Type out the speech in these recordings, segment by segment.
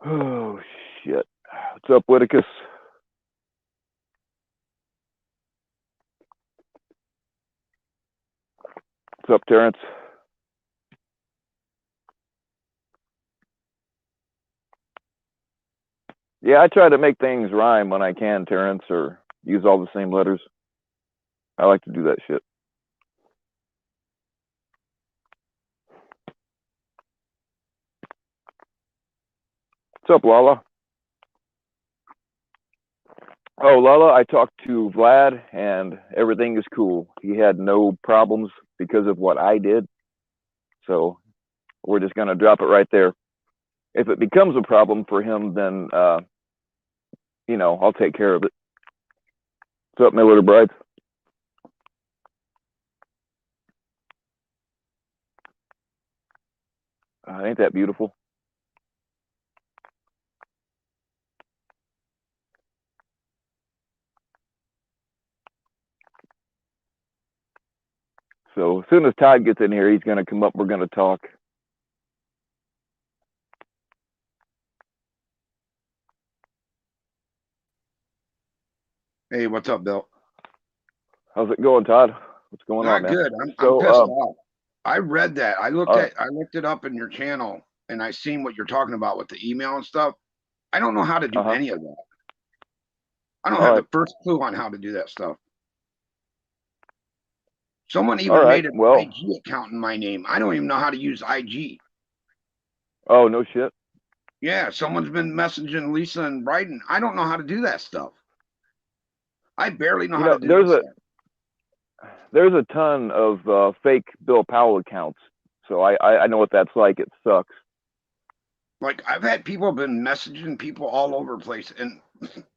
Oh shit. What's up, Whitticus? What's up, Terrence? Yeah, I try to make things rhyme when I can, Terrence, or use all the same letters. I like to do that shit. What's up, Lala? Oh, Lala, I talked to Vlad and everything is cool. He had no problems because of what I did. So we're just going to drop it right there. If it becomes a problem for him, then, I'll take care of it. What's up, my little bride? Ain't that beautiful? So as soon as Todd gets in here, he's going to come up. We're going to talk. Hey, what's up, Bill? How's it going, Todd? What's going on, Not man? good. I'm So, pissed off. I read that. all I looked it up in your channel and I seen what you're talking about with the email and stuff. I don't know how to do huh. any of that. I don't All have right. the first clue on how to do that stuff. Someone All even right. made an Well, IG account in my name. I don't even know how to use IG. oh, no shit. Yeah, someone's been messaging Lisa and Bryden. I don't know how to do that stuff. I barely know You how know, to do this stuff. there's a ton of fake Bill Powell accounts. So I know what that's like. It sucks. Like I've had people been messaging people all over the place, and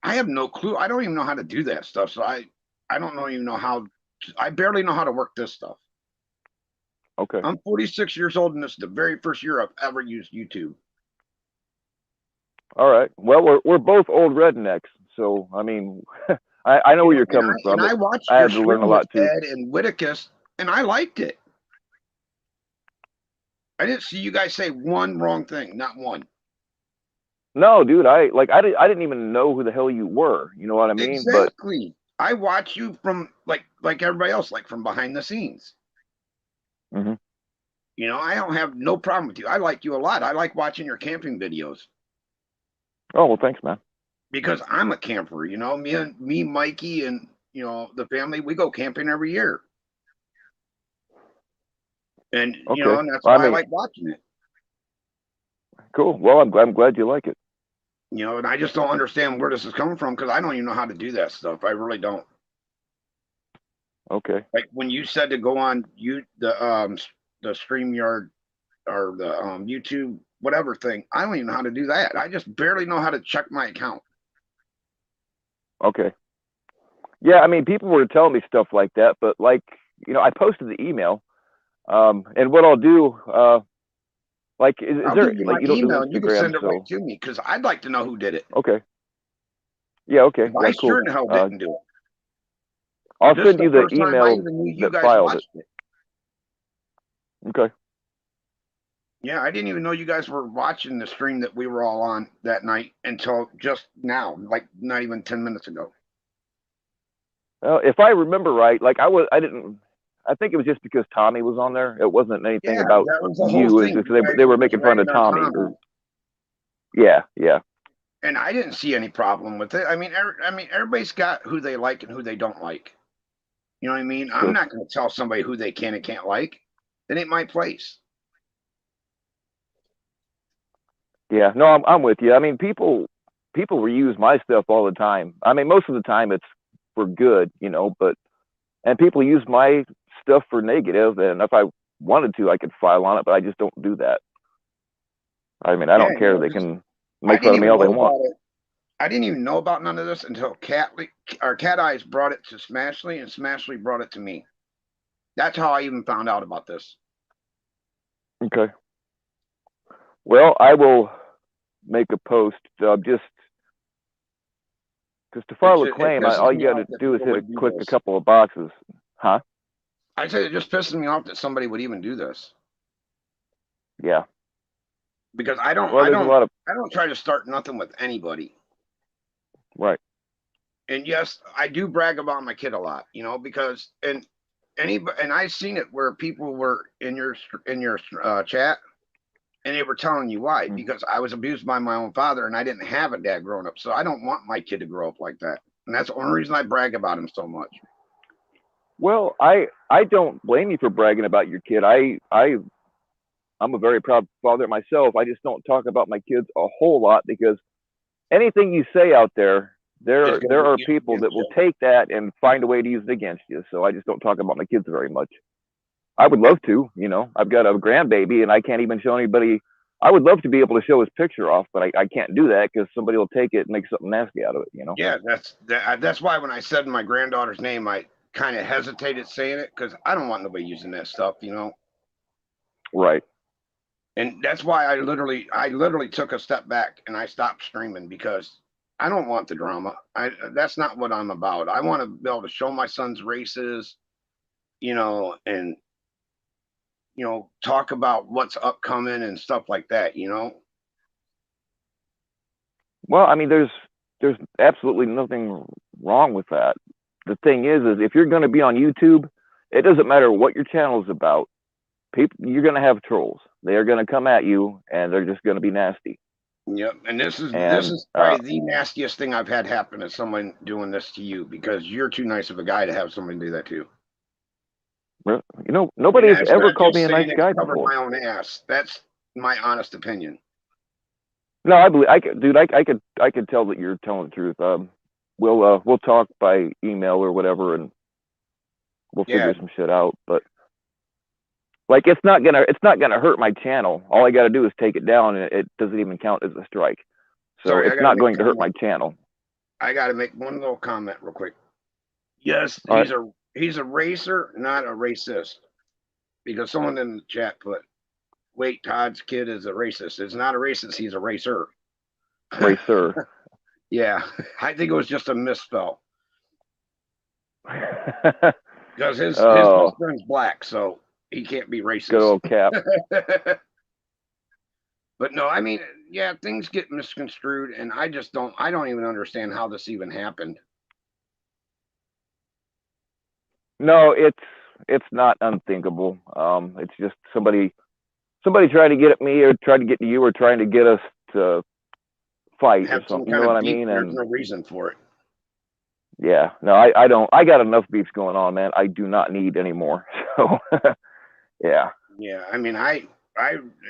I have no clue. I don't even know how to do that stuff. So I don't know even know how. I barely know how to work this stuff. Okay. I'm 46 years old, and this is the very first year I've ever used YouTube. All right. Well, we're both old rednecks. So, I mean, I know You where know, you're coming and from. I watched I your had to learn a stream with lot too. Ed and Whitticus, and I liked it. I didn't see you guys say one wrong thing, not one. No, dude, I didn't even know who the hell you were. You know what I mean? But Exactly. I watch you from like everybody else, like from behind the scenes. mhm. You know, I don't have no problem with you. I like you a lot. I like watching your camping videos Oh, well, thanks, man. because I'm a camper. You know, Mikey, and the family. We go camping every year, and Okay. and that's Well, I why I mean, like watching it. cool. Well, I'm glad you like it. And I just don't understand where this is coming from because I don't even know how to do that stuff. I really don't. Okay. Like when you said to go on the StreamYard or the YouTube whatever thing, I don't even know how to do that. I just barely know how to check my account. Okay. Yeah, I mean, people were telling me stuff like that, but I posted the email. And what I'll do, is I'll there give you like my you don't do email and you can Instagram, send it right so to me because I'd like to know who did it. okay. Yeah, okay. 'Cause Yeah, I sure cool. in hell didn't do it. I'll This is send the you the first time I email even knew you that guys filed it. watched it. Okay. Yeah, I didn't even know you guys were watching the stream that we were all on that night until just now, like not even 10 minutes ago. Well, if I remember right, I didn't. I think it was just because Tommy was on there. It wasn't anything Yeah, about that was the whole you. It was thing. just You they guys were were just making fun of ragging on Tommy. Tommy. Yeah, yeah. And I didn't see any problem with it. I mean, everybody's got who they like and who they don't like. You know what I mean? I'm Sure. not going to tell somebody who they can and can't like. That ain't my place. Yeah. No, I'm with you. I mean, people reuse my stuff all the time. I mean, most of the time it's for good, but and people use my stuff for negative, and if I wanted to, I could file on it, but I just don't do that. I mean, I Yeah, don't care. They can I make fun didn't of me even all they know want. about it. I didn't even know about none of this until Cat Eyes brought it to Smashley, and Smashley brought it to me. That's how I even found out about this. Okay. Well, I will make a post. Just because to file a It claim, pisses all you me got to off that do is people hit a would do click a this. couple of boxes, huh? I said it just pisses me off that somebody would even do this. Yeah. because Well, there's a lot of I don't try to start nothing with anybody. right. And yes, I do brag about my kid a lot, you know, because and I've seen it where people were in your chat and they were telling you why, Mhm. because I was abused by my own father and I didn't have a dad growing up, so I don't want my kid to grow up like that, and that's the only reason I brag about him so much. Well, I don't blame you for bragging about your kid. I'm a very proud father myself. I just don't talk about my kids a whole lot because anything you say out there, It's going to there get are used people that against will you. take that and find a way to use it against you. So I just don't talk about my kids very much. I would love to, you know. I've got a grandbaby and I can't even show anybody. I would love to be able to show his picture off, but I can't do that because somebody will take it and make something nasty out of it, you know. Yeah, that's why when I said my granddaughter's name, I kind of hesitated saying it because I don't want nobody using that stuff, you know. Right. And that's why I literally took a step back and I stopped streaming because I don't want the drama. I That's not what I'm about. I want to be able to show my son's races, you know, and talk about what's upcoming and stuff like that, you know. Well, I mean, there's absolutely nothing wrong with that. The thing is if you're going to be on YouTube, it doesn't matter what your channel is about. People, you're going to have trolls. They are going to come at you, and they're just going to be nasty. Yep. And this And is probably the nastiest thing I've had happen is someone doing this to you because you're too nice of a guy to have someone do that to you. you know, And nobody has that's ever not called me just a nice saying it guy covered before. my own ass. That's my honest opinion. No, I believe I could, dude. I could tell that you're telling the truth. We'll talk by email or whatever, and we'll Yeah, figure some shit out. But like, it's not gonna hurt my channel. All I got to do is take it down, and it doesn't even count as a strike. So sorry, I it's got to not make going a to hurt comment. my channel. I got to make one little comment real quick. Yes, All right. he's a racer, not a racist. Because someone in the chat put, "Wait, Todd's kid is a racist." It's not a racist. He's a racer. Racer. Yeah, I think it was just a misspell because his best Oh, friend's black, so he can't be good racist. old Cap. But no, I mean, yeah, things get misconstrued, and I don't even understand how this even happened. No, it's not unthinkable. It's just somebody trying to get at me or trying to get to you or trying to get us to fight or Have some something. You kind know what of I beef, mean? and there's And no reason for it. yeah, no, I don't. I got enough beefs going on, man. I do not need any more. So yeah. Yeah, I mean, I,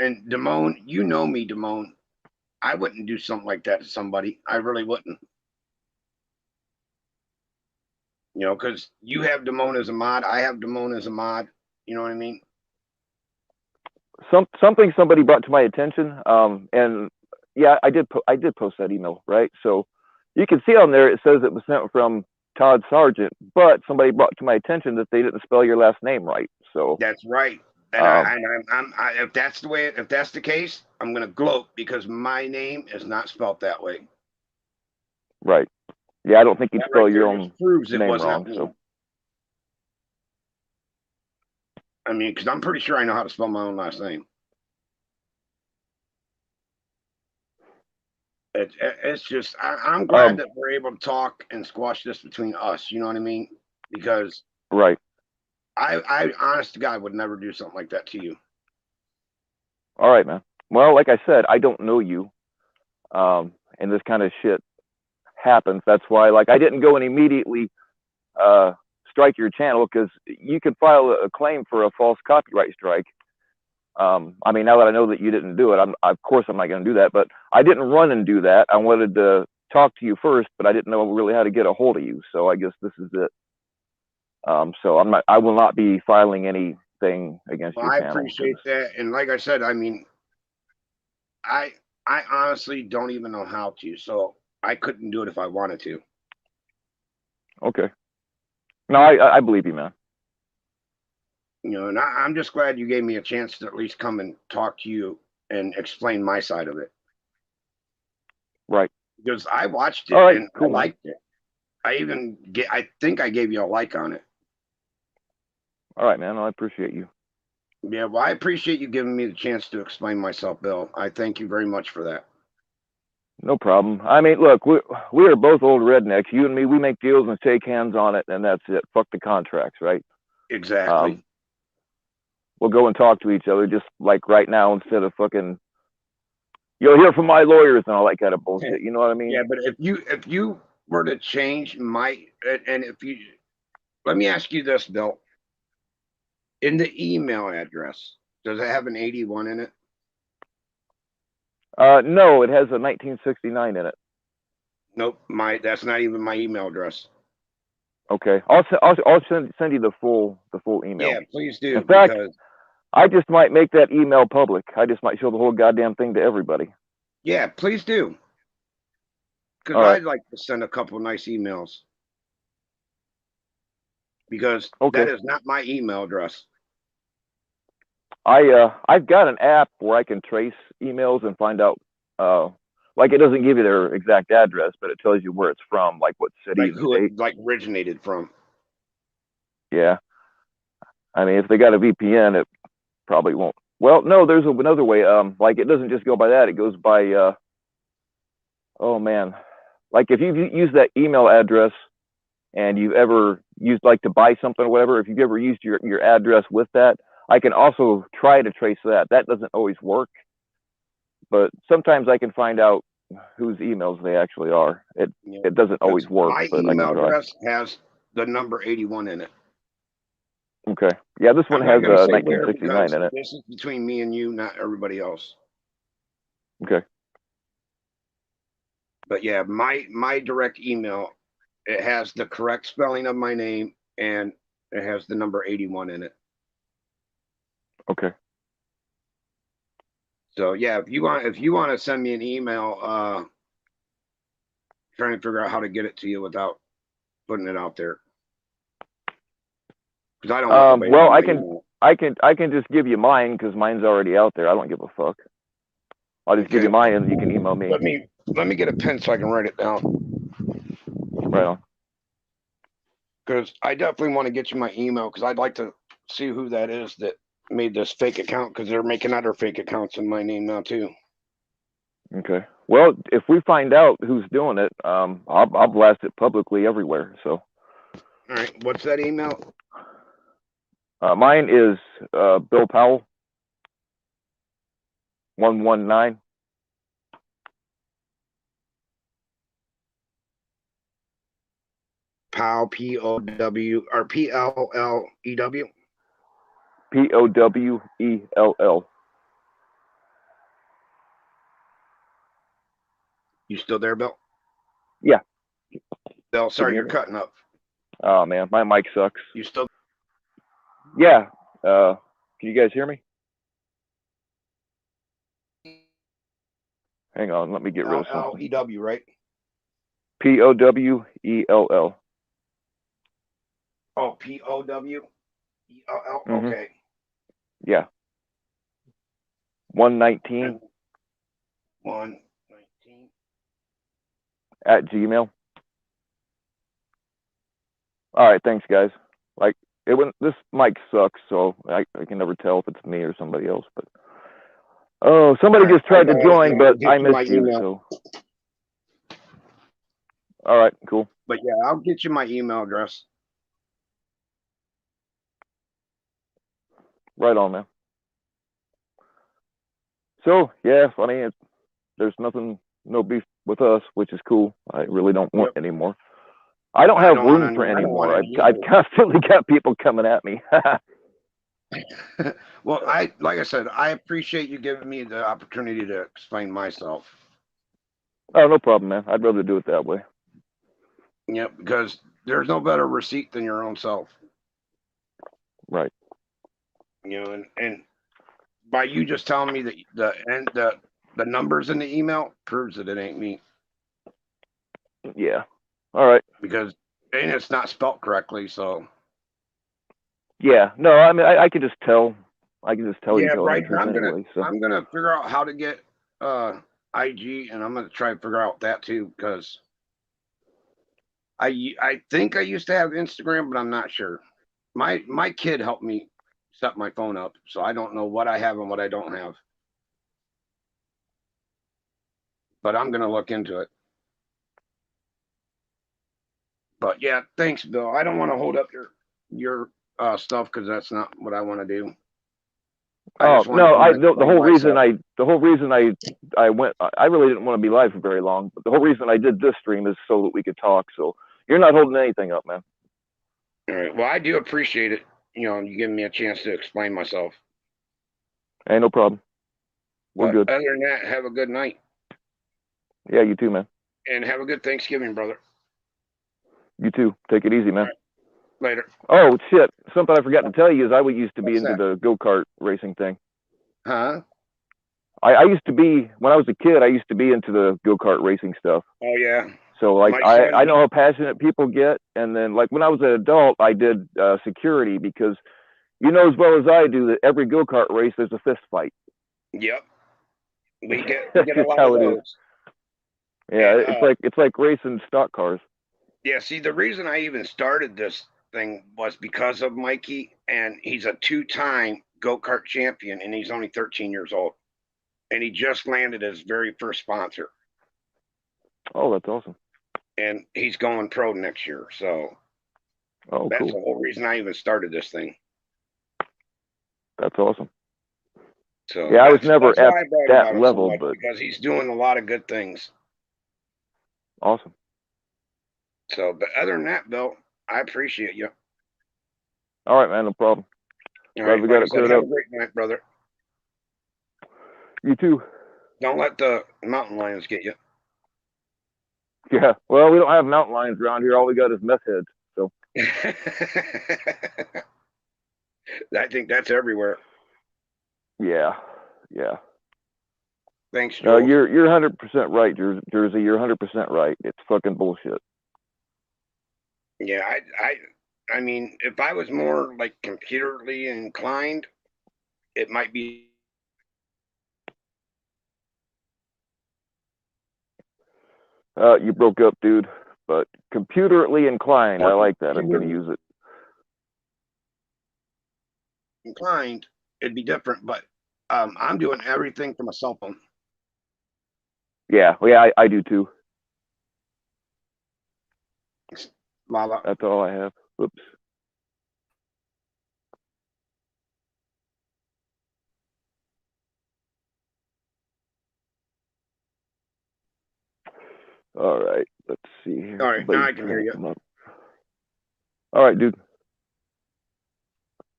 and Damone, you know me, Damone. I wouldn't do something like that to somebody. I really wouldn't. You know, because you have Damone as a mod, I have Damone as a mod. You know what I mean? Something somebody brought to my attention. And yeah, I did post that email, right? So you can see on there it says it was sent from Todd Sargent, but somebody brought to my attention that they didn't spell your last name right. So That's right. And um, if that's the way, if that's the case, I'm gonna gloat because my name is not spelt that way. right. Yeah, I don't think you'd That right spell your there just own proves it name was not wrong. me. So I mean, because I'm pretty sure I know how to spell my own last name. It's just I'm glad um, that we're able to talk and squash this between us. You know what I mean? Because right. I honest to God would never do something like that to you. All right, man. Well, like I said, I don't know you. And this kind of shit happens. That's why, like, I didn't go and immediately uh, strike your channel because you could file a claim for a false copyright strike. I mean, now that I know that you didn't do it, of course I'm not going to do that. But I didn't run and do that. I wanted to talk to you first, but I didn't know really how to get a hold of you. So I guess this is it. So I'm not. I will not be filing anything against Well, your I channel because appreciate that, and like I said, I mean, I I honestly don't even know how to, so I couldn't do it if I wanted to. okay. No, I believe you, man. You know, and I'm just glad you gave me a chance to at least come and talk to you and explain my side of it Right. because I watched All it right. and I Cool, man. liked it. I think I gave you a like on it. All right, man. I appreciate you. Yeah, well, I appreciate you giving me the chance to explain myself, Bill. I thank you very much for that. No problem. I mean, look, we are both old rednecks. You and me, we make deals and shake hands on it, and that's it. Fuck the contracts, right? Um, Exactly. we'll go and talk to each other just like right now instead of fucking. You'll hear from my lawyers and all that kind of bullshit. You know what I mean? Yeah, but if you were to change my and if you let me ask you this, Bill. In the email address, does it have an 81 in it? No, it has a 1969 in it. Nope. That's not even my email address. Okay, I'll send you the full email. Yeah, please In do fact, because I just might make that email public. I just might show the whole goddamn thing to everybody. yeah, please do because All right. I'd like to send a couple nice emails because that Okay. is not my email address. I've got an app where I can trace emails and find out like it doesn't give you their exact address, but it tells you where it's from, like what city Like and who it state. like originated from. Yeah. I mean, if they got a VPN, it probably won't. Well, no, there's another way. Like it doesn't just go by that; it goes by. Oh man, like if you use that email address and you've ever used like to buy something or whatever, if you've ever used your address with that, I can also try to trace that. That doesn't always work, but sometimes I can find out whose emails they actually are. It You know, it doesn't always because work, my but I can email try. address has the number 81 in it. Okay. Yeah, this one I'm not has going to say where 1969 because in it. this is between me and you, not everybody else. Okay. But yeah, my direct email, it has the correct spelling of my name and it has the number 81 in it. Okay. So yeah, if you want to send me an email, trying to figure out how to get it to you without putting it out there because I don't want nobody to Well, have I my can email. I can just give you mine because mine's already out there. I don't give a fuck. I'll just give Okay, you mine and you can email me. let me get a pen so I can write it down Right on. because I definitely want to get you my email because I'd like to see who that is that made this fake account because they're making other fake accounts in my name now too. Okay. Well, if we find out who's doing it, I'll blast it publicly everywhere. So, All right, what's that email? mine is Bill Powell 119 Pow P-O-W or P-L-L-E-W. Powell. You still there, Bill? Yeah. Bill, Can you sorry, hear you're me? cutting up. Oh man, my mic sucks. You still Yeah. Can you guys hear me? Hang on, let me get rid of something. L-L-E-W, right? Powell. Oh, P-O-W-E-L-L. Mm-hmm. Okay. Yeah. 119 And 119. at Gmail. All right, thanks guys. Like it wouldn't. This mic sucks, so I can never tell if it's me or somebody else. But oh, All somebody right, just I tried to got it, and join, I'm gonna but get I you my missed you. email. So all right, cool. But yeah, I'll get you my email address. Right on, man. So yeah, funny. There's nothing, no beef with us, which is cool. I really don't want Yep. any more. I don't I have don't want room any. for I any don't want more. any I've either. constantly got people coming at me. Well, like I said, I appreciate you giving me the opportunity to explain myself. Oh, no problem, man. I'd rather do it that way. Yeah, because there's no better receipt than your own self. Right. And by you just telling me that the numbers in the email proves that it ain't me Yeah. All right. because and it's not spelt correctly. So Yeah. No, I mean, I can just tell. I can just tell you yeah, tell right. answers anyway. So I'm gonna figure out how to get uh IG, and I'm gonna try to figure out that too because I think I used to have Instagram, but I'm not sure. My kid helped me set my phone up, so I don't know what I have and what I don't have. But I'm gonna look into it. But yeah, thanks, Bill. I don't want to hold up your stuff because that's not what I want to do. I Oh just want to no, come I and the explain whole reason myself. I went I really didn't want to be live for very long, but the whole reason I did this stream is so that we could talk. So you're not holding anything up, man. All right. Well, I do appreciate it. You giving me a chance to explain myself. Hey, no problem. We're But good. other than that, have a good night Yeah, you too, man. and have a good Thanksgiving, brother. You too. Take it easy, man. Later. Oh shit! Something I forgot to tell you is I used to be What's into that? the go kart racing thing. Huh? I used to be when I was a kid. I used to be into the go kart racing stuff. Oh yeah. So like My I son. know how passionate people get, and then like when I was an adult, I did security because you know as well as I do that every go kart race there's a fist fight. Yep. We That's get a just lot of how it is. those. And Yeah, it's like racing stock cars. yeah, see, the reason I even started this thing was because of Mikey, and he's a two-time go-kart champion, and he's only 13 years old, and he just landed his very first sponsor, Oh, that's awesome. and he's going pro next year. So Oh, that's the cool. whole reason I even started this thing. That's awesome. So Yeah, I was never that's at why I brag that about it so level, much but because he's doing a lot of good things. awesome. So, but other than that, Bill, I appreciate you. All right, man, no problem. All Glad right, we like got I it said, cleared have up. a great night, brother. You too. Don't let the mountain lions get you. Yeah. Well, we don't have mountain lions around here. All we got is meth heads. So I think that's everywhere. yeah, yeah. Thanks, No, Jules. you're 100% right, Jersey. You're 100% right. It's fucking bullshit. Yeah, I mean, if I was more like computerly inclined, it might be. You broke up, dude. But computerly inclined. I like that. I'm gonna use it. Inclined, it'd be different. But I'm doing everything from a cell phone. Yeah. Well, yeah. I do too. Lala. That's all I have. Oops. All right. Let's see here. All right, now Somebody's I can trying hear to you. come up. All right, dude.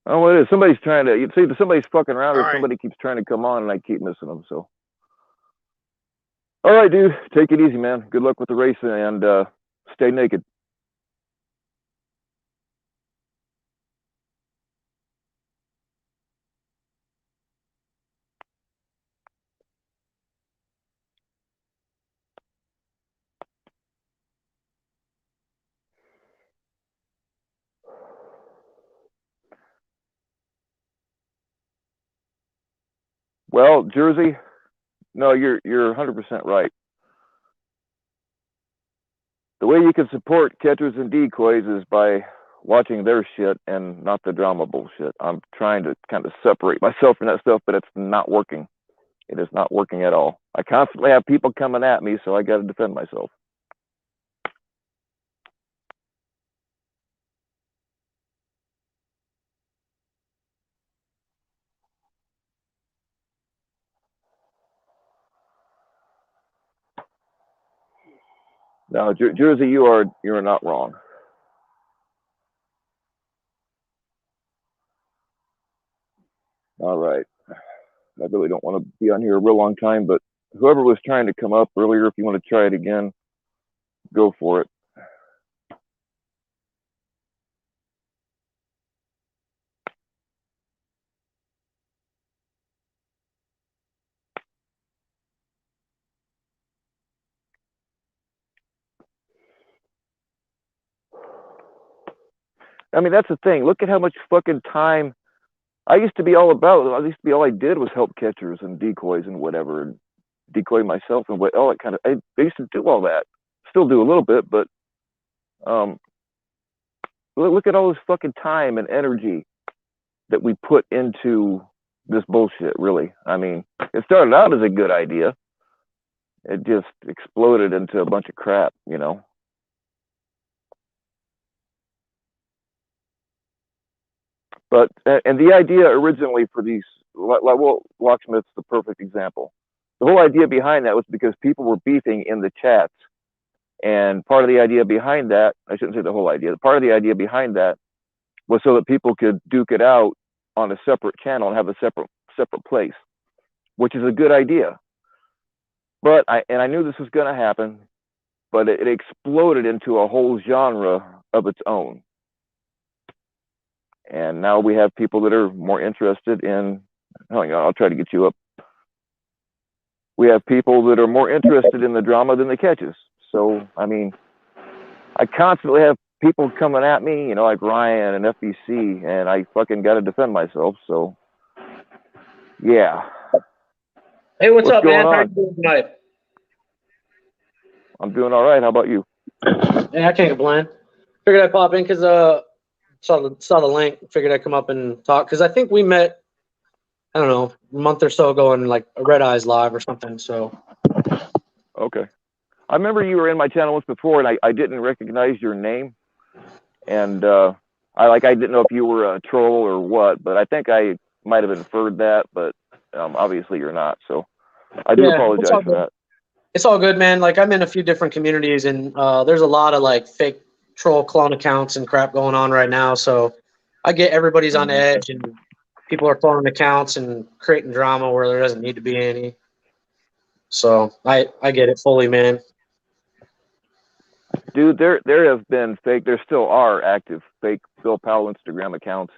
Oh, what it is? Somebody's trying to. You see, somebody's fucking around, All or right, somebody keeps trying to come on, and I keep missing them. So, all right, dude. Take it easy, man. Good luck with the race, and stay naked. Well, Jersey. No, you're 100% right. The way you can support catchers and decoys is by watching their shit and not the drama bullshit. I'm trying to kind of separate myself from that stuff, but it's not working. It is not working at all. I constantly have people coming at me, so I got to defend myself. Now, Jersey, you're not wrong. All right. I really don't want to be on here a real long time, but whoever was trying to come up earlier, if you want to try it again, go for it. I mean, that's the thing. Look at how much fucking time I used to be all about. I used to be all I did was help catchers and decoys and whatever, and decoy myself and what all that kind of. I used to do all that. Still do a little bit, but um, look at all this fucking time and energy that we put into this bullshit, really. I mean, it started out as a good idea. It just exploded into a bunch of crap, you know. But and the idea originally for these, well, locksmith's the perfect example. The whole idea behind that was because people were beefing in the chats, and part of the idea behind that, I shouldn't say the whole idea. Part of the idea behind that was so that people could duke it out on a separate channel and have a separate place, which is a good idea. But I knew this was going to happen, but it exploded into a whole genre of its own. And now we have people that are more interested in, hang on, I'll try to get you up. We have people that are more interested in the drama than the catches. So, I mean, I constantly have people coming at me, you know, like Ryan and FBC, and I fucking got to defend myself. So, yeah. Hey, what's up, man? How are you doing tonight? I'm doing all right. How about you? Yeah, I can't complain. Figured I'd pop in because saw the link. Figured I'd come up and talk because I think we met, I don't know, a month or so ago in like a Red Eyes Live or something. So. Okay. I remember you were in my channel once before, and I didn't recognize your name, and I didn't know if you were a troll or what, but I think I might have inferred that, but obviously you're not. So I do apologize for that. It's all good, man. Like I'm in a few different communities, and there's a lot of like fake troll clone accounts and crap going on right now. So I get everybody's on edge, and people are cloning accounts and creating drama where there doesn't need to be any. So I get it fully, man. Dude, there have been fake. There still are active fake Phil Powell Instagram accounts.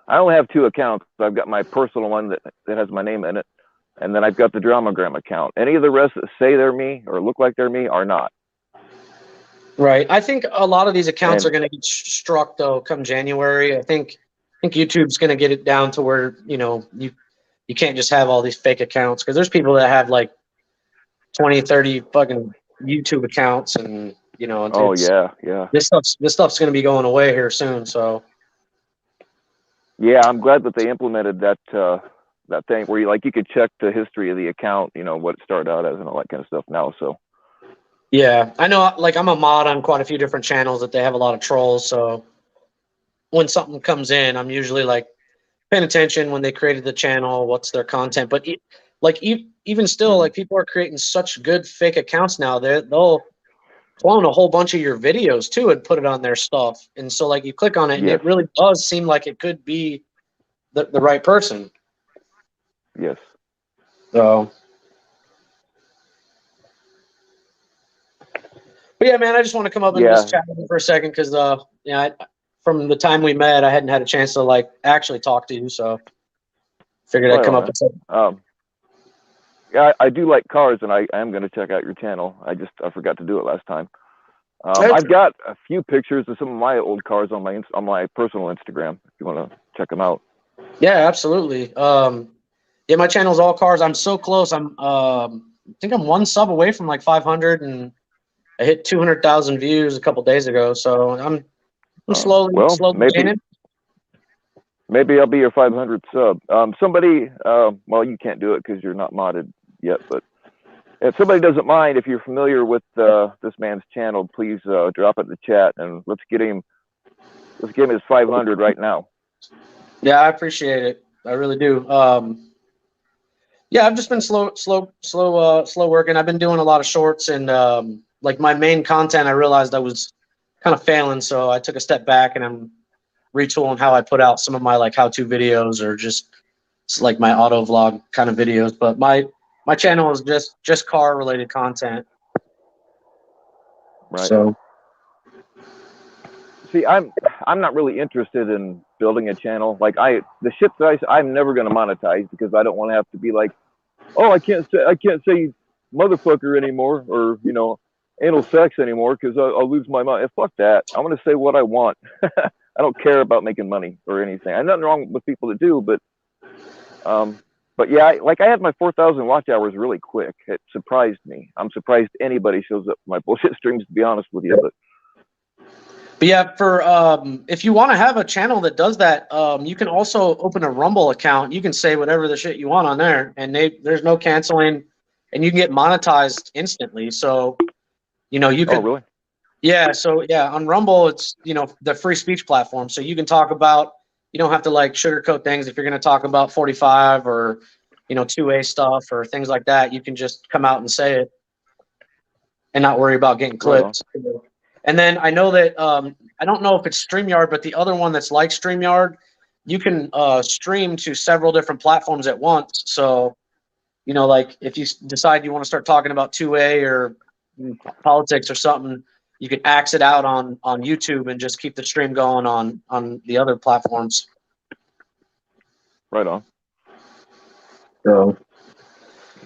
I only have 2 accounts. I've got my personal one that has my name in it, and then I've got the Dramagram account. Any of the rest that say they're me or look like they're me are not. Right. I think a lot of these accounts are going to get struck though come January. I think YouTube's going to get it down to where you can't just have all these fake accounts because there's people that have like 20, 30 fucking YouTube accounts and. Oh yeah. This stuff's going to be going away here soon. So, yeah, I'm glad that they implemented that thing where you could check the history of the account, what it started out as and all that kind of stuff now. So, yeah, I know. Like I'm a mod on quite a few different channels that they have a lot of trolls. So, when something comes in, I'm usually like paying attention when they created the channel, what's their content. But even still, like people are creating such good fake accounts now. They'll clone a whole bunch of your videos too and put it on their stuff. And so like you click on it and it really does seem like it could be the right person. Yes. So. But yeah, man, I just want to come up and just chat with you for a second because, from the time we met, I hadn't had a chance to like actually talk to you. So figured I'd come up and say. Yeah, I do like cars, and I am going to check out your channel. I forgot to do it last time. I've got a few pictures of some of my old cars on my personal Instagram. If you want to check them out. Yeah, absolutely. Yeah, my channel's all cars. I'm so close. I think I'm 1 sub away from like 500, and I hit 200,000 views a couple days ago. So I'm slowly gaining. Maybe I'll be your 500 sub. Somebody, well, you can't do it because you're not modded yet, but if somebody doesn't mind, if you're familiar with this man's channel, please drop it in the chat and let's get him his 500 right now. Yeah, I appreciate it. I really do. Yeah, I've just been slow working. I've been doing a lot of shorts and like my main content, I realized I was kind of failing, so I took a step back and I'm retooling how I put out some of my like how-to videos or just like my auto vlog kind of videos. But my channel is just car related content. Right. So see, I'm not really interested in building a channel. Like the shit that I'm never going to monetize because I don't want to have to be like, oh, I can't say motherfucker anymore or anal sex anymore because I'll lose my mind. Fuck that. I want to say what I want. I don't care about making money or anything. I have nothing wrong with people that do, but yeah, I had my 4,000 watch hours really quick. It surprised me. I'm surprised anybody shows up for my bullshit streams, to be honest with you. But But yeah, for if you want to have a channel that does that, you can also open a Rumble account. You can say whatever the shit you want on there, and there's no canceling, and you can get monetized instantly. So you Oh, could. really? Yeah, so yeah, on Rumble, it's the free speech platform, so you can talk about. You don't have to like sugarcoat things if you're going to talk about 45 or 2A stuff or things like that. You can just come out and say it and not worry about getting Right on. clipped. And then I know that I don't know if it's StreamYard, but the other one that's like StreamYard, you can stream to several different platforms at once. So like if you decide you want to start talking about 2A or politics or something, you can axe it out on YouTube and just keep the stream going on the other platforms. Right on. So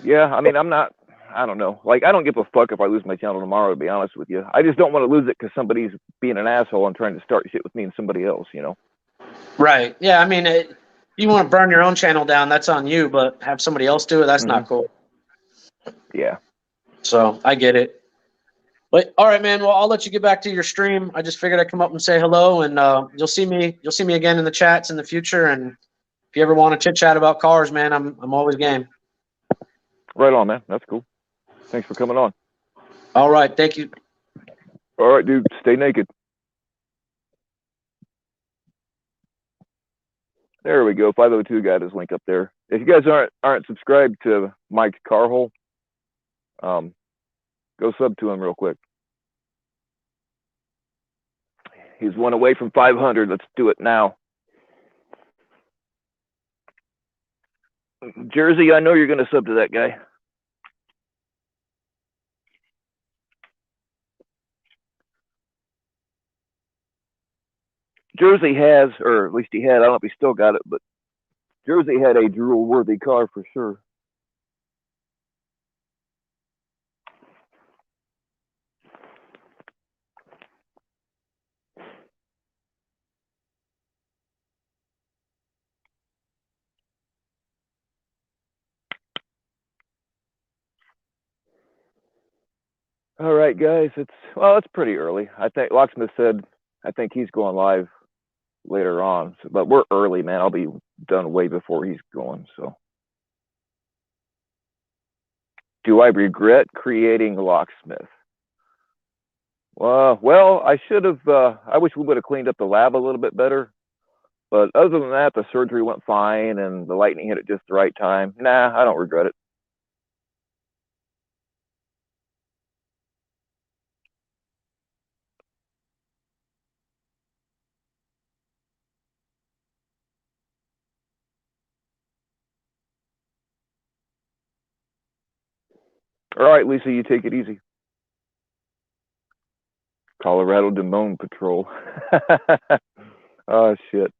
Yeah, I mean, I don't know. Like, I don't give a fuck if I lose my channel tomorrow, to be honest with you. I just don't want to lose it because somebody's being an asshole and trying to start shit with me and somebody else, right, yeah. I mean, if you want to burn your own channel down, that's on you. But have somebody else do it, that's Mm-hmm. not cool. Yeah. So I get it. But all right, man. Well, I'll let you get back to your stream. I just figured I'd come up and say hello, and you'll see me. You'll see me again in the chats in the future. And if you ever want to chit chat about cars, man, I'm always game. Right on, man. That's cool. Thanks for coming on. All right, thank you. All right, dude. Stay naked. There we go. 502 got his link up there. If you guys aren't subscribed to Mike's Car Hole, go sub to him real quick. He's one away from 500. Let's do it now. Jersey, I know you're going to sub to that guy. Jersey has, or at least he had, I don't know if he still got it, but Jersey had a drool-worthy car for sure. All right, guys. It's pretty early. I think Locksmith said I think he's going live later on, but we're early, man. I'll be done way before he's going. So, do I regret creating Locksmith? Well, I should have. I wish we would have cleaned up the lab a little bit better. But other than that, the surgery went fine, and the lightning hit at just the right time. Nah, I don't regret it. All right, Lisa, you take it easy. Colorado Des Moines Patrol. Oh, shit.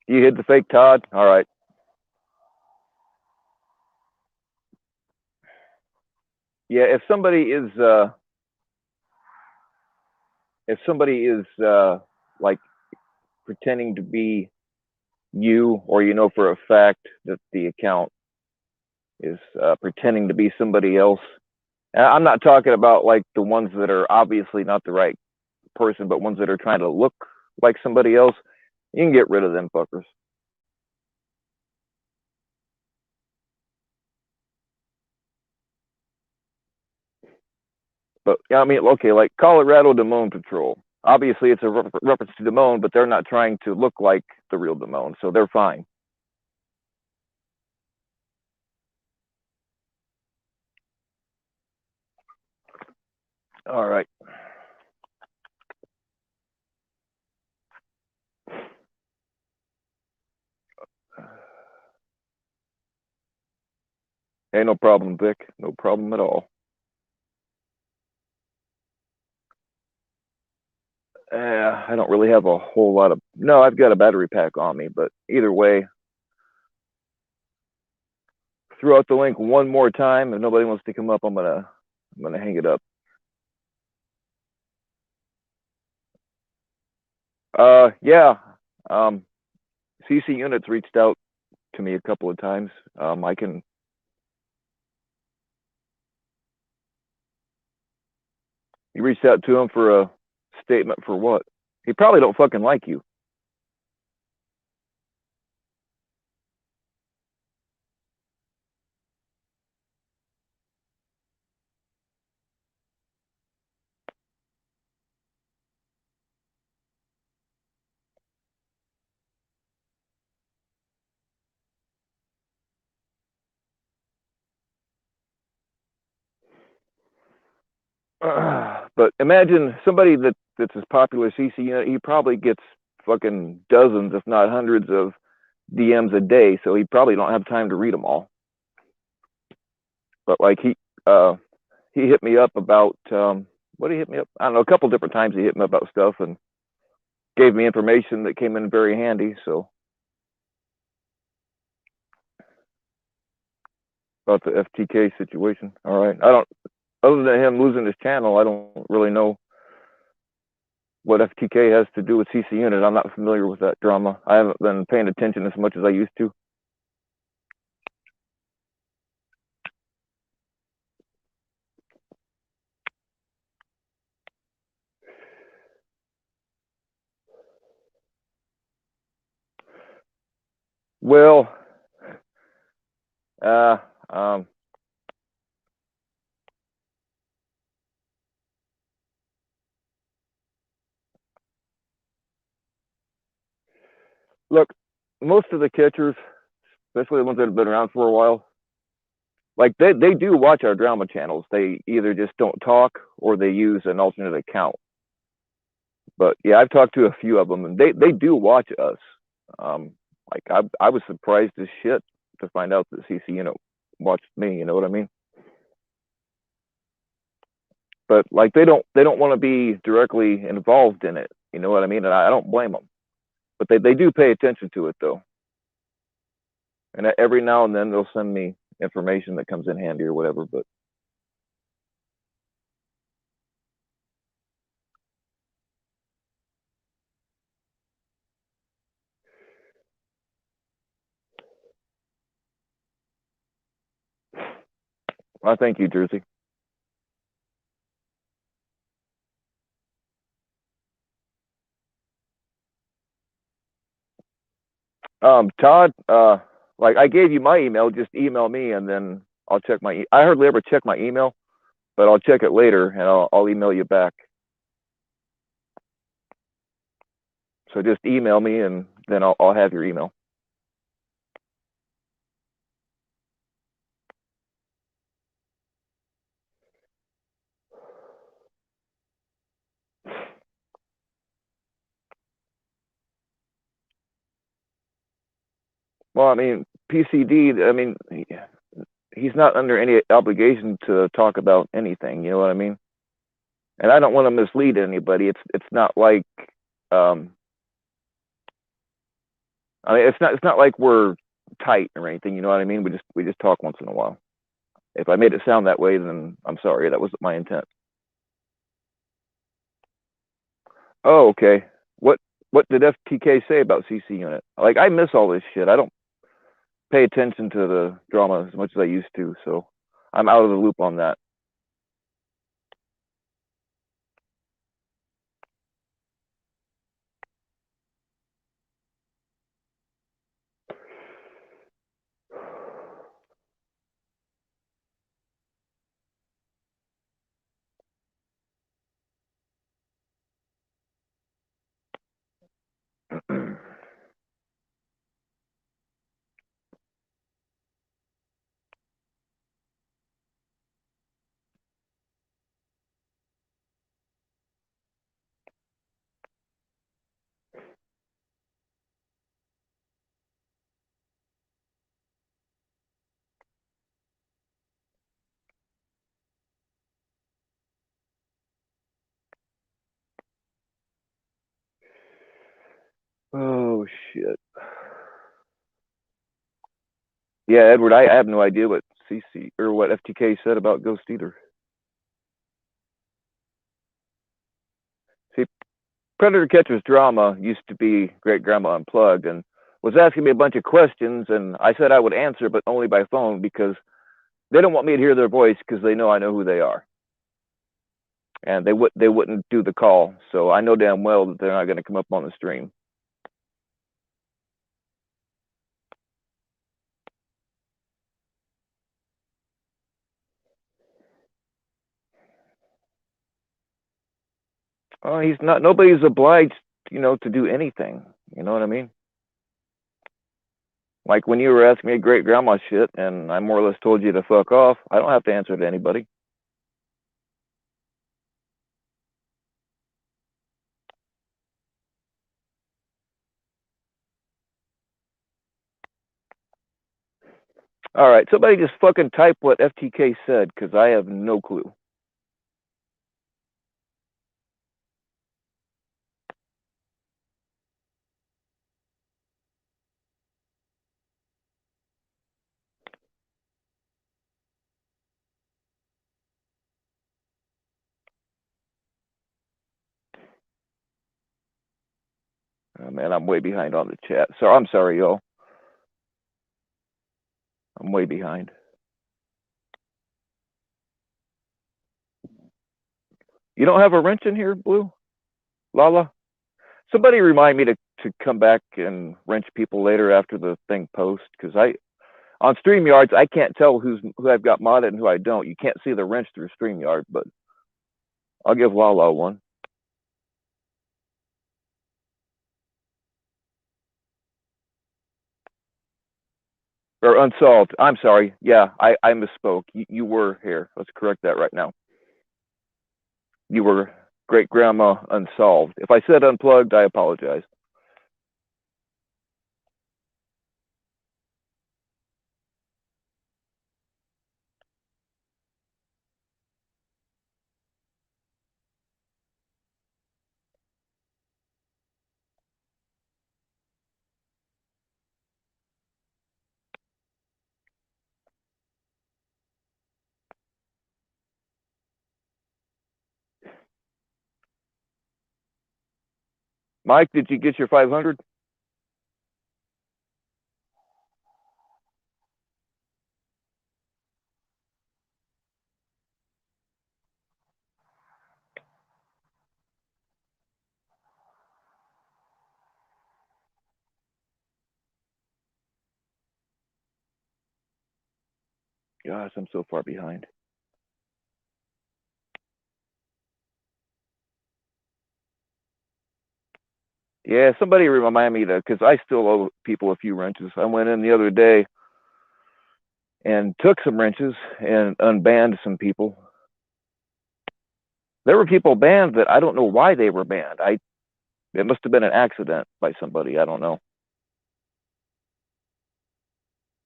You hit the fake Todd? All right. Yeah, if somebody is like pretending to be you, or you know for a fact that the account is pretending to be somebody else. And I'm not talking about like the ones that are obviously not the right person, but ones that are trying to look like somebody else. You can get rid of them fuckers. But yeah, I mean, okay, like Colorado Des Moines Patrol. Obviously, it's a reference to Des Moines, but they're not trying to look like the real Des Moines, so they're fine. All right. Hey, no problem, Vic. No problem at all. I don't really have a whole lot of. No, I've got a battery pack on me, but either way, throw out the link one more time. If nobody wants to come up, I'm gonna hang it up. Yeah. CC Units reached out to me a couple of times. I can You reached out to him for a statement for what? He probably don't fucking like you. But imagine somebody that's as popular as CC Unit. He probably gets fucking dozens, if not hundreds, of DMs a day. So he probably don't have time to read them all. But like he hit me up about what did he hit me up? I don't know, a couple different times he hit me about stuff and gave me information that came in very handy. So about the FTK situation. All right, I don't. Other than him losing his channel, I don't really know what FTK has to do with CC Unit. I'm not familiar with that drama. I haven't been paying attention as much as I used to. Well, uh, um, look, most of the catchers, especially the ones that have been around for a while, like they do watch our drama channels. They either just don't talk or they use an alternate account. But yeah, I've talked to a few of them, and they do watch us. Um, like I was surprised as shit to find out that CC watched me. You know what I mean? But like they don't want to be directly involved in it. You know what I mean? And I don't blame them. But they do pay attention to it though. And every now and then they'll send me information that comes in handy or whatever. But I thank you, Jersey. Todd, like I gave you my email. Just email me, and then I'll check my. I hardly ever check my email, but I'll check it later, and I'll email you back. So just email me, and then I'll have your email. Well, I mean, PCD. I mean, he's not under any obligation to talk about anything. You know what I mean? And I don't want to mislead anybody. It's not like I mean it's not like we're tight or anything. You know what I mean? We just talk once in a while. If I made it sound that way, then I'm sorry. That wasn't my intent. Oh, okay. What what did FTK say about CC Unit? Like I miss all this shit. I don't pay attention to the drama as much as I used to, so I'm out of the loop on that. Oh shit. Yeah, Edward, I have no idea what CC or what FTK said about Ghost either. See, Predator Catcher's drama used to be Great Grandma Unplugged and was asking me a bunch of questions, and I said I would answer, but only by phone because they don't want me to hear their voice because they know I know who they are. and they wouldn't do the call. So I know damn well that they're not going to come up on the stream. Oh, he's not. Nobody's obliged, to do anything. You know what I mean? Like when you were asking me great grandma shit, and I more or less told you to fuck off. I don't have to answer to anybody. All right, somebody just fucking type what FTK said, because I have no clue. Oh, man, I'm way behind on the chat. So I'm sorry, y'all. I'm way behind. You don't have a wrench in here, Blue? Lala? Somebody remind me to come back and wrench people later after the thing posts, because on StreamYards I can't tell who I've got modded and who I don't. You can't see the wrench through StreamYard, but I'll give Lala one. Or unsolved. I'm sorry. Yeah, I misspoke. You were here. Let's correct that right now. You were great grandma unsolved. If I said unplugged, I apologize. Mike, did you get your 500? Gosh, I'm so far behind. Yeah, somebody remind me to, because I still owe people a few wrenches. I went in the other day and took some wrenches and unbanned some people. There were people banned that I don't know why they were banned. It must have been an accident by somebody. I don't know.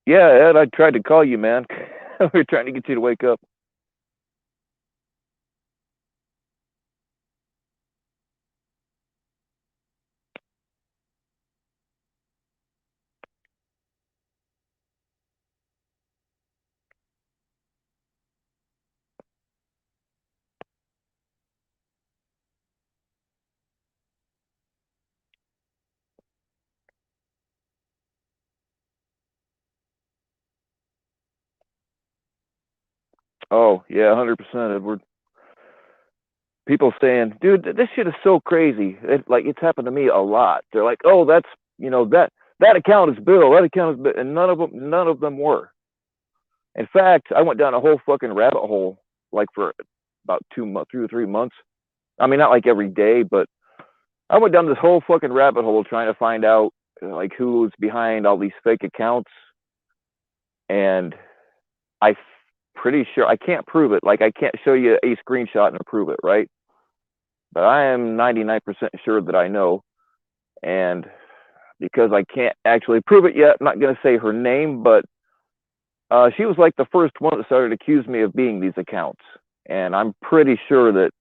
Yeah, Ed, I tried to call you, man. We were trying to get you to wake up. Oh, yeah, 100%, Edward. People saying, dude, this shit is so crazy. It's happened to me a lot. They're like, oh, that's, that account is Bill. That account is Bill. And none of them were. In fact, I went down a whole fucking rabbit hole, like for about 2 or 3 months. I mean, not like every day, but I went down this whole fucking rabbit hole trying to find out like who's behind all these fake accounts. And I'm pretty sure I can't prove it. Like I can't show you a screenshot and prove it, right? But I am 99% sure that I know. And because I can't actually prove it yet, I'm not going to say her name, but she was like the first one that started accusing me of being these accounts. And I'm pretty sure that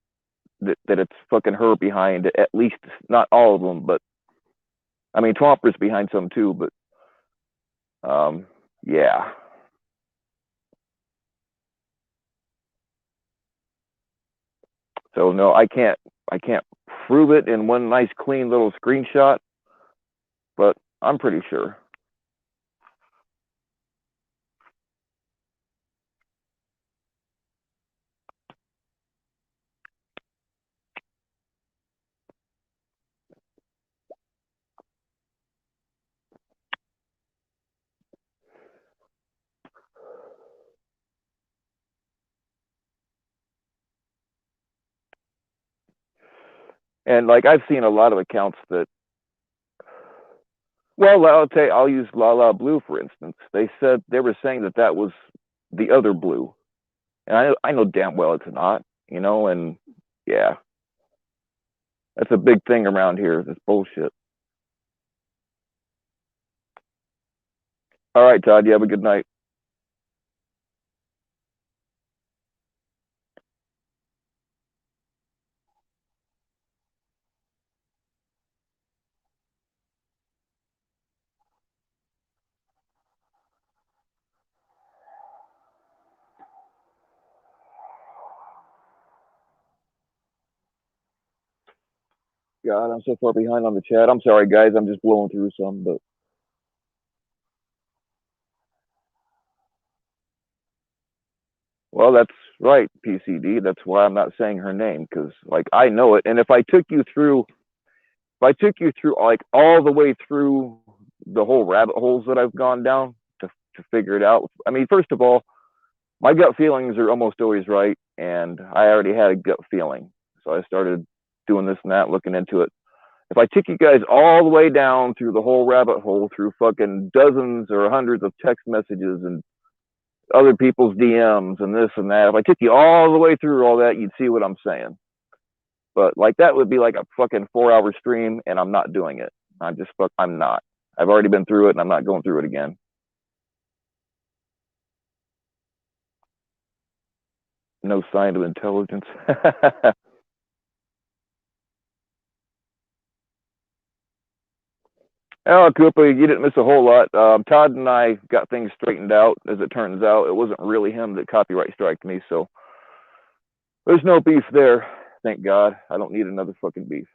it's fucking her behind at least, not all of them, but I mean, Twomper's behind some too, but yeah. So no, I can't prove it in one nice clean little screenshot, but I'm pretty sure. And like I've seen a lot of accounts that, well, I'll use La La Blue for instance. They were saying that that was the other blue, and I know damn well it's not, you know. And yeah, that's a big thing around here. This bullshit. All right, Todd. You have a good night. God, I'm so far behind on the chat. I'm sorry, guys. I'm just blowing through some, but well, that's right, PCD. That's why I'm not saying her name because, like, I know it. And if I took you through like all the way through the whole rabbit holes that I've gone down to figure it out. I mean, first of all, my gut feelings are almost always right, and I already had a gut feeling, so I started doing this and that, looking into it. If I took you guys all the way down through the whole rabbit hole, through fucking dozens or hundreds of text messages and other people's DMs and this and that, if I took you all the way through all that, you'd see what I'm saying. But like that would be like a fucking 4 hour stream, and I'm not doing it. I'm not. I've already been through it, and I'm not going through it again. No sign of intelligence. Oh, Cooper, you didn't miss a whole lot. Todd and I got things straightened out. As it turns out, it wasn't really him that copyright striked me, so there's no beef there. Thank God. I don't need another fucking beef.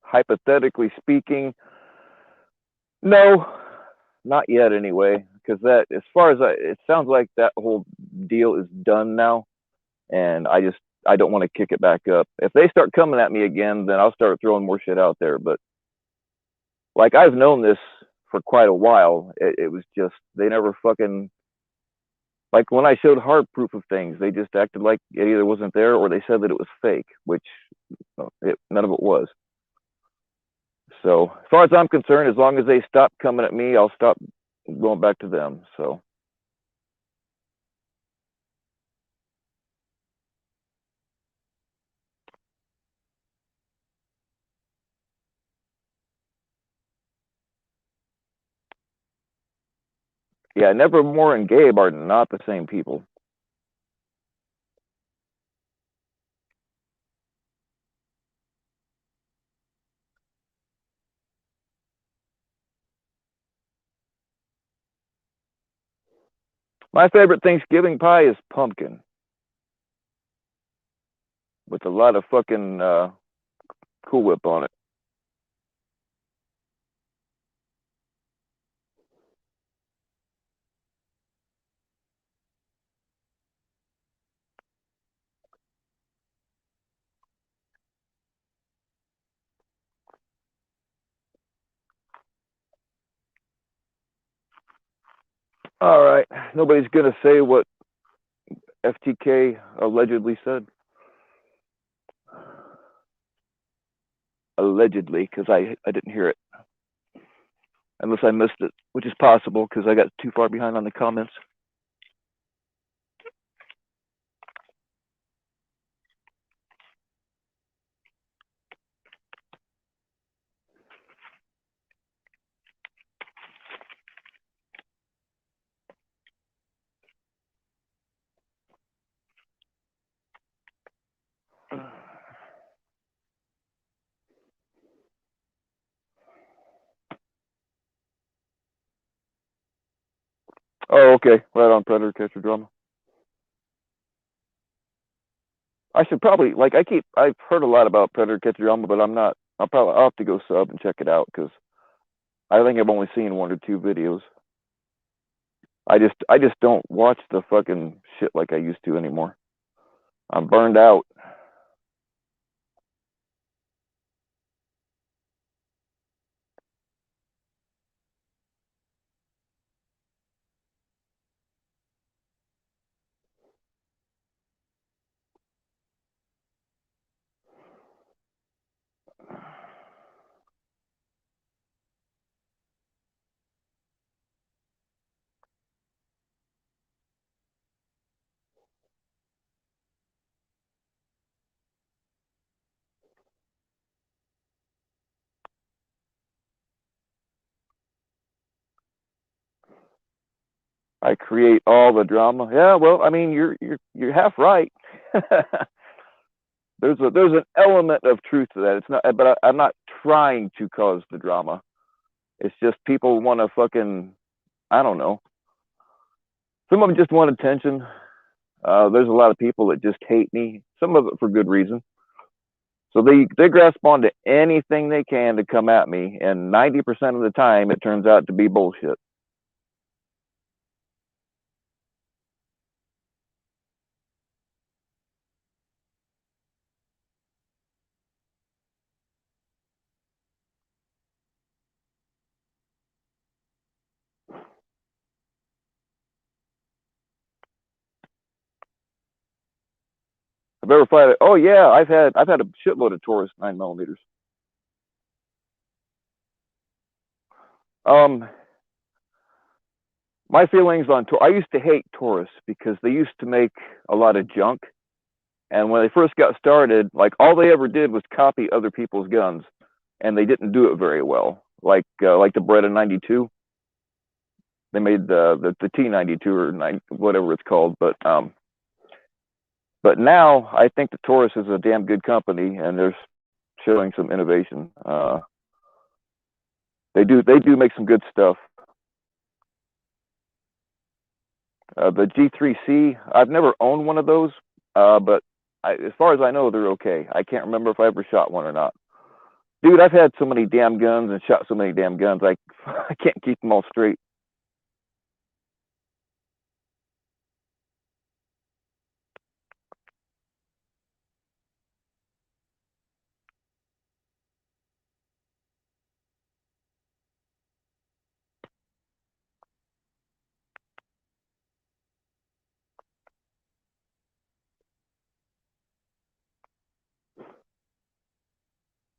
Hypothetically speaking, no, not yet anyway. Because that, as far as it sounds like that whole deal is done now, and I don't want to kick it back up. If they start coming at me again, then I'll start throwing more shit out there. But like I've known this for quite a while. It was just they never fucking, like when I showed hard proof of things, they just acted like it either wasn't there or they said that it was fake, which none of it was. So as far as I'm concerned, as long as they stop coming at me, I'll stop going back to them. So yeah, Nevermore and Gabe are not the same people. My favorite Thanksgiving pie is pumpkin with a lot of fucking Cool Whip on it. All right, nobody's gonna say what FTK allegedly said. Allegedly, because I didn't hear it unless I missed it, which is possible because I got too far behind on the comments. Oh, okay. Right on, Predator Catcher Drama. I should probably like I've heard a lot about Predator Catcher Drama, but I'm not. I'll have to go sub and check it out because I think I've only seen one or two videos. I just don't watch the fucking shit like I used to anymore. I'm burned out. I create all the drama. Yeah, well, I mean, you're half right. There's an element of truth to that. It's not, but I'm not trying to cause the drama. It's just people want to fucking, I don't know. Some of them just want attention. There's a lot of people that just hate me. Some of it for good reason. So they grasp onto anything they can to come at me, and 90% of the time it turns out to be bullshit. I've ever fired it. Oh yeah, I've had a shitload of Taurus 9 millimeters. Um, my feelings on I used to hate Taurus because they used to make a lot of junk, and when they first got started, like all they ever did was copy other people's guns, and they didn't do it very well. Like the Beretta 92, they made the T92 or whatever it's called, but now I think the Taurus is a damn good company, and they're showing some innovation. They do make some good stuff. The G3C, I've never owned one of those, but as far as I know, they're okay. I can't remember if I ever shot one or not. Dude, I've had so many damn guns and shot so many damn guns, I can't keep them all straight.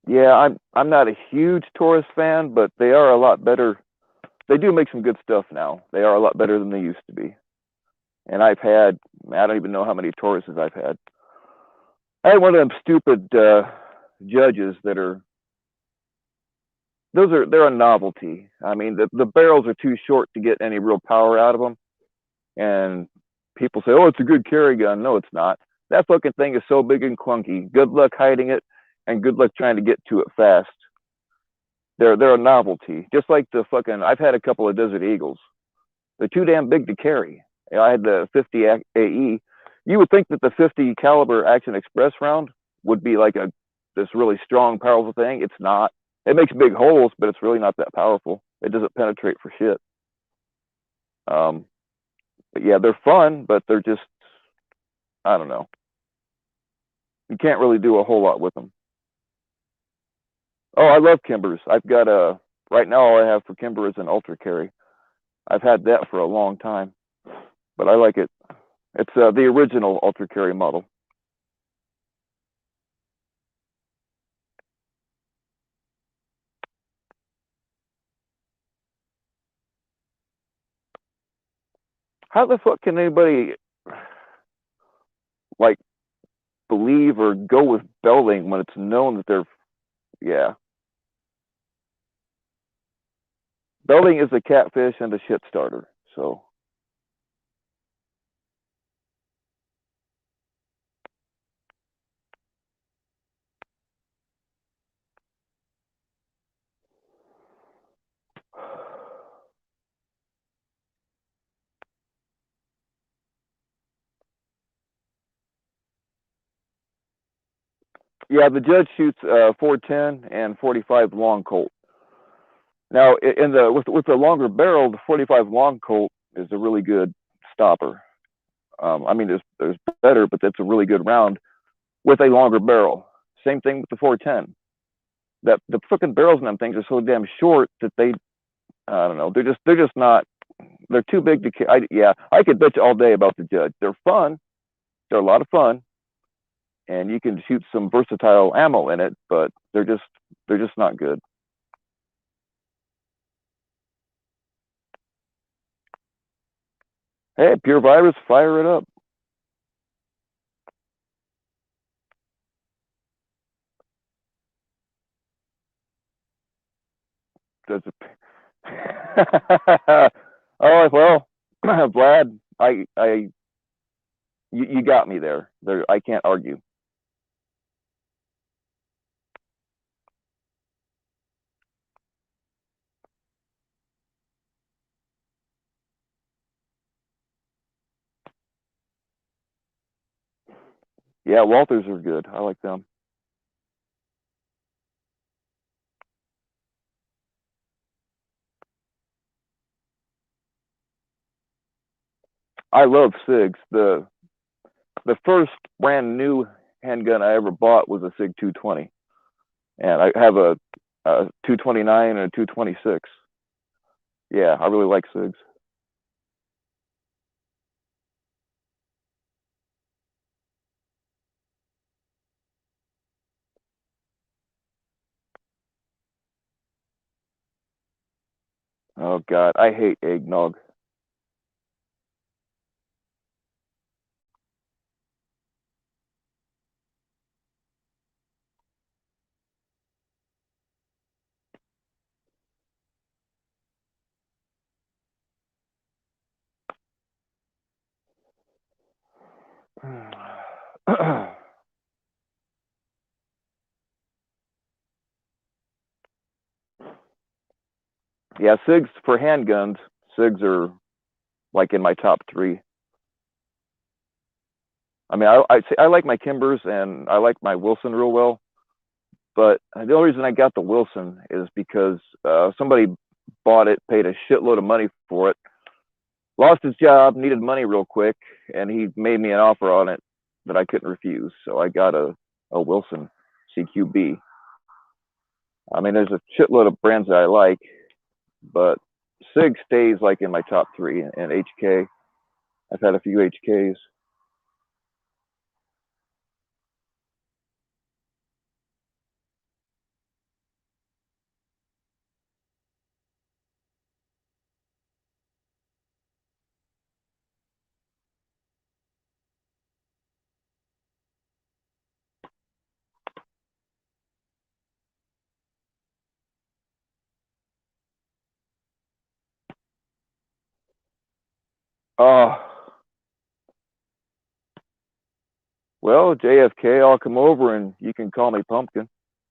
Yeah, I'm not a huge Taurus fan, but they are a lot better. They do make some good stuff now. They are a lot better than they used to be. And I don't even know how many Tauruses I've had. I had one of them stupid judges that are they're a novelty. I mean, the barrels are too short to get any real power out of them, and people say, "Oh, it's a good carry gun." No, it's not. That fucking thing is so big and clunky. Good luck hiding it, and good luck trying to get to it fast. They're a novelty, just like the fucking. I've had a couple of Desert Eagles. They're too damn big to carry. You know, I had the 50 AE. You would think that the 50 caliber Action Express round would be like this really strong, powerful thing. It's not. It makes big holes, but it's really not that powerful. It doesn't penetrate for shit. Um, but yeah, they're fun, but they're just, I don't know. You can't really do a whole lot with them. Oh, I love Kimbers. I've got right now all I have for Kimber is an Ultra Carry. I've had that for a long time, but I like it. It's the original Ultra Carry model. How the fuck can anybody like believe or go with Belding when it's known that they're, yeah. Belding is a catfish and a shit starter. So Yeah, the judge shoots 410 and 45 long Colt. Now, in the with the longer barrel, the 45 long Colt is a really good stopper. I mean, there's better, but that's a really good round with a longer barrel. Same thing with the 410. That the fucking barrels in them things are so damn short that I don't know, they're just not. They're too big to. Yeah, I could bitch all day about the judge. They're fun. They're a lot of fun, and you can shoot some versatile ammo in it, but they're just not good. Hey, Pure Virus, fire it up. Does it? Oh well, Vlad, you got me there. I can't argue. Yeah, Walters are good. I like them. I love SIGs. The first brand new handgun I ever bought was a SIG 220, and I have a 229 and a 226. Yeah, I really like SIGs. Oh God, I hate eggnog. Yeah, SIGs for handguns. SIGs are like in my top three. I mean, I like my Kimbers and I like my Wilson real well, but the only reason I got the Wilson is because somebody bought it, paid a shitload of money for it, lost his job, needed money real quick, and he made me an offer on it that I couldn't refuse. So I got a Wilson CQB. I mean, there's a shitload of brands that I like, but SIG stays like in my top three, and HK. I've had a few HKs. Oh, well, JFK, I'll come over and you can call me Pumpkin.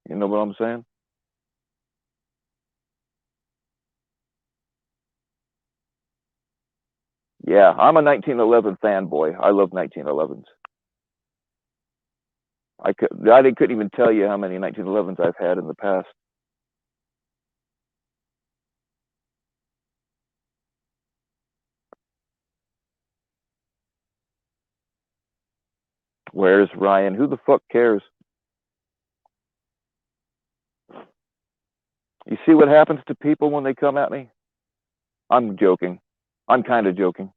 You know what I'm saying? Yeah, I'm a 1911 fanboy. I love 1911s. I couldn't even tell you how many 1911s I've had in the past. Where's Ryan? Who the fuck cares? You see what happens to people when they come at me? I'm joking. I'm kind of joking.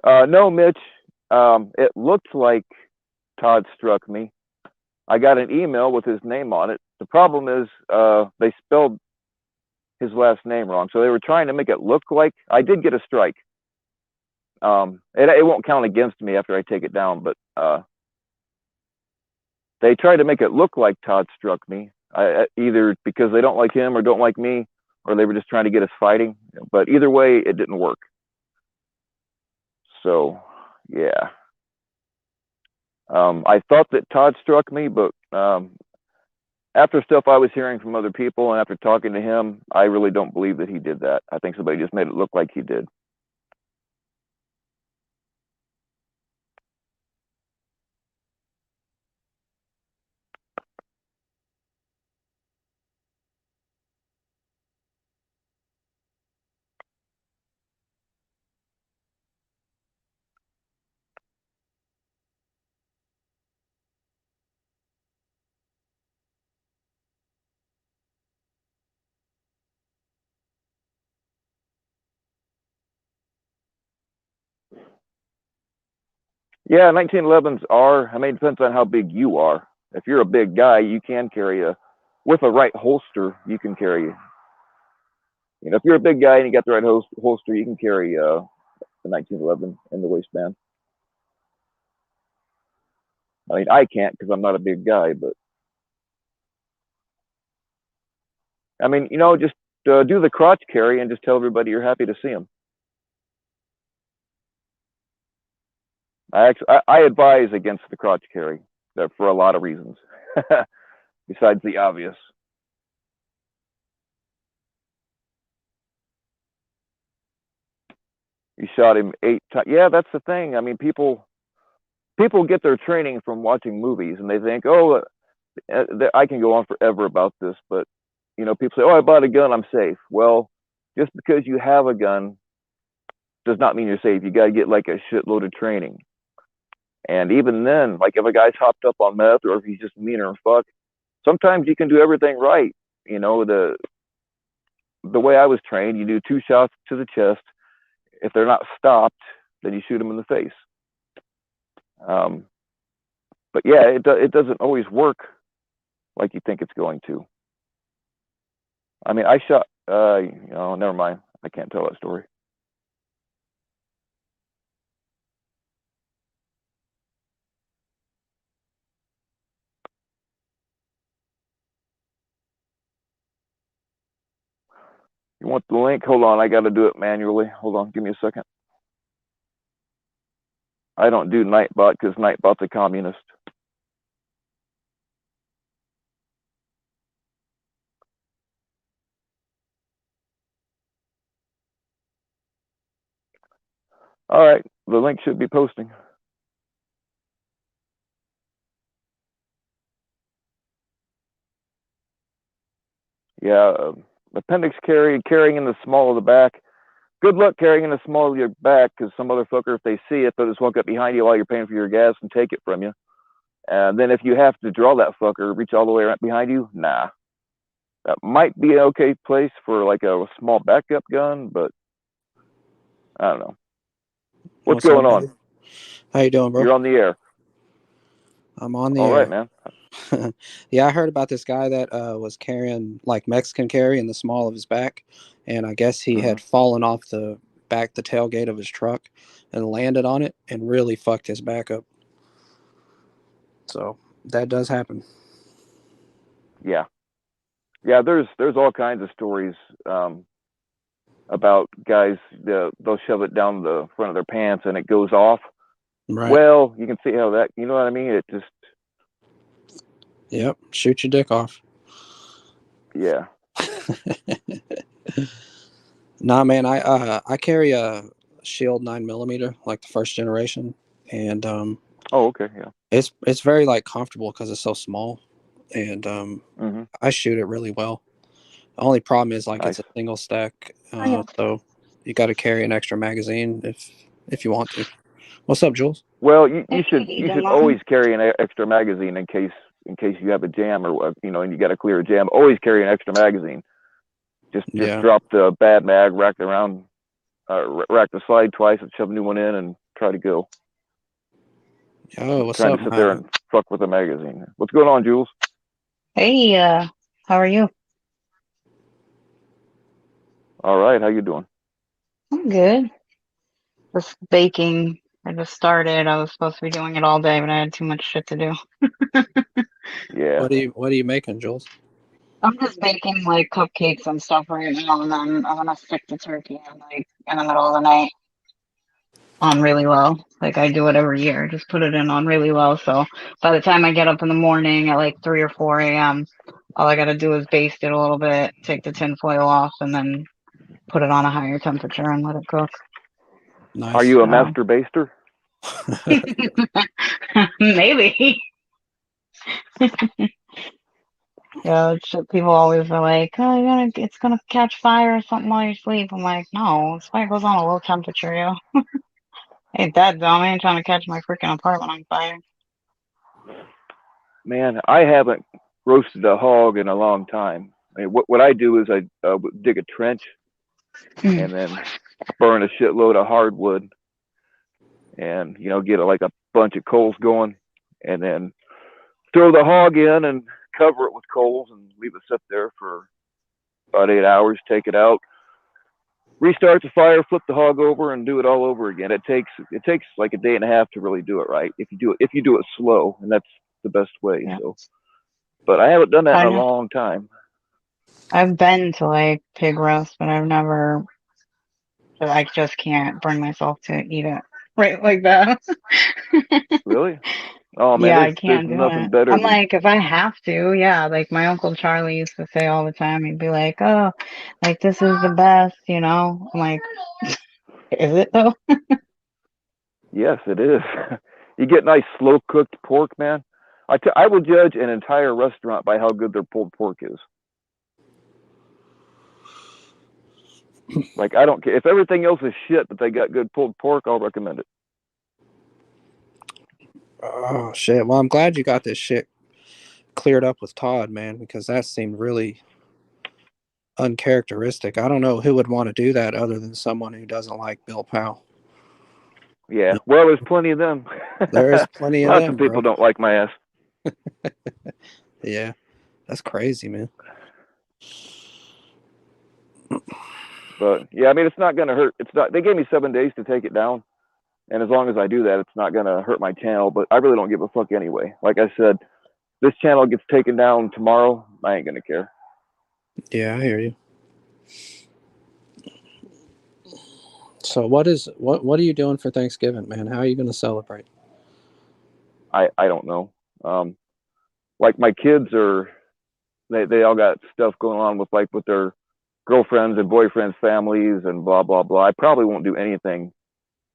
No, Mitch. It looked like Todd struck me. I got an email with his name on it. The problem is they spelled his last name wrong, so they were trying to make it look like I did get a strike. It won't count against me after I take it down, but they tried to make it look like Todd struck me. Either because they don't like him or don't like me, or they were just trying to get us fighting. But either way, it didn't work. So, yeah. I thought that Todd struck me, but after stuff I was hearing from other people and after talking to him, I really don't believe that he did that. I think somebody just made it look like he did. Yeah, 1911s are. I mean, it depends on how big you are. If you're a big guy, you can carry a, with a right holster, you can carry, if you're a big guy and you got the right holster, you can carry the 1911 in the waistband. I mean, I can't because I'm not a big guy, but I mean, just do the crotch carry and just tell everybody you're happy to see them. I advise against the crotch carry for a lot of reasons, besides the obvious. You shot him 8 times. Yeah, that's the thing. I mean, people get their training from watching movies, and they think, oh, I can go on forever about this, but people say, oh, I bought a gun, I'm safe. Well, just because you have a gun does not mean you're safe. You got to get like a shitload of training. And even then, like if a guy's hopped up on meth or if he's just meaner and fuck, sometimes you can do everything right. The way I was trained, you do 2 shots to the chest. If they're not stopped, then you shoot them in the face. But yeah, it doesn't always work like you think it's going to. I mean, I shot. Never mind. I can't tell that story. You want the link? Hold on, I got to do it manually. Hold on, give me a second. I don't do Nightbot because Nightbot's a communist. All right, the link should be posting. Yeah, appendix carrying in the small of the back. Good luck carrying in the small of your back because some motherfucker, if they see it, they'll just walk up behind you while you're paying for your gas and take it from you. And then if you have to draw that fucker, reach all the way around behind you, nah. That might be an okay place for like a small backup gun, but I don't know. What's going on? How you doing, bro? You're on the air. I'm on the All air. right, man. Yeah, I heard about this guy that was carrying like Mexican carry in the small of his back, and I guess he had fallen off the tailgate of his truck and landed on it and really fucked his back up. So that does happen. Yeah, there's all kinds of stories about guys. They'll shove it down the front of their pants and it goes off. Right. Well, you can see how that. You know what I mean? It just. Yep. Shoot your dick off. Yeah. Nah, man. I carry a Shield 9mm, like the first generation, and Oh, okay. Yeah. it's very like comfortable because it's so small, and I shoot it really well. The only problem is like Nice. it's a single stack, so you got to carry an extra magazine if you want to. What's up, Jules? Well, you should always carry an extra magazine in case you have a jam or and you got to clear a jam. Always carry an extra magazine. Just drop the bad mag, rack the slide twice, and shove a new one in, and try to go. Oh, what's trying up, to sit there and fuck with a magazine. What's going on, Jules? Hey, how are you? All right, how you doing? I'm good. Just baking. I just started. I was supposed to be doing it all day, but I had too much shit to do. Yeah. What are you making, Jules? I'm just baking like cupcakes and stuff right now, and then I'm gonna stick the turkey in like in the middle of the night on really low. Like I do it every year. Just put it in on really low. So by the time I get up in the morning at like 3 or 4 a.m., All I gotta do is baste it a little bit, take the tin foil off, and then put it on a higher temperature and let it cook. Nice. Are you a master baster? Maybe. Yeah, people always are like, "Oh, it's gonna catch fire or something while you sleep." I'm like, "No, this fire goes on a low temperature, yo. Ain't that dumb? I ain't trying to catch my freaking apartment on fire." Man, I haven't roasted a hog in a long time. I mean, what I do is I dig a trench and then burn a shitload of hardwood, and get like a bunch of coals going, and then throw the hog in and cover it with coals and leave it sit there for about 8 hours. Take it out, restart the fire, flip the hog over, and do it all over again. It takes like a day and a half to really do it right. If you do it slow, and that's the best way. Yeah. So, but I haven't done that in a long time. I've been to like pig roast, but I just can't bring myself to eat it right like that. Really? Oh man, Yeah, I there's can't do nothing it. better I'm than like, if I have to, yeah, like my Uncle Charlie used to say all the time, he'd be like, "Oh, like this is the best," you know? I'm like, is it though? yes, it is. You get nice slow cooked pork, man. I will judge an entire restaurant by how good their pulled pork is. Like, I don't care if everything else is shit, but they got good pulled pork. I'll recommend it. Oh shit! Well, I'm glad you got this shit cleared up with Todd, man, because that seemed really uncharacteristic. I don't know who would want to do that other than someone who doesn't like Bill Powell. Yeah, well, there's plenty of them. There is plenty of Lots them, of people bro. don't like my ass. Yeah, that's crazy, man. But yeah, I mean, it's not gonna hurt. It's not. They gave me 7 days to take it down, and as long as I do that, it's not gonna hurt my channel. But I really don't give a fuck anyway. Like I said, this channel gets taken down tomorrow. I ain't gonna care. Yeah, I hear you. So what are you doing for Thanksgiving, man? How are you going to celebrate? I don't know. Like my kids are, they all got stuff going on with their girlfriends and boyfriends' families and blah blah blah. I probably won't do anything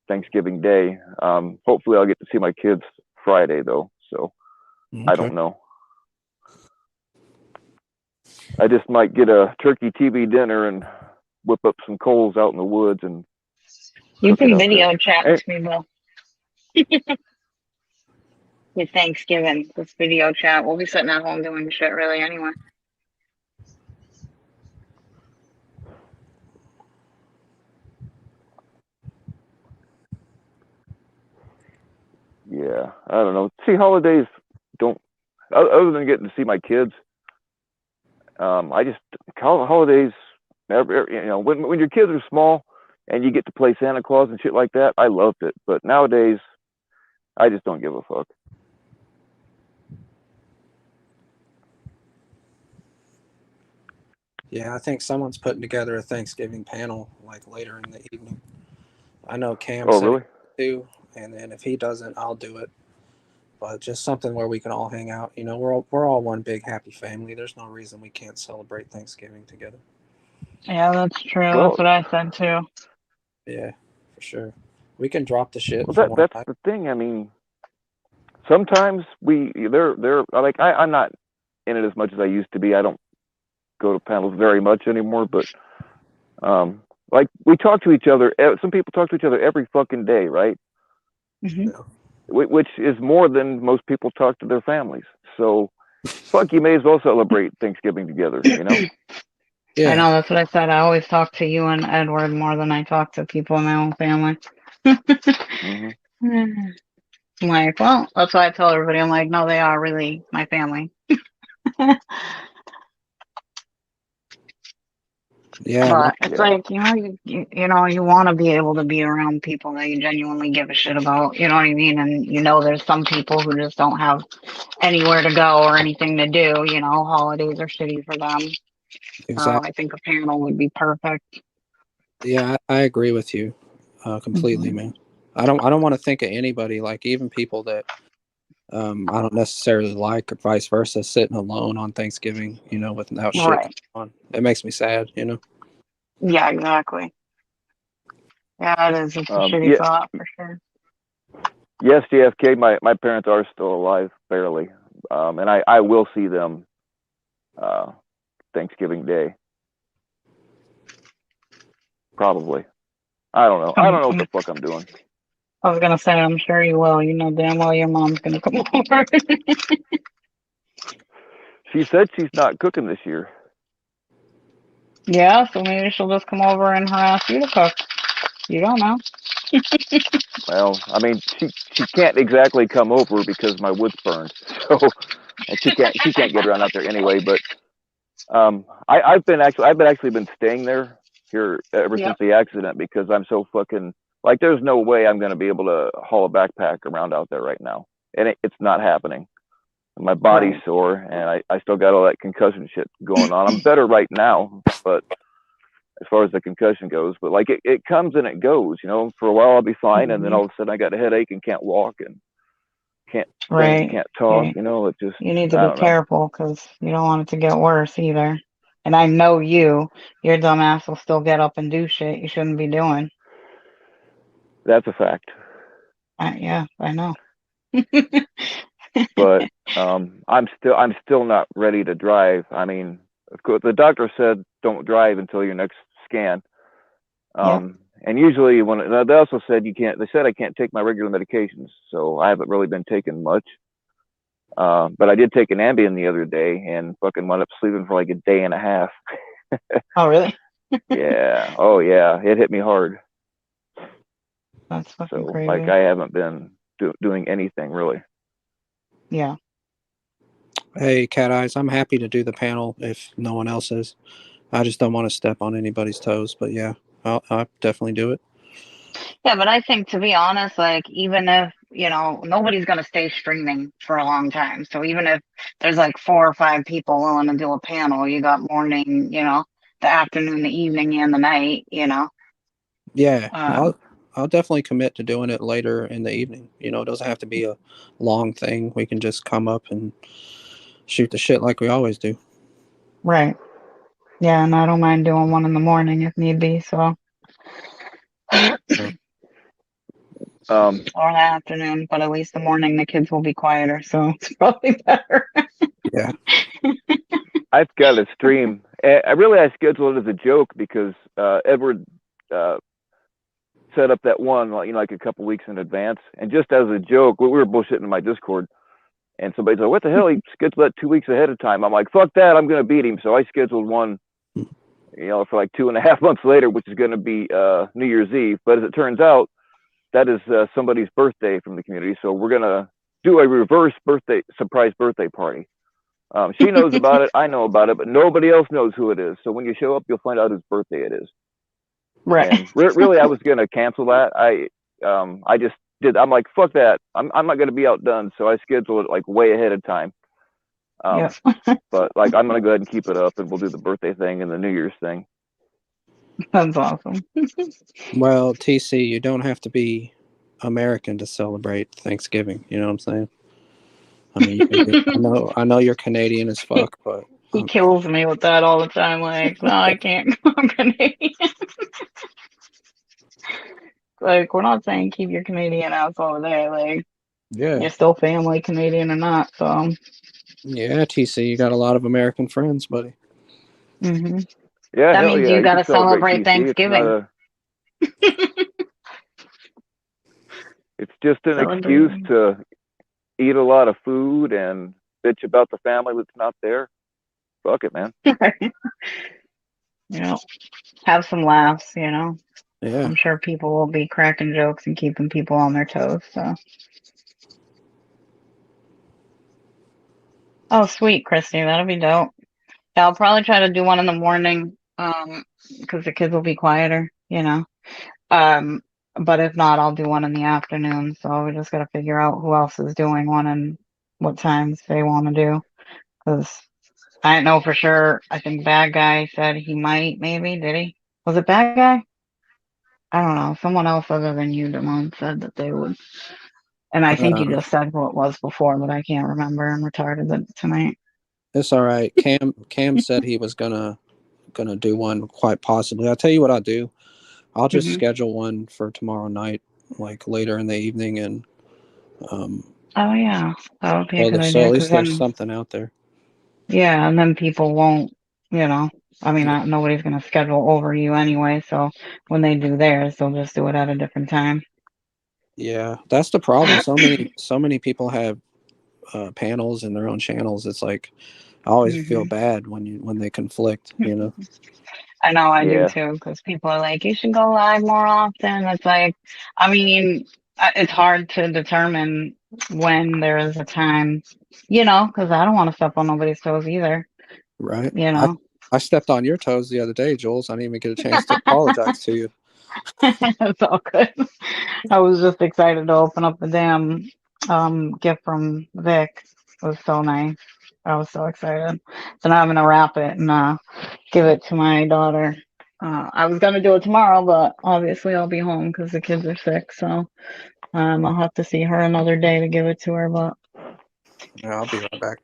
Thanksgiving Day. Hopefully I'll get to see my kids Friday though. So Okay. I don't know. I just might get a turkey TV dinner and whip up some coals out in the woods and You cook it can up video there. chat with me, Bill. With Thanksgiving, this video chat. We'll be sitting at home doing shit really anyway. Yeah, I don't know. See, holidays don't, other than getting to see my kids. I just holidays. When your kids are small and you get to play Santa Claus and shit like that, I loved it. But nowadays, I just don't give a fuck. Yeah, I think someone's putting together a Thanksgiving panel like later in the evening. I know Cam Oh, said really? he would too, and then if he doesn't, I'll do it. But just something where we can all hang out. You know, we're all one big happy family. There's no reason we can't celebrate Thanksgiving together. Yeah, that's true. Well, That's what I said too. Yeah, for sure. We can drop the shit well, for one that's night. the thing. I mean, sometimes they're like I'm not in it as much as I used to be. I don't go to panels very much anymore, but like we talk to each other. Some people talk to each other every fucking day, right? Mm-hmm. Yeah. Which is more than most people talk to their families. So, fuck, you may as well celebrate Thanksgiving together. You know? Yeah. I know, that's what I said. I always talk to you and Edward more than I talk to people in my own family. Mm-hmm. I'm like, well, that's why I tell everybody. I'm like, no, they are really my family. Yeah. But it's like, you want to be able to be around people that you genuinely give a shit about. You know what I mean? And there's some people who just don't have anywhere to go or anything to do. Holidays are shitty for them. Exactly. I think a panel would be perfect. Yeah, I agree with you completely, Mhm. man. I don't want to think of anybody, like even people that I don't necessarily like, or vice versa, sitting alone on Thanksgiving, without shit Right. going on. It makes me sad. Yeah, exactly. Yeah, it is. It's a shitty Yeah, thought for sure. yes, JFK. My parents are still alive, barely, and I will see them uh, Thanksgiving Day, probably. I don't know. I don't know what the fuck I'm doing. I was gonna say, I'm sure you will. You know damn well your mom's gonna come over. She said she's not cooking this year. Yeah, so maybe she'll just come over and harass you to cook. You don't know. Well, I mean, she can't exactly come over because my wood's burned, so and she can't get around out there anyway. But I've been staying there here ever since Yep. the accident because I'm so fucking like there's no way I'm gonna be able to haul a backpack around out there right now, and it's not happening. My body's Right. sore, and I still got all that concussion shit going on. I'm better right now, but as far as the concussion goes, but like it comes and it goes. For a while I'll be fine, and then Hmm. all of a sudden I got a headache and can't walk and can't think, Right. can't talk. Yeah. It just You need to I be don't know. careful because you don't want it to get worse either. And I know your dumb ass will still get up and do shit you shouldn't be doing. That's a fact. Yeah, I know. But I'm still not ready to drive. I mean, of course, the doctor said don't drive until your next scan. Yep. And usually when they also said you can't. They said I can't take my regular medications, so I haven't really been taking much. But I did take an Ambien the other day and fucking wound up sleeping for like a day and a half. Oh, really? Yeah. Oh yeah. It hit me hard. That's fucking So like crazy. I haven't been doing anything really. Yeah. Hey, Cat Eyes, I'm happy to do the panel if no one else is. I just don't want to step on anybody's toes, but yeah, I'll definitely do it. Yeah, but I think to be honest, like even if, nobody's gonna stay streaming for a long time. So even if there's like 4 or 5 people willing to do a panel, you got morning, the afternoon, the evening, and the night. Yeah, Um, I'll definitely commit to doing it later in the evening. It doesn't have to be a long thing. We can just come up and shoot the shit like we always do. right. Yeah, and I don't mind doing one in the morning if need be, so Um, or in the afternoon, but at least the morning the kids will be quieter, so it's probably better. Yeah. I've got a stream. I scheduled it as a joke because Edward set up that one like a couple weeks in advance, and just as a joke, we were bullshitting in my Discord, and somebody's like, "What the hell? He scheduled that 2 weeks ahead of time." I'm like, "Fuck that! I'm gonna beat him." So I scheduled one, for like 2.5 months later, which is gonna be New Year's Eve. But as it turns out, that is somebody's birthday from the community, so we're gonna do a reverse surprise birthday party. She knows about it, I know about it, but nobody else knows who it is. So when you show up, you'll find out whose birthday it is. Right. And really, I was gonna cancel that. I just did. I'm like, fuck that. I'm not gonna be outdone. So I scheduled it like way ahead of time. Yep. But like, I'm gonna go ahead and keep it up, and we'll do the birthday thing and the New Year's thing. That's awesome. Well, TC, you don't have to be American to celebrate Thanksgiving. You know what I'm saying? I mean, I know you're Canadian as fuck, but He kills me with that all the time. Like, no, I can't go Canadian. Like, we're not saying keep your Canadian ass over there. Like, yeah, you're still family, Canadian or not. So, yeah, TC, you got a lot of American friends, buddy. hmm Yeah, that hell means yeah, you you got can to celebrate celebrate TC. It's not Thanksgiving. a. It's just an excuse Celebrating. to eat a lot of food and bitch about the family that's not there. Fuck it, man. Have some laughs. Yeah. I'm sure people will be cracking jokes and keeping people on their toes. So, oh, sweet, Christy, that'll be dope. Yeah, I'll probably try to do one in the morning, because the kids will be quieter. Um, but if not, I'll do one in the afternoon. So we just gotta figure out who else is doing one and what times they want to do. Because I don't know for sure. I think Bad Guy said he might, maybe. Did he? Was it Bad Guy? I don't know. Someone else other than you, Damone, said that they would. And I think you just said who it was before, but I can't remember. I'm retarded tonight. It's all right. Cam said he was gonna do one quite possibly. I'll tell you what I'll do. I'll just schedule one for tomorrow night, like later in the evening, and oh yeah, that would be a good so idea. at Because least there's then, something out there. yeah, and then people won't, I mean, nobody's gonna schedule over you anyway. So when they do theirs, they'll just do it at a different time. Yeah, that's the problem. So many people have panels in their own channels. It's like I always feel bad when they conflict. I know I do Yeah. too, because people are like, you should go live more often. It's like, I mean, it's hard to determine when there is a time, because I don't want to step on nobody's toes either, Right. I stepped on your toes the other day, Jules. I didn't even get a chance to apologize to you. It's all good. I was just excited to open up the damn gift from Vic. It was so nice. I was so excited. So now I'm gonna wrap it and give it to my daughter. I was gonna do it tomorrow, but obviously I'll be home because the kids are sick. So I'll have to see her another day to give it to her. But Yeah, I'll be right back.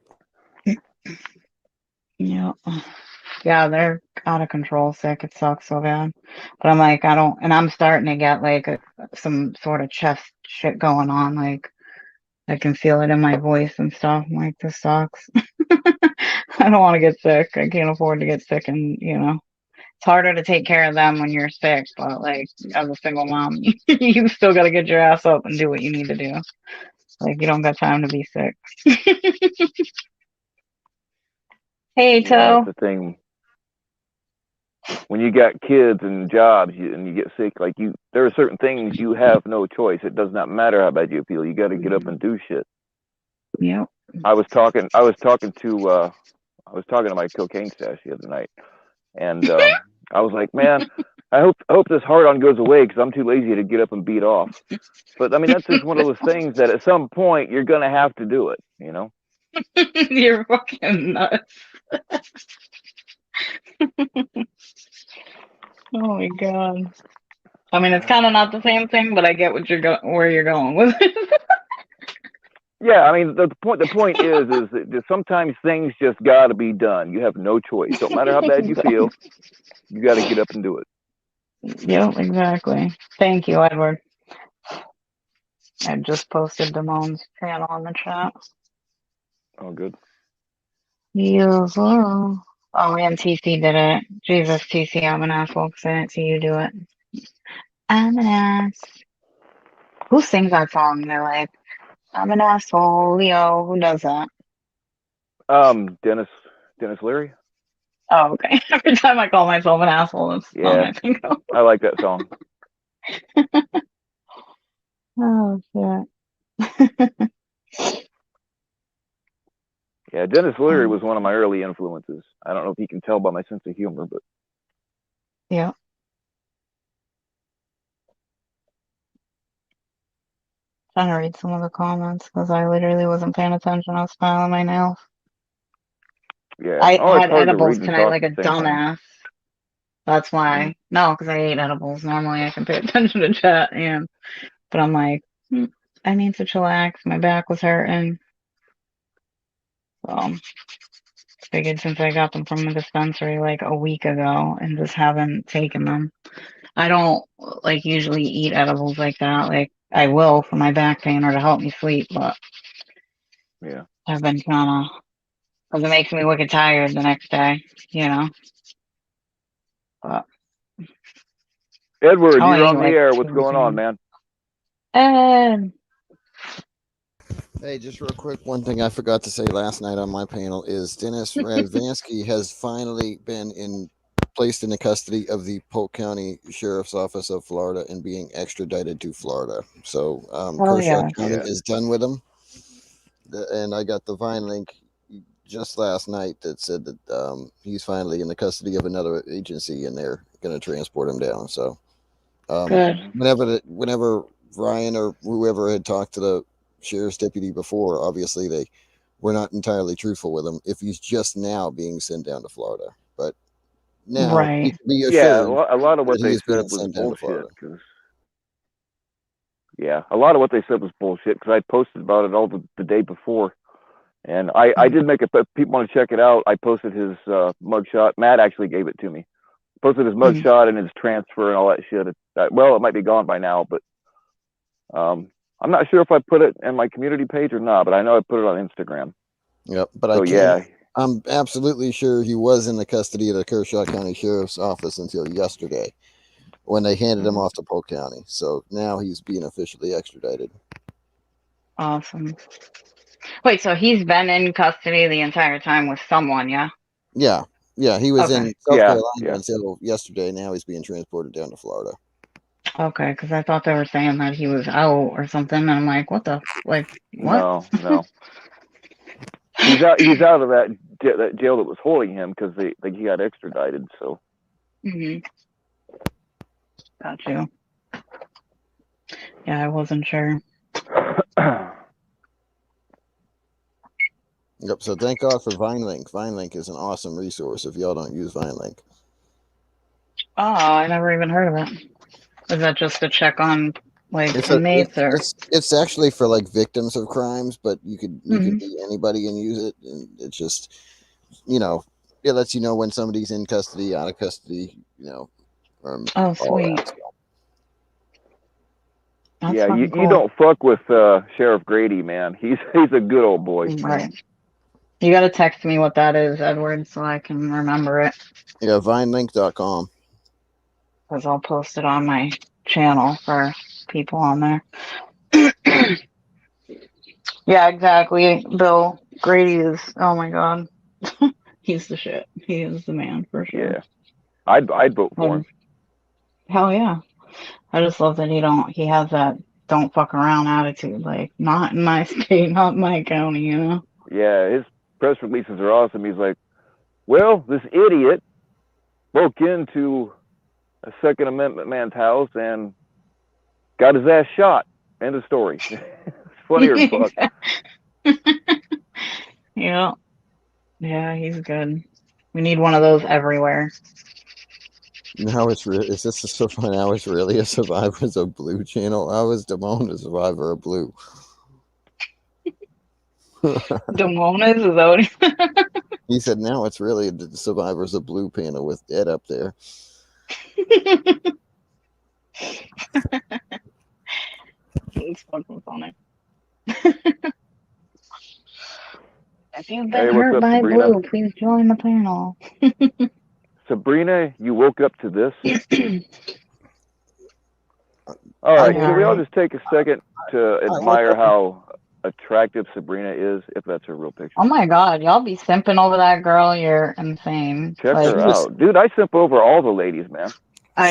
yeah, yeah, they're out of control sick. It sucks so bad. But I'm like, I don't, and I'm starting to get like some sort of chest shit going on. Like I can feel it in my voice and stuff. I'm like, this sucks. I don't want to get sick. I can't afford to get sick, and it's harder to take care of them when you're sick. But like as a single mom, you still got to get your ass up and do what you need to do. Like you don't got time to be sick. Hey, Yeah, Toe. that's the thing. When you got kids and jobs and you get sick, like there are certain things you have no choice. It does not matter how bad you feel. You got to get up and do shit. Yep. I was talking to my cocaine stash the other night, and I was like, man, I hope this hard on goes away because I'm too lazy to get up and beat off. But I mean, that's just one of those things that at some point you're gonna have to do it. You're fucking nuts. Oh my god. I mean, it's kind of not the same thing, but I get what where you're going with it. Yeah, I mean, the point is that sometimes things just got to be done. You have no choice. Don't matter how bad you feel, you got to get up and do it. Yep, exactly. Thank you, Edward. I just posted Damone's channel on the chat. Oh, good. Yes. Oh, and TC did it. Jesus, TC, I'm an asshole because I didn't see you do it. I'm an ass. Who sings that song? They're like, I'm an asshole, Leo. Who does that? Dennis Leary. Oh, okay. Every time I call myself an asshole, that's the song I think of. I like that song. Oh, shit. Yeah, Dennis Leary was one of my early influences. I don't know if you can tell by my sense of humor, but Yeah. Trying to read some of the comments because I literally wasn't paying attention. I was filing my nails. yeah. I It's had hard to edibles read and tonight talk like a at the same time. dumbass. That's why. No, because I ate edibles. Normally I can pay attention to chat, but I'm like, I need to chillax. My back was hurting. So figured since I got them from the dispensary like a week ago and just haven't taken them. I don't like usually eat edibles like that. Like I will for my back pain or to help me sleep, but Yeah. I've been kind of because it makes me wicked tired the next day, But Edward, I'll you're eat on the like air. 2 What's going on, things. man? And Hey, just real quick, one thing I forgot to say last night on my panel is Dennis Radvansky has finally been placed in the custody of the Polk County Sheriff's Office of Florida and being extradited to Florida. So Kershaw County is done with him. And I got the Vine link just last night that said that he's finally in the custody of another agency and they're going to transport him down. So good. whenever Ryan or whoever had talked to the sheriff's deputy before, obviously they were not entirely truthful with him if he's just now being sent down to Florida. But now Right. he can be Yeah, assured a lot of what that they he's being said was sent down to bullshit. Florida. Yeah, a lot of what they said was bullshit because I posted about it all the day before, and I did make it. But people want to check it out. I posted his mugshot. Matt actually gave it to me. Posted his mugshot and his transfer and all that shit. Well, it might be gone by now, but I'm not sure if I put it in my community page or not. But I know I put it on Instagram. Yep, but So yeah, I'm absolutely sure he was in the custody of the Kershaw County Sheriff's Office until yesterday, when they handed him off to Polk County. So now he's being officially extradited. Awesome. Wait, so he's been in custody the entire time with someone, yeah? Yeah. He was in South Carolina until yesterday. Now he's being transported down to Florida. Okay, because I thought they were saying that he was out or something, and I'm like, what? No. He's out of that jail that was holding him because he got extradited. So. Got you. Yeah, I wasn't sure. Yep. So thank God for VineLink. VineLink is an awesome resource if y'all don't use VineLink. Oh, I never even heard of it. Is that just to check on inmates or? It's actually for like victims of crimes, but you could be anybody and use it, and it's just it lets you know when somebody's in custody, out of custody, Oh, sweet. Yeah, you don't fuck with Sheriff Grady, man. He's a good old boy. Right. You got to text me what that is, Edward, so I can remember it. Yeah, vinelink.com. Because I'll post it on my channel for people on there. Yeah, exactly. Bill Grady is, oh my God. He's the shit. He is the man for sure. Yeah. I'd vote for him. Hell yeah. I just love that he has that don't fuck around attitude. Like, not in my state, not in my county, you know? Yeah, his press releases are awesome. He's like, well, this idiot broke into a Second Amendment man's house and got his ass shot. End of story. It's funnier than fuck. Yeah. Yeah, he's good. We need one of those everywhere. Now it's is this so fun? Now it's really a Survivors of Blue channel. I was Damone, a Survivor of Blue. Damone is that what he said? Now it's really the Survivors of Blue panel with Ed up there. It's fucking funny. If you've been hurt by Sabrina? Blue, please join the panel. Sabrina, you woke up to this? All right, can we all just take a second to admire how attractive Sabrina is, if that's her real picture? Oh my God, y'all be simping over that girl. You're insane. Check her out. Dude, I simp over all the ladies, man.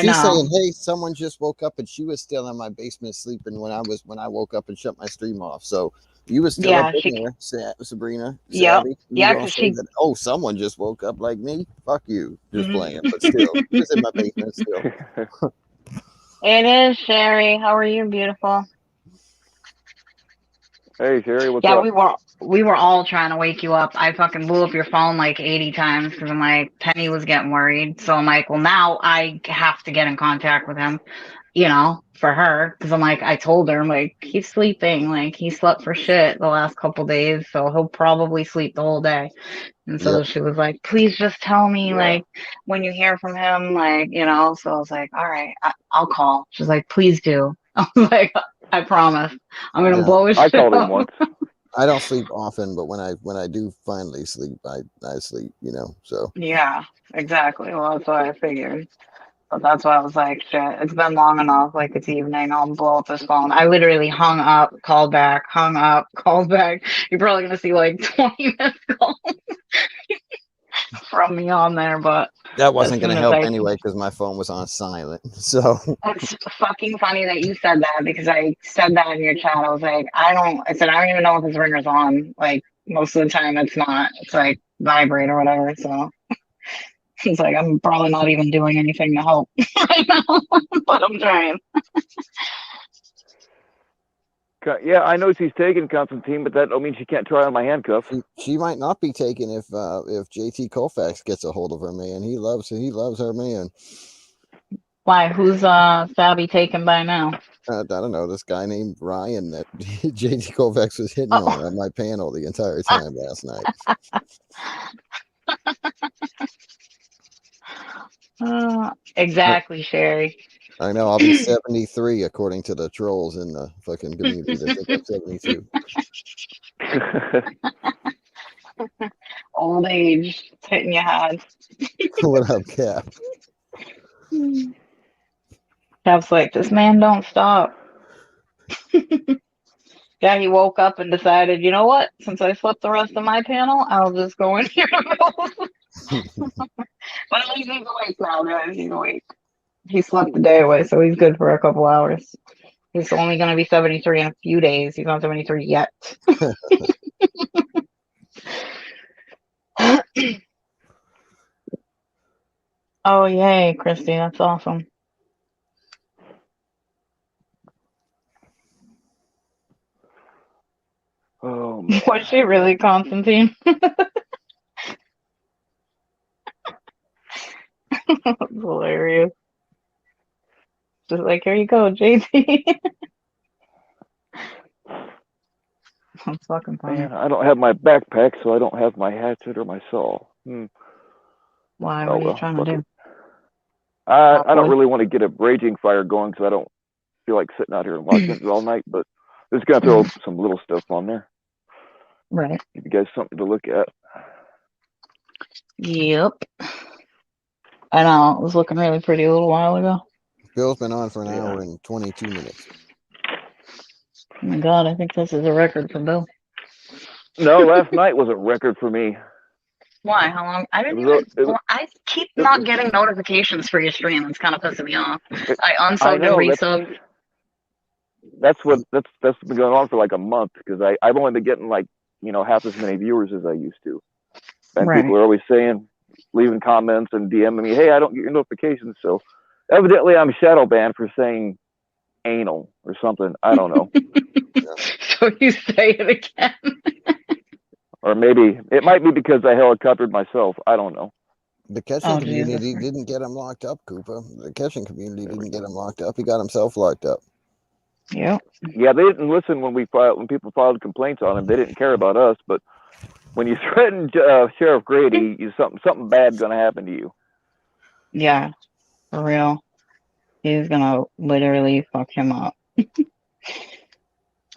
She's saying, hey, someone just woke up and she was still in my basement sleeping when I woke up and shut my stream off. So you was still up in there, Sabrina. Yeah. Yeah, because she... Oh, someone just woke up like me? Fuck you. Just playing, but still. Just in my basement still. It is, Sherry. How are you, beautiful? Hey, Sherry, what's up? Yeah, we were all trying to wake you up. I fucking blew up your phone like 80 times because I'm like, Penny was getting worried. So I'm like, well, now I have to get in contact with him, for her. Because I'm like, I told her, I'm like, he's sleeping. Like, he slept for shit the last couple days. So he'll probably sleep the whole day. And so she was like, please just tell me, like, when you hear from him, like, So I was like, all right, I'll call. She's like, please do. I was like, I promise. I'm going to blow his shit called him up. once. I don't sleep often, but when I do finally sleep, I sleep, so. Yeah, exactly. Well, that's what I figured. But that's why I was like, shit, it's been long enough. Like, it's evening. I'll blow up his phone. I literally hung up, called back, hung up, called back. You're probably going to see like 20 missed calls from me on there, but that wasn't going to help anyway because my phone was on silent. So it's fucking funny that you said that because I said that in your chat. I was like, I don't even know if his ringer's on. Like, most of the time it's not. It's like vibrate or whatever. So it's like, I'm probably not even doing anything to help right now, but I'm trying. Yeah, I know she's taking Constantine, but that don't mean she can't try on my handcuffs. She might not be taken if JT Colfax gets a hold of her, man. He loves her, man. Why? Who's Sabby taken by now? I don't know, this guy named Ryan that JD Kovacs was hitting on my panel the entire time last night. Exactly, Sherry. I know, I'll be 73 according to the trolls in the fucking community. They think I'm 72. Old age, it's hitting you hard. What up, Cap? Cap's like, this man don't stop. Yeah, he woke up and decided, you know what? Since I slept the rest of my panel, I'll just go in here. But at least he's awake now, guys. He's awake. He slept the day away, so he's good for a couple hours. He's only going to be 73 in a few days. He's not 73 yet. Oh, yay, Christy. That's awesome. Oh, man. Was she really, Constantine? That's hilarious. Just like, here you go, JT. That's fucking funny. Man, I don't have my backpack, so I don't have my hatchet or my saw. Why? Oh, What are you well, trying to fuck do? it. I don't wood? really want to get a raging fire going, so I don't feel like sitting out here and watching it all night, but just gonna throw some little stuff on there. Right. Give you guys something to look at. Yep. I know. It was looking really pretty a little while ago. Bill's been on for an hour and 22 minutes. Oh my god, I think this is a record for Bill. No, last night was a record for me. Why? How long? I didn't I keep not getting notifications for your stream. It's kind of pissing me off. I unsubbed and resubbed. That's been going on for like a month because I've only been getting like, half as many viewers as I used to. And people are always saying, leaving comments and DMing me, hey, I don't get your notifications. So evidently I'm shadow banned for saying anal or something. I don't know. So you say it again. Or maybe it might be because I helicoptered myself. I don't know. The catching community didn't get him locked up, Koopa. The catching community didn't get him locked up. He got himself locked up. Yeah. Yeah, they didn't listen when people filed complaints on him. They didn't care about us. But when you threaten Sheriff Grady, something bad gonna happen to you. Yeah, for real. He's gonna literally fuck him up.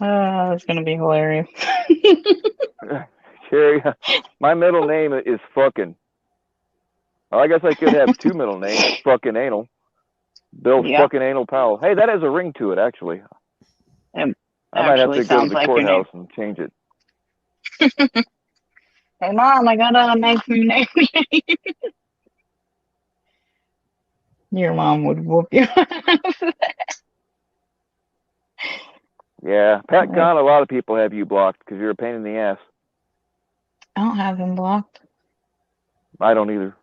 It's gonna be hilarious. Sherry, my middle name is fucking. Well, I guess I could have two middle names, fucking anal. Bill fucking anal Powell. Hey, that has a ring to it, actually. I might have to go to the courthouse and change it. Hey, Mom, I got a nice new name. Your mom would whoop you. Yeah, Pat Gunn, a lot of people have you blocked because you're a pain in the ass. I don't have him blocked. I don't either.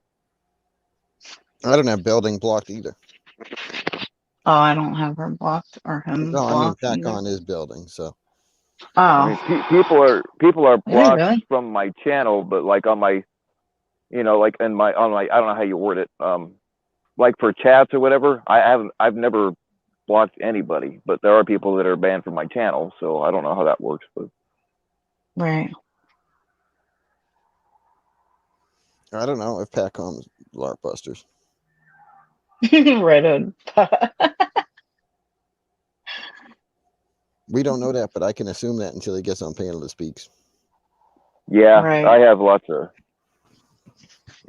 I don't have building blocked either. Oh, I don't have her blocked or him blocked. Pat Gunn is building, so. Oh. I mean, people are blocked from my channel, but like on my, like on my, I don't know how you word it. Like for chats or whatever, I've never blocked anybody, but there are people that are banned from my channel, so I don't know how that works. But right. I don't know if Pat Gunn's LARP busters. Right on. We don't know that, but I can assume that until he gets on panel to speaks. Yeah, I have lots of.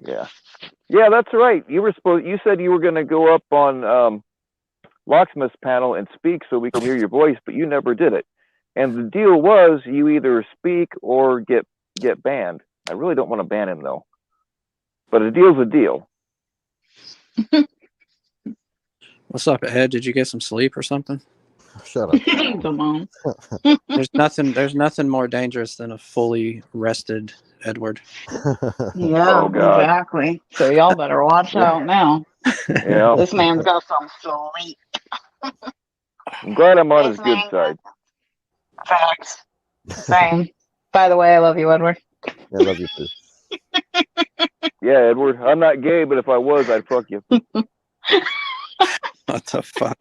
Yeah, that's right. You said you were going to go up on Locksmith's panel and speak so we can hear your voice, but you never did it. And the deal was you either speak or get banned. I really don't want to ban him though, but a deal's a deal. What's up, Ed? Did you get some sleep or something? Shut up. Come on. There's nothing more dangerous than a fully rested Edward. Yeah, exactly. So y'all better watch out now. Yeah. This man's got some sleep. I'm glad I'm on his good side. Facts. Same. By the way, I love you, Edward. I love you too. Yeah, Edward. I'm not gay, but if I was, I'd fuck you. What the fuck?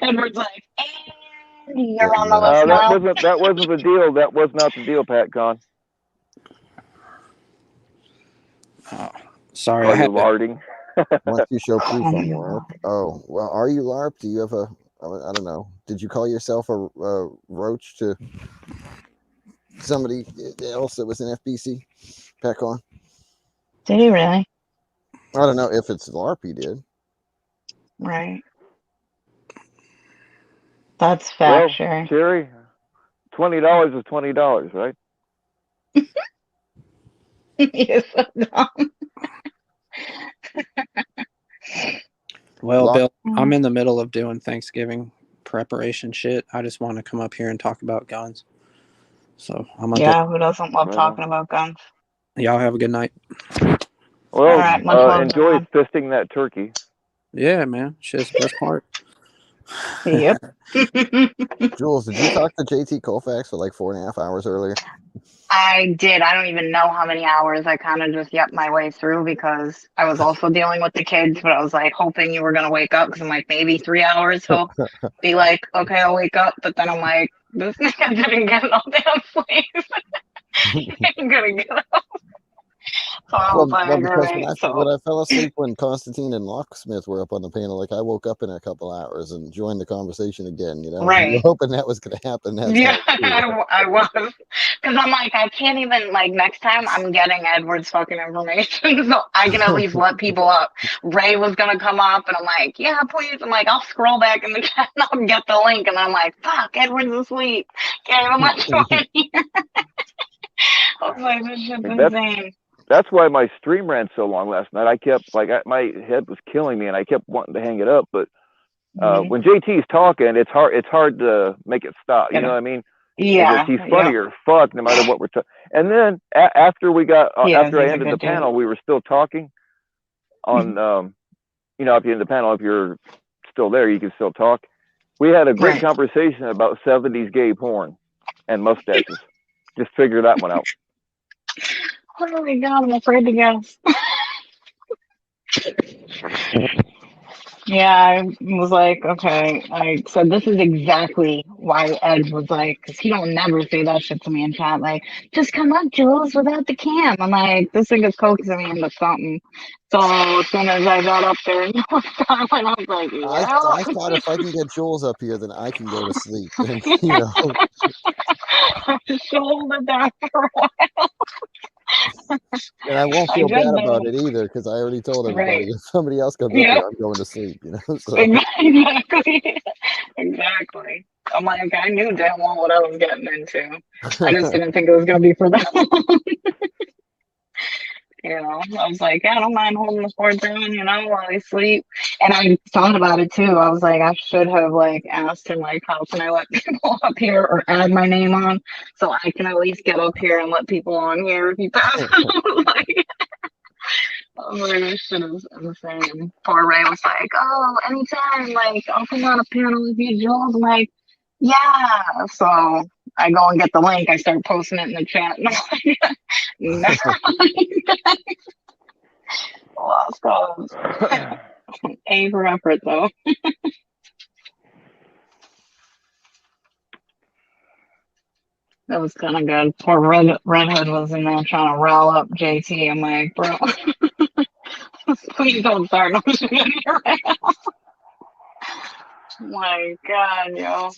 Edward's like, and you're Yeah, on the no. list now. That wasn't the deal. That was not the deal, Pat Con. Oh, sorry, Oh, I you're had to. larding. Once you show proof Oh, on my LARP. God. Oh, well, are you LARP? Do you have a, I don't know. Did you call yourself a roach to somebody else that was in FBC? Pack on. Did he really? I don't know if it's LARP he did. Right. That's Well, fact, Sherry. Sherry, $20 is $20, right? You're so dumb. Well, Lock- Bill, I'm in the middle of doing Thanksgiving preparation shit. I just want to come up here and talk about guns. So I'm gonna Yeah, who doesn't love Right talking on. about guns? y'all have a good night. All Well, right, much love, enjoy John. fisting that turkey. Yeah, man. Shit's the best part. Yep. Jules, did you talk to JT Colfax for like 4.5 hours earlier? I did. I don't even know how many hours. I kind of just yapped my way through because I was also dealing with the kids, but I was like hoping you were going to wake up because I'm like, maybe 3 hours he'll be like, okay, I'll wake up. But then I'm like, this nigga didn't get no damn sleep. He ain't going to get up. So I was Well, like, because right. when I fell asleep when Constantine and Locksmith were up on the panel, like I woke up in a couple hours and joined the conversation again. You know, Right. we were hoping that was going to happen. That's Yeah, how I was. Because I'm like, I can't even, like, next time I'm getting Edward's fucking information so I can at least let people up. Ray was going to come up, and I'm like, yeah, please. I'm like, I'll scroll back in the chat and I'll get the link. And I'm like, fuck, Edward's asleep. Can't even let you in here. I was like, this shit's insane. That's why my stream ran so long last night. I kept my head was killing me, and I kept wanting to hang it up. But when JT's talking, it's hard to make it stop. You know what I mean? Yeah. Because he's funny or fuck no matter what we're talking. And then after we got after I ended the panel, we were still talking on you know, at the end of the panel. If you're still there, you can still talk. We had a great conversation about 70s gay porn and mustaches. Just figure that one out. Oh my god, I'm afraid to guess. Yeah, I was like, okay. I said this is exactly why Ed was like, because he don't never say that shit to me in chat. Like, just come up, Jules, without the cam. I'm like, this thing is coaxing me into something. So as soon as I got up there and was time, and I was like, yeah. I thought if I can get Jules up here, then I can go to sleep. And you know, I just hold it down for a while. and I won't feel bad about it either because I already told everybody if somebody else comes up here, I'm going to sleep. You know, so. Exactly. I'm like, I knew damn well what I was getting into. I just didn't think it was gonna be for that long. You know, I was like, yeah, I don't mind holding the fort down, you know, while I sleep. And I thought about it too. I was like, I should have like asked him like, how can I let people up here or add my name on so I can at least get up here and let people on here if he passes. Like, I was like, this shit is insane. Poor Ray was like, oh, anytime, like, I'll come on a panel with you, Jules. I'm like, yeah. So I go and get the link. I start posting it in the chat. And I'm like, never mind. Lost cause. A for effort, though. That was kind of good. Poor Redhood was in there trying to rile up JT. I'm like, bro, please don't start no shit in here right now. My God, yo.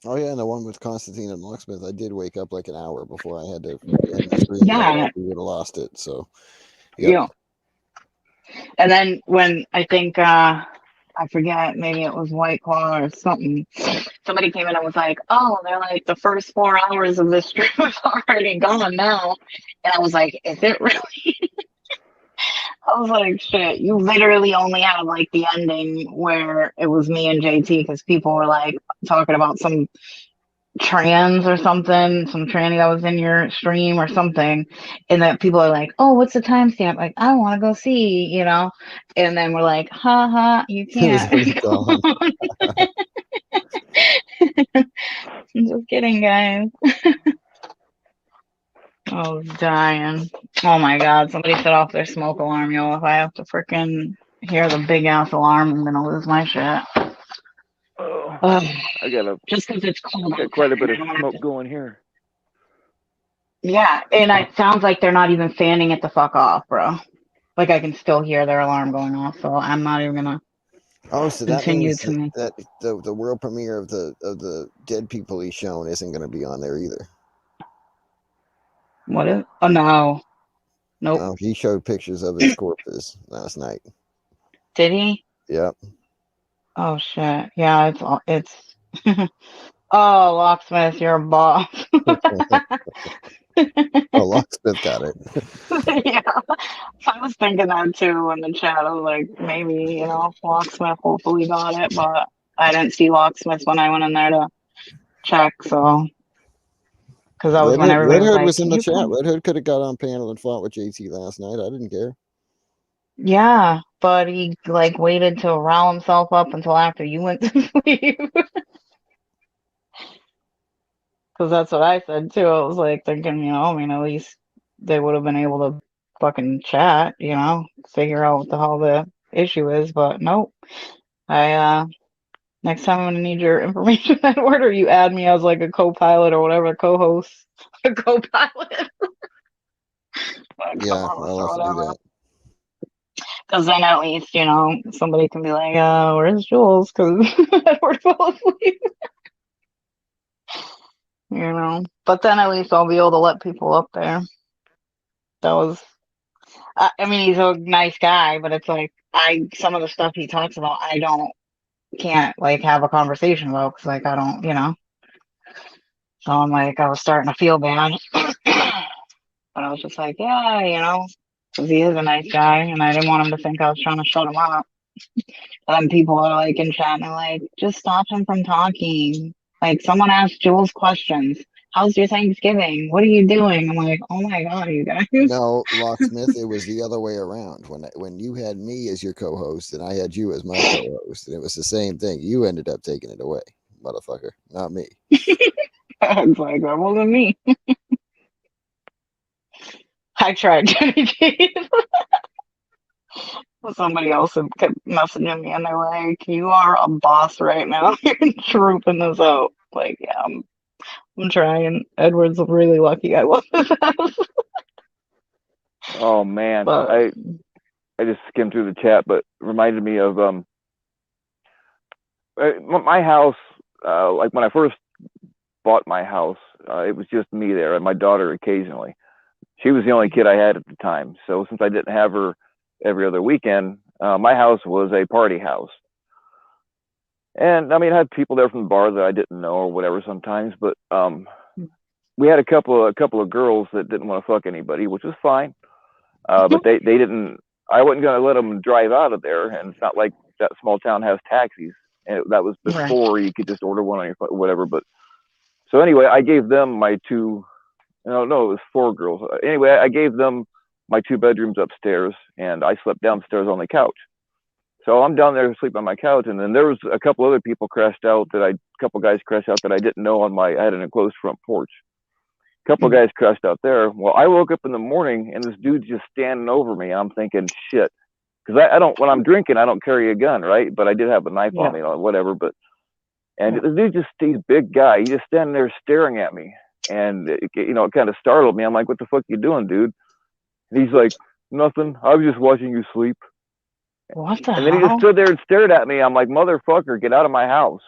Oh yeah, and the one with Constantine and Locksmith, I did wake up like an hour before I had to end the stream. Yeah. We would have lost it. So yeah. And then when I think I forget, maybe it was White Claw or something. Somebody came in and was like, "Oh, they're like the first 4 hours of this stream is already gone now," and I was like, "Is it really?" I was like, "Shit, you literally only have like the ending where it was me and JT because people were like talking about some trans or something, some tranny that was in your stream or something, and that people are like, oh, what's the timestamp? Like, I want to go see, you know, and then we're like, ha ha, you can't. I'm just kidding, guys. I was dying. Oh my God! Somebody set off their smoke alarm, yo. If I have to freaking hear the big ass alarm, I'm gonna lose my shit. Oh, Ugh, I got just because it's cold quite a outside, bit I of don't want to have smoke to. going here. Yeah, and it sounds like they're not even fanning it the fuck off, bro. Like I can still hear their alarm going off, so I'm not even gonna Oh, so that continue means to make. that the world premiere of the dead people he's shown isn't going to be on there either. What is? Oh no, nope. Oh, he showed pictures of his corpses last night. Did he? Yep. Oh shit. Yeah, it's. Oh, locksmith, you're a boss. Oh, Locksmith got it. Yeah, I was thinking that too in the chat. I was like, maybe, locksmith hopefully got it, but I didn't see locksmith when I went in there to check. So, because that was Red when Hood, everybody Red was Hood like, was in "Can the you chat. come?" Red Hood could have got on panel and fought with JT last night. I didn't care. Yeah, but he like waited to rile himself up until after you went to sleep. Because that's what I said too. I was like thinking, I mean, at least they would have been able to fucking chat, figure out what the hell the issue is. But nope. Next time I'm gonna need your information, Edward, or you add me as like a co-pilot or whatever, co-host, a co-pilot, Yeah, co-host I'll or have to do whatever. that. Because then at least, somebody can be like, where's Jules? Because Edward fell asleep. But then at least I'll be able to let people up there. That was, I mean, he's a nice guy, but it's like, some of the stuff he talks about, can't like have a conversation about because like I don't, so I'm like, I was starting to feel bad. But I was just like, yeah, because he is a nice guy, and I didn't want him to think I was trying to shut him up. And then people are like in chat, and they're like, just stop him from talking. Like, someone asked Jules questions. How's your Thanksgiving? What are you doing? I'm like, oh my God, you guys. No, Locksmith, it was the other way around. When you had me as your co-host and I had you as my co-host, and it was the same thing. You ended up taking it away, motherfucker, not me. It's like, that wasn't me. I tried to. Somebody else had kept messaging me, and they're like, "You are a boss right now. You're trooping this out." Like, yeah, I'm trying. Edward's really lucky I wasn't. Oh man, But I just skimmed through the chat, but it reminded me of my house. Like when I first bought my house, it was just me there and my daughter occasionally. She was the only kid I had at the time. So since I didn't have her every other weekend, my house was a party house. And I mean, I had people there from the bar that I didn't know or whatever sometimes, but we had a couple of girls that didn't want to fuck anybody, which was fine. But they didn't. I wasn't going to let them drive out of there, and it's not like that small town has taxis. And that was before you could just order one on your phone, whatever. But so anyway, I gave them my two. No, it was four girls. Anyway, I gave them my two bedrooms upstairs, and I slept downstairs on the couch. So I'm down there asleep on my couch, and then there was a couple other people crashed out a couple guys crashed out that I didn't know I had an enclosed front porch. A couple guys crashed out there. Well, I woke up in the morning and this dude's just standing over me. I'm thinking, shit, because I don't, when I'm drinking, I don't carry a gun, right? But I did have a knife on me, or whatever. But and the dude he's big guy. He's just standing there staring at me, and it kind of startled me. I'm like, what the fuck you doing, dude? And he's like, nothing. I was just watching you sleep. What the And then he just stood there and stared at me. I'm like, motherfucker, get out of my house.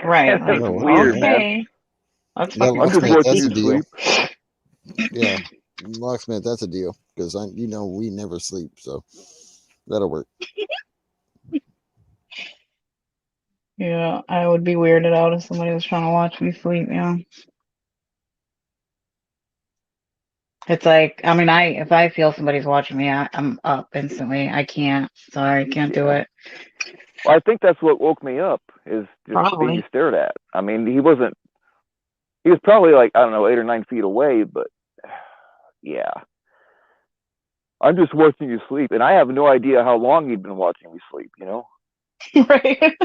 Right. That's Like, weird, okay. man. That's Yeah, fucking I'm just Locksmith, watching that's you a deal. sleep. Yeah, Locksmith, that's a deal because we never sleep, so that'll work. Yeah, I would be weirded out if somebody was trying to watch me sleep. Yeah. It's like, I mean, if I feel somebody's watching me, I'm up instantly. I can't. Sorry, can't do it. Well, I think that's what woke me up is just Probably. being stared at. I mean, he was probably like, I don't know, 8 or 9 feet away, but yeah. I'm just watching you sleep. And I have no idea how long he'd been watching me sleep, Right.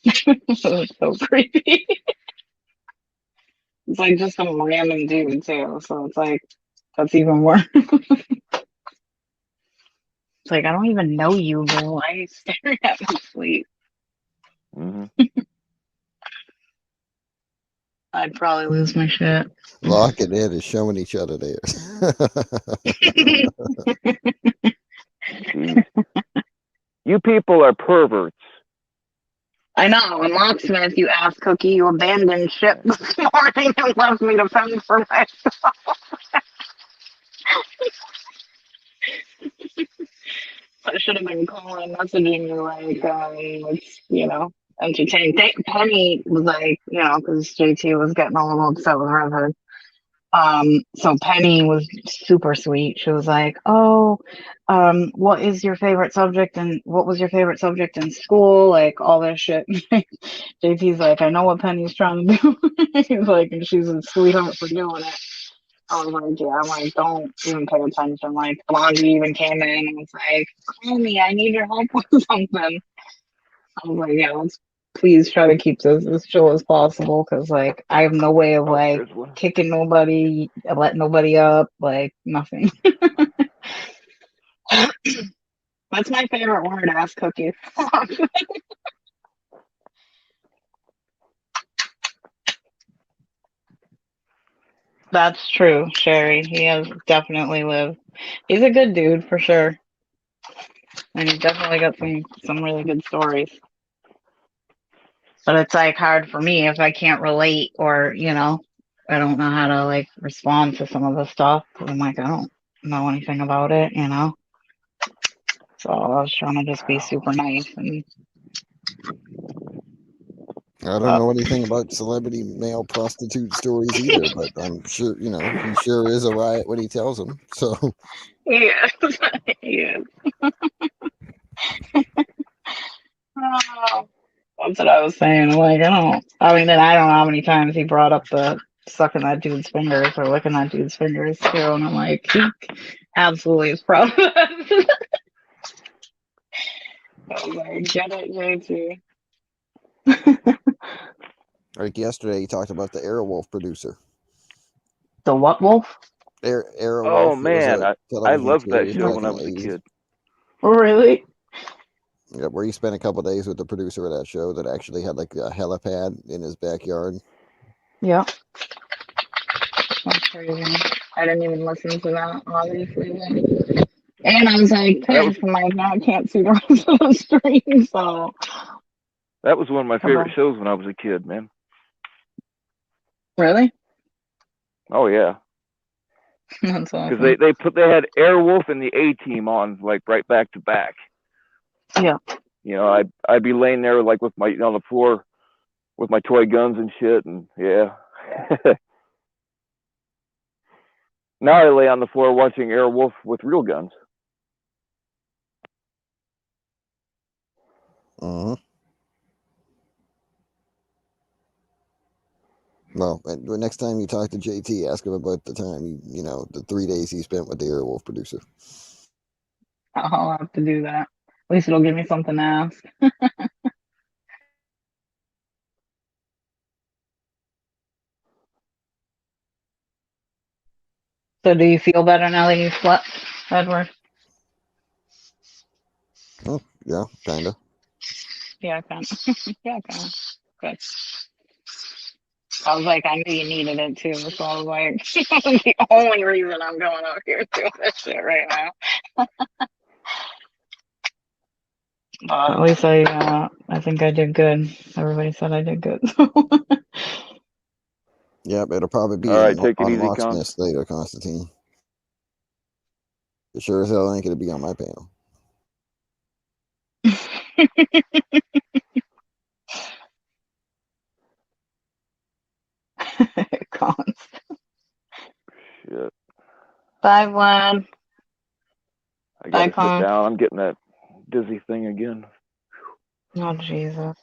It's so creepy. It's like just some random dude too. So it's like that's even worse. It's like I don't even know you, bro. Why are you staring at me sleep? Mm-hmm. I'd probably lose my shit. Locking in and showing each other there. Jeez. You people are perverts. I know. And Locksmith, you ass cookie, you abandoned ship this morning and left me to fend for myself. I should have been calling, messaging you like, let's, entertain. Penny was like, because JT was getting a little upset with Redhead. So Penny was super sweet. She was like, "Oh, what is your favorite subject and what was your favorite subject in school?" Like all this shit. JT's like, "I know what Penny's trying to do." He's like, and she's a sweetheart for doing it. I was like, yeah, I'm like, don't even pay attention. Like Blondie even came in and was like, "Call me, I need your help with something." I was like, yeah, let's please try to keep this as chill as possible because, like, I have no way of, like, There's one. kicking nobody, letting nobody up, like, nothing. That's my favorite word, ass cookie. That's true, Sherry. He has definitely lived. He's a good dude for sure. And he's definitely got some really good stories. But it's like hard for me if I can't relate or, I don't know how to like respond to some of the stuff. I'm like, I don't know anything about it, So I was trying to just be super nice and I don't know anything about celebrity male prostitute stories either, but I'm sure, he sure is a riot when he tells them. So yes, yes. Oh, that's what I was saying. Like, I mean, then I don't know how many times he brought up the sucking that dude's fingers or licking that dude's fingers too. And I'm like, he absolutely is proud of that. I was like, get it, JT. like yesterday, he talked about the Airwolf producer. The what wolf? Airwolf. Oh man, I television loved that series show back when in I the was a 80s. kid. Really? Yeah, where he spent a couple days with the producer of that show that actually had like a helipad in his backyard. Yeah. That's crazy. I didn't even listen to that, obviously. And I was like, pissed. I'm like, now I can't see the rest of the screen, so. That was one of my favorite shows when I was a kid, man. Really? Oh yeah. That's awesome. Because they had Airwolf and the A-Team on like right back to back. Yeah. I'd be laying there like with my on the floor with my toy guns and shit, and yeah. Now I lay on the floor watching Airwolf with real guns. Uh-huh. Well, next time you talk to JT, ask him about the time, the 3 days he spent with the Airwolf producer. I'll have to do that. At least it'll give me something to ask. So do you feel better now that you slept, Edward? Oh, yeah, kind of. Yeah, kind of. Yeah, kind of. Good. I was like, I knew you needed it too, so I was like, that's the only reason I'm going out here doing this shit right now. But at least I think I did good. Everybody said I did good. Yeah, it'll probably be All right, take it on easy, Con. Locksmith later, Constantine. It sure as hell ain't going to be on my panel. Cons. Shit. Bye, Vlad. I gotta Con. sit down. I'm getting that dizzy thing again. Oh Jesus.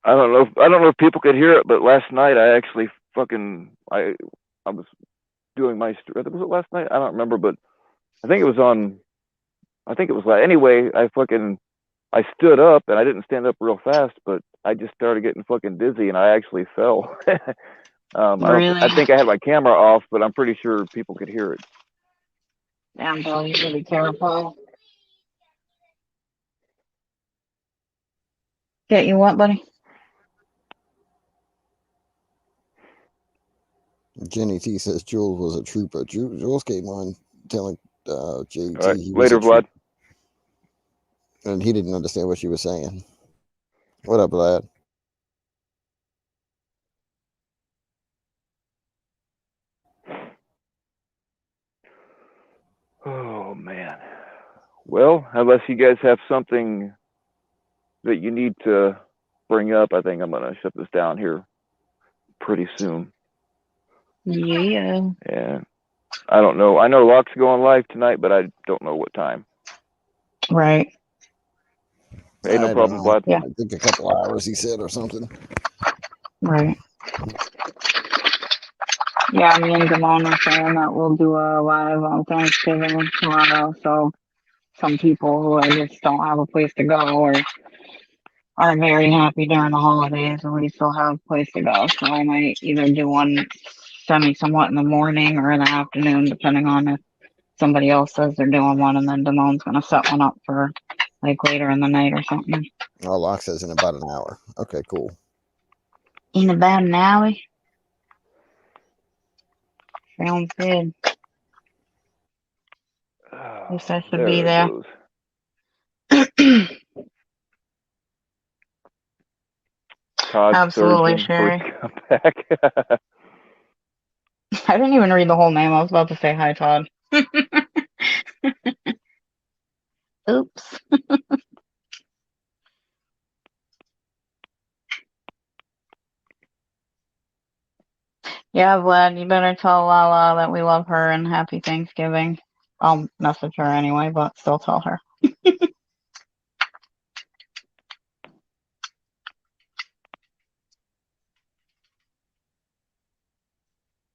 I don't know if people could hear it, but last night I actually I was doing my was it last night? I don't remember, but I think it was anyway, I stood up and I didn't stand up real fast, but I just started getting fucking dizzy and I actually fell. Really? I think I had my camera off, but I'm pretty sure people could hear it. Damn, bro, you should be careful. Get you what, buddy? Jenny T says Jules was a trooper. Jules came on telling JT All right, he was a later, Vlad. trooper, and he didn't understand what she was saying. What up, Vlad? Oh man. Well, unless you guys have something that you need to bring up, I think I'm gonna shut this down here pretty soon. Yeah. And I don't know. I know Locke's going live tonight, but I don't know what time. Right. Hey, no I don't problem, know. Vlad. Yeah. I think a couple hours, he said, or something. Right. Yeah, me and Damon were saying that we'll do a live on Thanksgiving tomorrow. So some people who I just don't have a place to go or are very happy during the holidays and we still have a place to go. So I might either do one somewhat in the morning or in the afternoon, depending on if somebody else says they're doing one, and then Damon's gonna set one up for like later in the night or something. Oh, Locke says in about an hour. Okay, cool. In about an hour. Sounds good. At least I should be There it there. goes. Todd Absolutely, Surgeon Sherry. first comeback. I didn't even read the whole name. I was about to say hi, Todd. Oops. Yeah, Vlad, you better tell Lala that we love her and happy Thanksgiving. I'll message her anyway, but still tell her.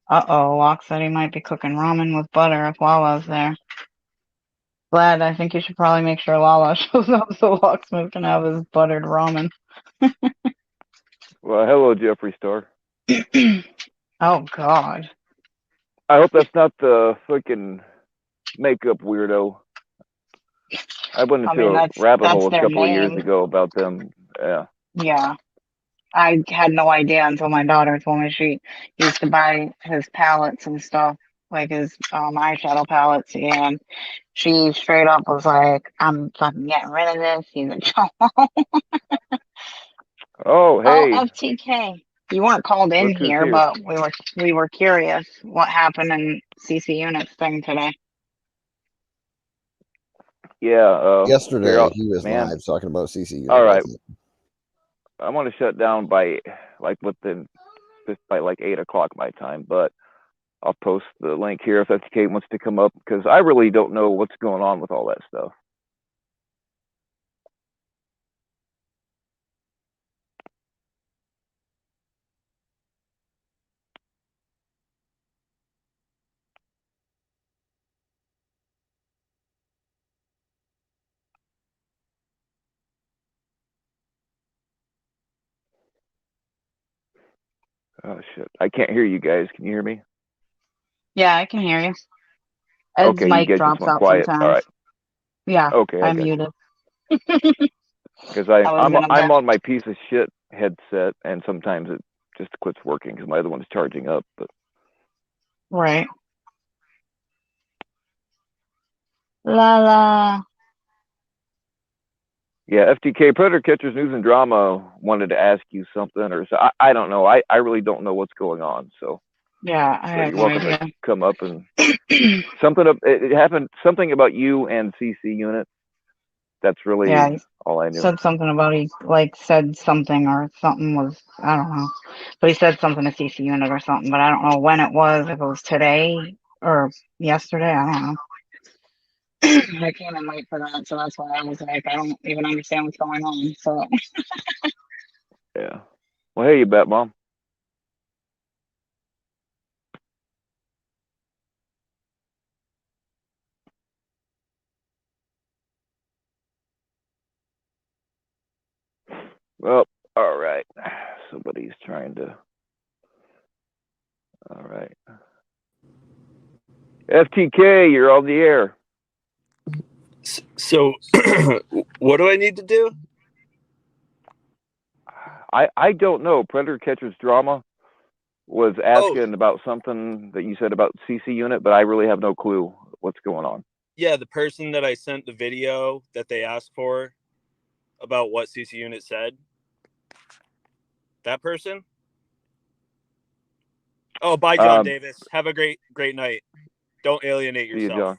Uh-oh, Locke said he might be cooking ramen with butter if Lala's there. Vlad, I think you should probably make sure Lala shows up so Locksmith can have his buttered ramen. Well, hello, Jeffree Star. Oh, God. I hope that's not the fucking makeup weirdo. I went I into mean, a rabbit that's hole a their couple of years name. ago about them. Yeah. Yeah. I had no idea until my daughter told me she used to buy his palettes and stuff, like his eyeshadow palettes, and she straight up was like, "I'm fucking getting rid of this. He's a chomo." Oh, Oh, hey, FTK. You weren't called in look who's here, here. but we were curious what happened in CC Unit's thing today. Yeah. Here, Yesterday, he was man. live talking about CC Unit. All I right. think. I want to shut down by like within just by like 8 o'clock my time, but I'll post the link here if FTK wants to come up because I really don't know what's going on with all that stuff. Oh shit! I can't hear you guys. Can you hear me? Yeah, I can hear you. Ed's Okay, you mic guys just drops went out quiet. All sometimes. right. Yeah, Okay, I I got you. muted. Because I was gonna I'm bet. on my piece of shit headset, and sometimes it just quits working because my other one's charging up. But Right. La la. yeah, FTK Predator Catchers News and Drama wanted to ask you something, or so I don't know. I really don't know what's going on. So Yeah, I have you're no welcome to idea. come up and something. It happened something about you and CC Unit. That's Yeah, really he all I knew. said something about he like said something or something was I don't know, but he said something to CC Unit or something, but I don't know when it was. If it was today or yesterday, I don't know. I came in late for that, so that's why I was like, I don't even understand what's going on. So Yeah. Well, hey, you bet, Mom. Well, all right. Somebody's trying to FTK, you're on the air. So, what do I need to do? I don't know. Predator Catcher's Drama was asking about something that you said about CC unit, but I really have no clue what's going on. Yeah, the person that I sent the video that they asked for about what CC unit said. That person? Oh, bye, John Davis. Have a great night. Don't alienate yourself. See you,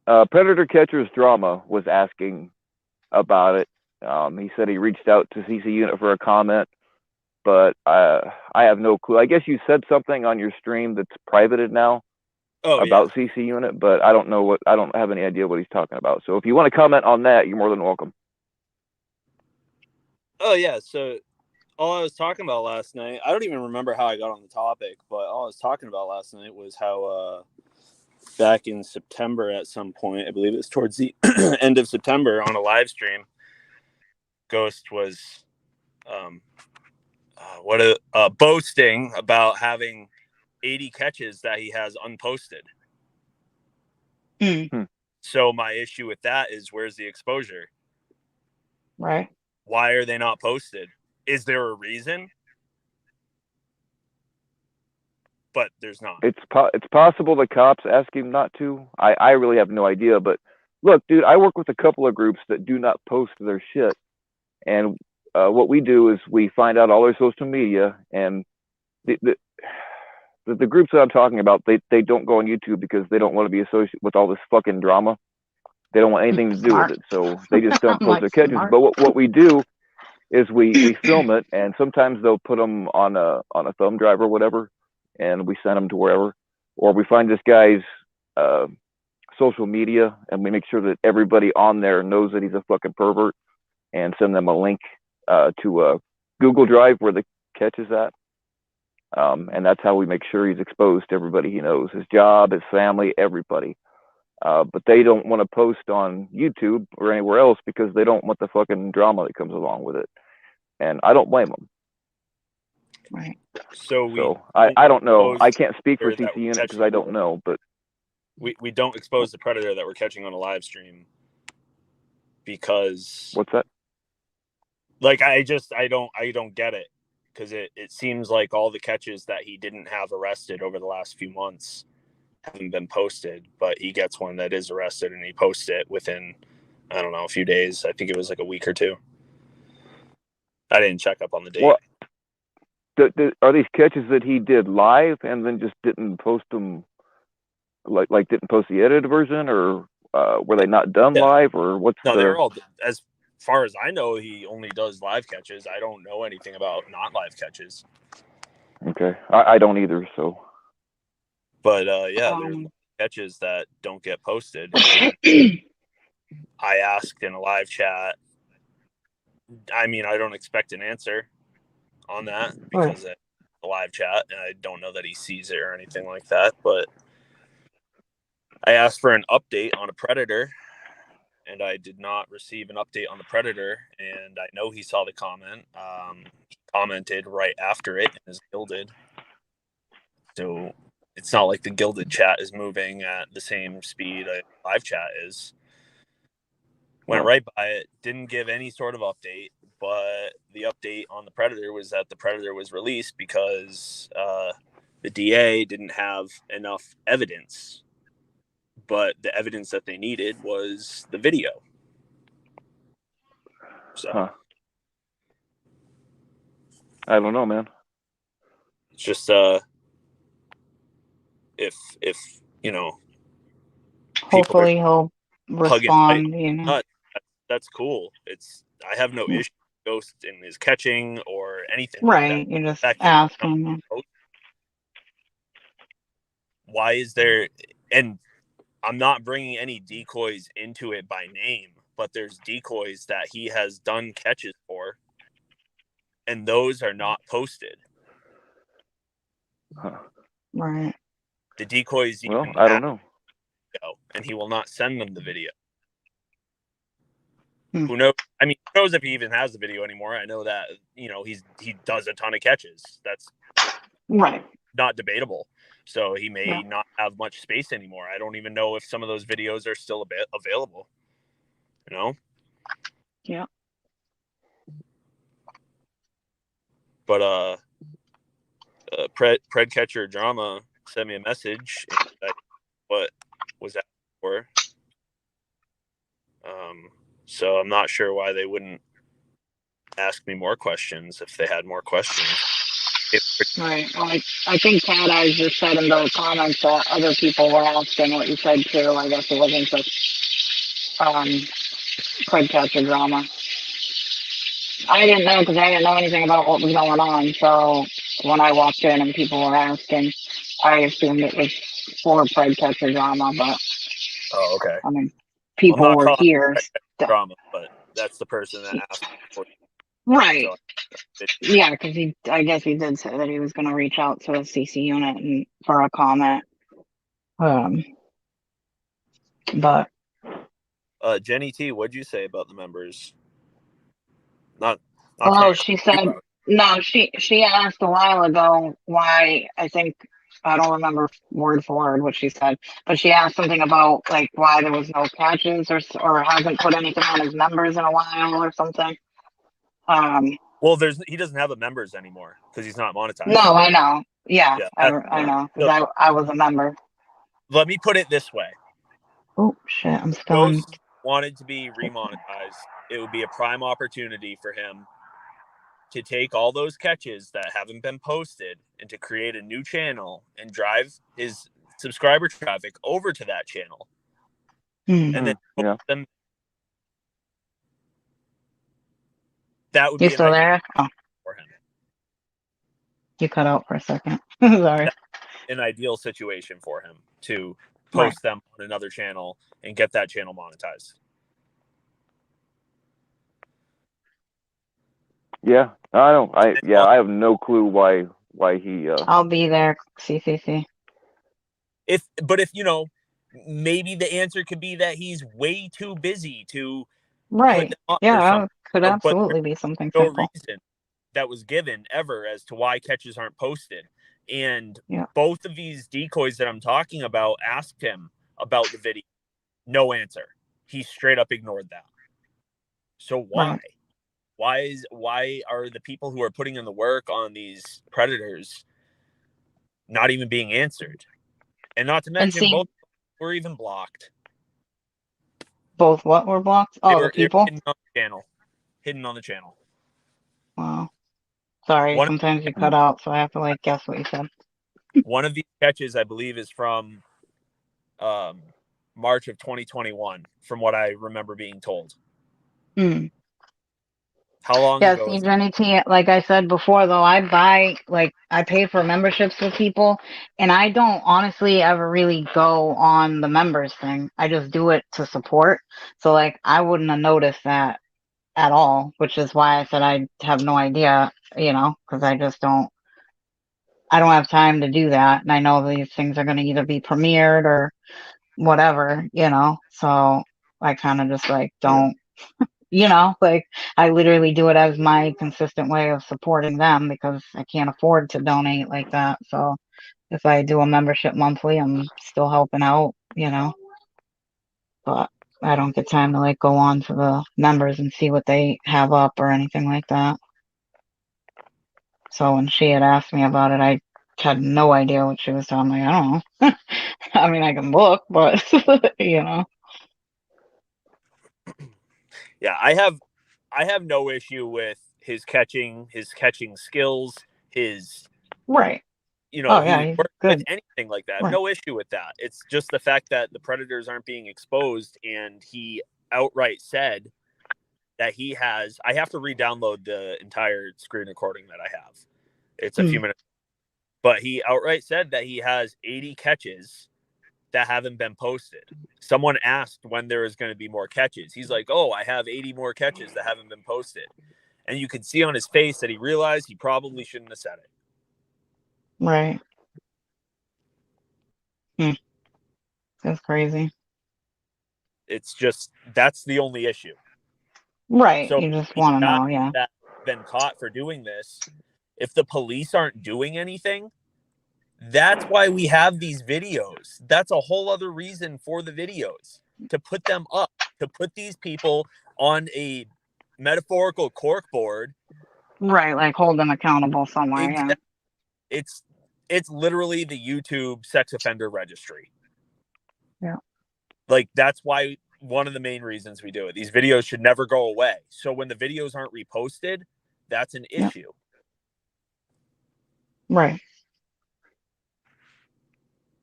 John. Predator Catcher's Drama was asking about it. He said he reached out to CC Unit for a comment, but I have no clue. I guess you said something on your stream that's privated now about CC Unit, but I don't know I don't have any idea what he's talking about. So if you want to comment on that, you're more than welcome. Oh, yeah. So all I was talking about last night, I don't even remember how I got on the topic, but all I was talking about last night was how back in September at some point, I believe it was towards the end of September on a live stream, Ghost was boasting about having 80 catches that he has unposted. So my issue with that is, where's the exposure? Right. Why are they not posted? Is there a reason? But there's not. It's possible the cops ask him not to. I really have no idea. But look, dude, I work with a couple of groups that do not post their shit. And what we do is we find out all their social media. And the groups that I'm talking about, they don't go on YouTube because they don't want to be associated with all this fucking drama. They don't want anything to do with it. So they just don't post their catches. But what we do is we film it, and sometimes they'll put them on a thumb drive or whatever, and we send them to wherever. Or we find this guy's social media, and we make sure that everybody on there knows that he's a fucking pervert, and send them a link to a Google Drive where the catch is at. And that's how we make sure he's exposed to everybody he knows, his job, his family, everybody. But they don't want to post on YouTube or anywhere else because they don't want the fucking drama that comes along with it. And I don't blame them. Right. So I don't know. I can't speak for CC Unit because I don't know, but we don't expose the predator that we're catching on a live stream because what's that? Like I don't get it, because it seems like all the catches that he didn't have arrested over the last few months haven't been posted, but he gets one that is arrested and he posts it within, I don't know, a few days. I think it was like a week or two. I didn't check up on the date. Well, are these catches that he did live and then just didn't post them, like didn't post the edited version, or were they not done live, or what's No, they're all, as far as I know, he only does live catches. I don't know anything about not live catches. Okay, I don't either, so. But there's catches that don't get posted. I asked in a live chat. I mean, I don't expect an answer on that because it's a live chat, and I don't know that he sees it or anything like that. But I asked for an update on a predator, and I did not receive an update on the predator. And I know he saw the comment. He commented right after it and is gilded. So it's not like the gilded chat is moving at the same speed a live chat is. Went right by it, didn't give any sort of update, but the update on the predator was that the predator was released because the DA didn't have enough evidence. But the evidence that they needed was the video. So I don't know, man. It's just if you know, hopefully he'll respond. You know, that's cool. I have no issue with Ghost in his catching or anything. Right. Like that. You just ask him. Why is there? And I'm not bringing any decoys into it by name, but there's decoys that he has done catches for, and those are not posted. Right. The decoys. I don't know. And he will not send them the video. Who knows? I mean, who knows if he even has the video anymore? I know that, you know, he does a ton of catches. That's Right. not debatable. So he may Yeah. not have much space anymore. I don't even know if some of those videos are still a bit available. You know? Yeah. But Pred Catcher Drama sent me a message. And what was that for? So I'm not sure why they wouldn't ask me more questions if they had more questions. Right. Well, I think Todd I just said in the comments that other people were asking what you said too. I guess it wasn't just Craig Catcher drama. I didn't know because I didn't know anything about what was going on. So when I walked in and people were asking, I assumed it was for Craig Catcher drama. But Oh, okay. I mean, I'm people not were calling here. it drama, but that's the person that asked for Right. so Yeah, because I guess he did say that he was going to reach out to the CC unit and for a comment. But Jenny T, what'd you say about the members? Not oh, trying to she said no. She asked a while ago why. I think I don't remember word for word what she said, but she asked something about like why there was no catches or hasn't put anything on his members in a while or something. Well, he doesn't have the members anymore because he's not monetized. No, I know. Yeah, Yeah, I know because I was a member. Let me put it this way. Oh shit! I'm still on. Ghost wanted to be remonetized. It would be a prime opportunity for him to take all those catches that haven't been posted and to create a new channel and drive his subscriber traffic over to that channel. And then post them. That would You be still there? Oh, for him. you cut out for a second. Sorry. That's an ideal situation for him to post them on another channel and get that channel monetized. Yeah, I have no clue why he. I'll be there, CCC. If you know, maybe the answer could be that he's way too busy to put them up or something. Could But absolutely be something no simple. reason that was given ever as to why catches aren't posted. And Yeah. both of these decoys that I'm talking about asked him about the video. No answer. He straight up ignored that. So why? Right. Why are the people who are putting in the work on these predators not even being answered? And not to mention both were even blocked. Both what were blocked? Oh, the people? Hidden on the channel. Hidden on the channel. Wow. Sorry, sometimes you cut out, so I have to guess what you said. One of these catches, I believe, is from March of 2021, from what I remember being told. How long ago? Yeah, see, Jenny T, like I said before, though, I pay for memberships with people, and I don't honestly ever really go on the members thing. I just do it to support. So, I wouldn't have noticed that at all, which is why I said I have no idea, because I don't have time to do that. And I know these things are going to either be premiered or whatever, so I kind of just don't. I literally do it as my consistent way of supporting them because I can't afford to donate like that. So if I do a membership monthly, I'm still helping out, but I don't get time to go on to the members and see what they have up or anything like that. So when she had asked me about it, I had no idea what she was telling me. I don't know. I mean, I can look, but Yeah, I have no issue with his catching skills, his right. He's good. Anything like that. Right. No issue with that. It's just the fact that the predators aren't being exposed, and he outright said that he has. I have to re-download the entire screen recording that I have. It's a few minutes, but he outright said that he has 80 catches that haven't been posted. Someone asked when there is going to be more catches. He's like, "Oh, I have 80 more catches that haven't been posted," and you could see on his face that he realized he probably shouldn't have said it. Right. That's crazy. It's just, that's the only issue. Right. So You just these want to guys know, yeah. that have been caught for doing this, if the police aren't doing anything, that's why we have these videos. That's a whole other reason for the videos, to put them up, to put these people on a metaphorical corkboard. Right, like hold them accountable somewhere, yeah. It's literally the YouTube sex offender registry. Yeah. Like, that's why, one of the main reasons we do it. These videos should never go away. So when the videos aren't reposted, that's an issue. Right.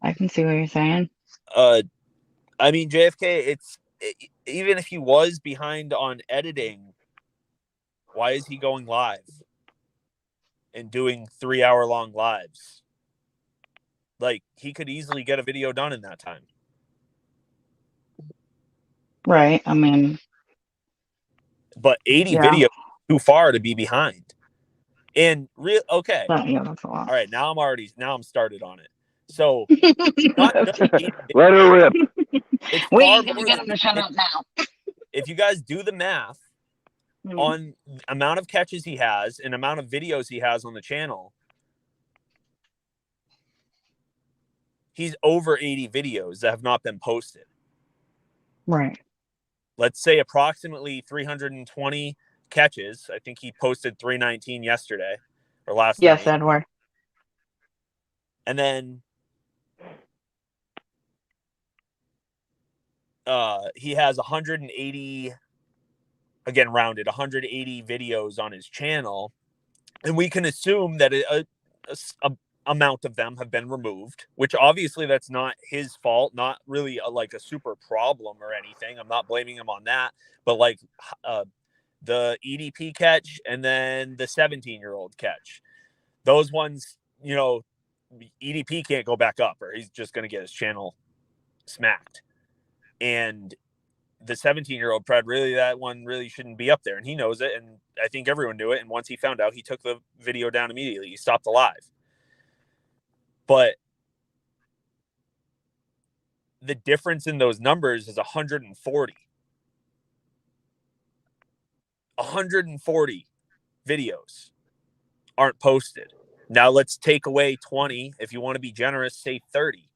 I can see what you're saying. I mean, JFK, even if he was behind on editing, why is he going live and doing 3-hour-long lives? Like, he could easily get a video done in that time. Right. I mean, but 80 videos too far to be behind. And okay. Yeah, that's a lot. All right, now I'm started on it. So Let her rip. It's we far ain't gonna more get him to shut up now. If you guys do the math on the amount of catches he has and amount of videos he has on the channel, he's over 80 videos that have not been posted. Right. Let's say approximately 320 catches. I think he posted 319 yesterday or last night. Yes, Edward. And then he has 180, again rounded, 180 videos on his channel, and we can assume that a amount of them have been removed, which obviously that's not his fault, not really like a super problem or anything. I'm not blaming him on that, but like the EDP catch and then the 17-year-old catch, those ones, you know, EDP can't go back up or he's just going to get his channel smacked. And the 17-year-old Pred, really, that one really shouldn't be up there, and he knows it, and I think everyone knew it. And once he found out, he took the video down immediately. He stopped the live. But the difference in those numbers is 140. 140 videos aren't posted. Now let's take away 20. If you want to be generous, say 30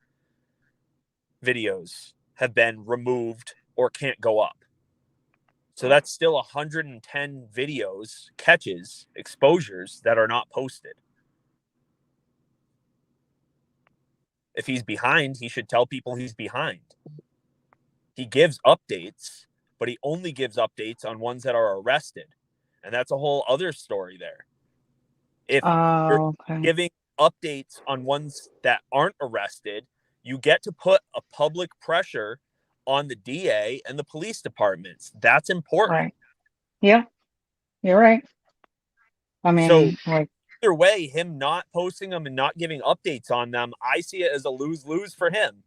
videos have been removed or can't go up. So that's still 110 videos, catches, exposures that are not posted. If he's behind, he should tell people he's behind. He gives updates, but he only gives updates on ones that are arrested. And that's a whole other story there. If you're giving updates on ones that aren't arrested, you get to put a public pressure on the DA and the police departments. That's important. Right. Yeah, you're right. I mean, so like, either way, him not posting them and not giving updates on them, I see it as a lose-lose for him.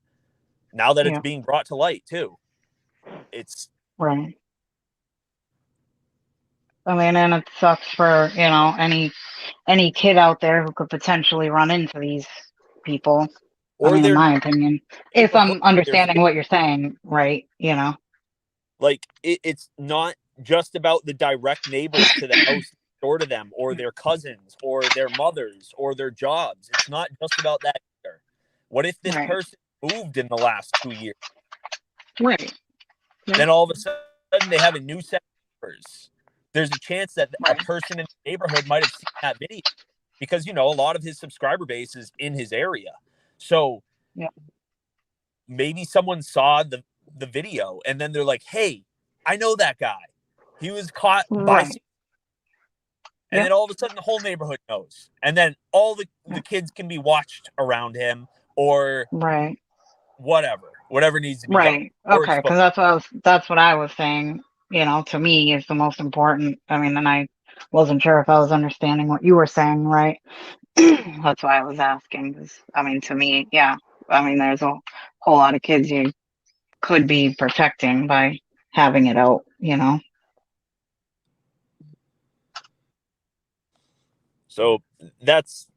Now that it's being brought to light too. It's right. I mean, and it sucks for, you know, any kid out there who could potentially run into these people. Or I mean, in my opinion, if I'm understanding what you're saying, right? You know, like it's not just about the direct neighbors to the house door to them, or their cousins, or their mothers, or their jobs. It's not just about that either. What if this person moved in the last 2 years? Right. Then all of a sudden they have a new set of neighbors. There's a chance that a person in the neighborhood might have seen that video because, you know, a lot of his subscriber base is in his area. So maybe someone saw the video and then they're like, hey, I know that guy. He was caught by... And then all of a sudden the whole neighborhood knows. And then all the kids can be watched around him or whatever needs to be done. Okay, because that's what I was saying, you know, to me is the most important. I mean, and I wasn't sure if I was understanding what you were saying, right? That's why I was asking. Because, I mean, to me, I mean, there's a whole lot of kids you could be protecting by having it out, you know? So that's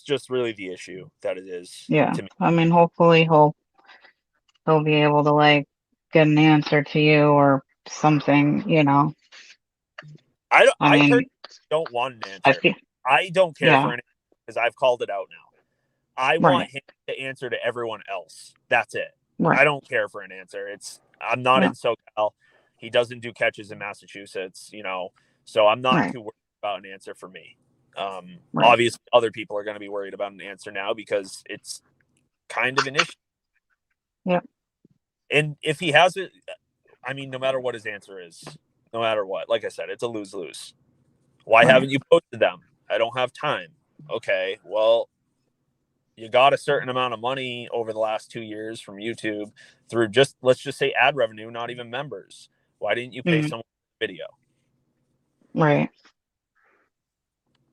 just really the issue that it is. Yeah. To me. I mean, hopefully he'll be able to like get an answer to you or something, I mean, personally don't want an I answer. feel, I don't care yeah, for an answer because I've called it out now. I want right, him to answer to everyone else. That's it. right, I don't care for an answer. I'm not yeah, in SoCal. He doesn't do catches in Massachusetts, so I'm not right, too worried about an answer for me. right, Obviously, other people are going to be worried about an answer now because it's kind of an issue. yeah, And if he has it, I mean, no matter what his answer is, no matter what, like I said, it's a lose-lose. Why right, haven't you posted them? I don't have time. Okay, well, you got a certain amount of money over the last 2 years from YouTube through let's just say ad revenue, not even members. Why didn't you pay mm, someone for video? right.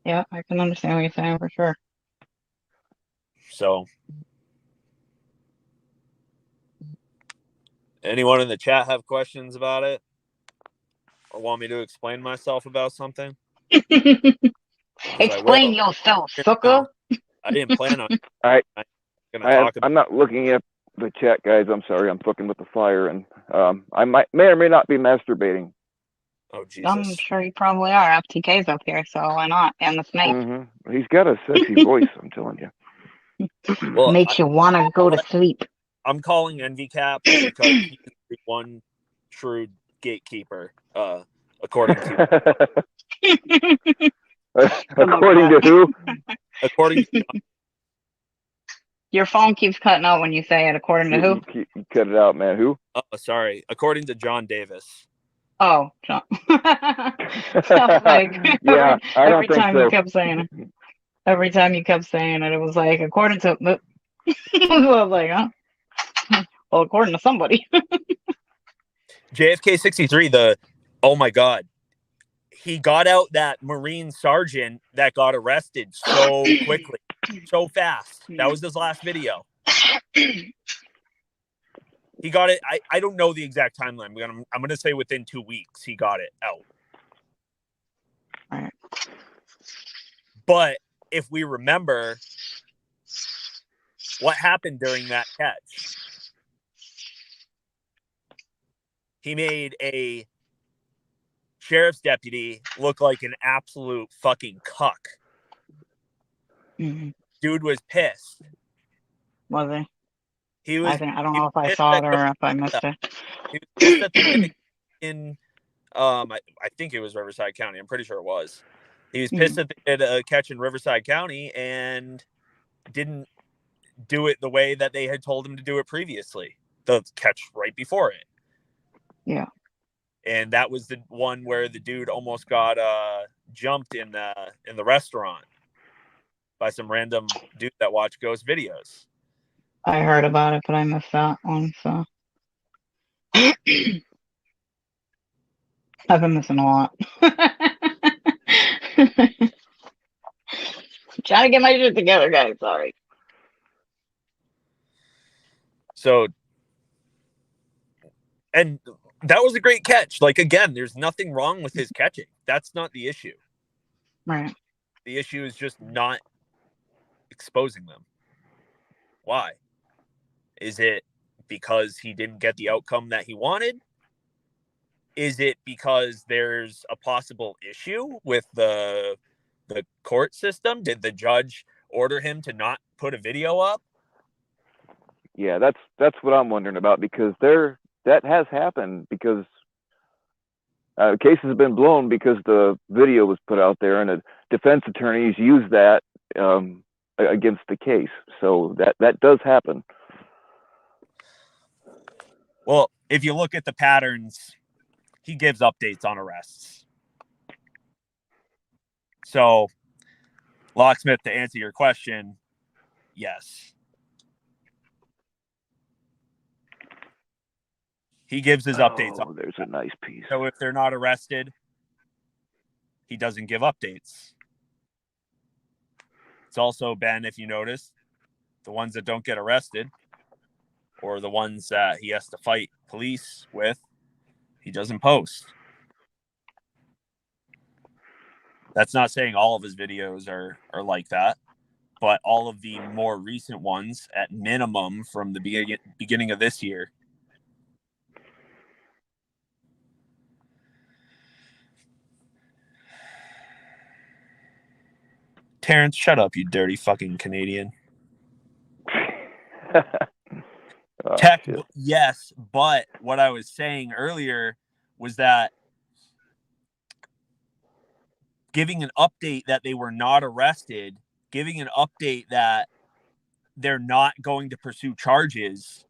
Yeah, I can understand what you're saying for sure. So, anyone in the chat have questions about it or want me to explain myself about something? Because I Explain will. yourself, Now, sucker. I didn't plan on. I I'm going to talk about. I'm not looking at the chat, guys. I'm sorry. I'm fucking with the fire, and I may or may not be masturbating. Oh I'm Jesus! sure you probably are. FTK's up here, so why not? And the snake He's got a sexy voice. I'm telling you. Well, makes you want to go to sleep. I'm calling NVCap because he's the one true gatekeeper, according to according to who? according to Your phone keeps cutting out when you say it. According to who? You cut it out, man. Who? according to John Davis. Oh, John. Sounds like yeah, I don't every think time so. you kept saying it. Every time you kept saying it, it was like according to. I was like, huh? Well, according to somebody. JFK 63. Oh my God, he got out that Marine sergeant that got arrested so quickly, so fast. That was his last video. He got it. I don't know the exact timeline. I'm gonna say within 2 weeks he got it out. Right. But if we remember what happened during that catch, he made a sheriff's deputy look like an absolute fucking cuck. Mm-hmm. Dude was pissed. Was he? He was. I don't know if I saw it or if I missed it. He was pissed that they did it in I think it was Riverside County. I'm pretty sure it was. He was pissed that they did a catch in Riverside County and didn't do it the way that they had told him to do it previously. The catch right before it. Yeah. And that was the one where the dude almost got jumped in the restaurant by some random dude that watched ghost videos. I heard about it, but I missed that one. So I've been missing a lot. Trying to get my shit together, guys. Sorry. So, and that was a great catch. Like, again, there's nothing wrong with his catching. That's not the issue. Right. The issue is just not exposing them. Why? Is it because he didn't get the outcome that he wanted? Is it because there's a possible issue with the court system? Did the judge order him to not put a video up? Yeah, that's what I'm wondering about, because that has happened, because cases have been blown because the video was put out there, and the defense attorneys use that against the case. So that does happen. Well, if you look at the patterns, he gives updates on arrests. So, Locksmith, to answer your question, yes. He gives his updates. Oh, there's a nice piece. So if they're not arrested, he doesn't give updates. It's also been, if you notice, the ones that don't get arrested or the ones that he has to fight police with, he doesn't post. That's not saying all of his videos are like that, but all of the more recent ones, at minimum from the beginning of this year, Terrence, shut up, you dirty fucking Canadian. Oh, Tech, shit. yes, but what I was saying earlier was that giving an update that they were not arrested, giving an update that they're not going to pursue charges,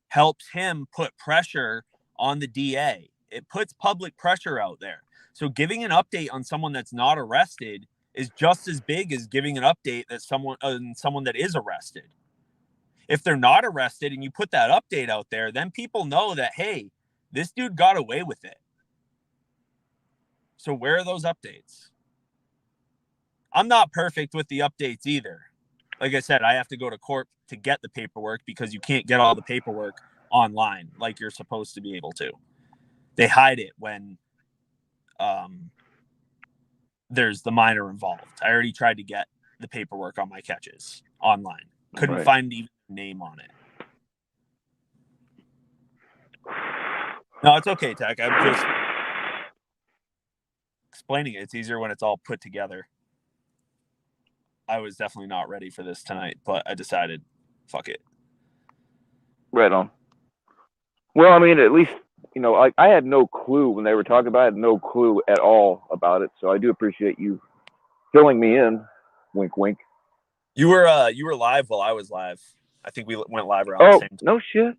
helps him put pressure on the DA. It puts public pressure out there. So giving an update on someone that's not arrested is just as big as giving an update that someone that is arrested. If they're not arrested and you put that update out there, then people know that, hey, this dude got away with it. So where are those updates? I'm not perfect with the updates either. Like I said, I have to go to court to get the paperwork because you can't get all the paperwork online like you're supposed to be able to. They hide it when there's the minor involved. I already tried to get the paperwork on my catches online. Couldn't find even a name on it. No, it's okay, Tech. I'm just explaining it. It's easier when it's all put together. I was definitely not ready for this tonight, but I decided, fuck it. Right on. Well, I mean, at least, you know, I had no clue when they were talking about it. I had no clue at all about it. So I do appreciate you filling me in. Wink, wink. You were live while I was live. I think we went live around the same time. No shit.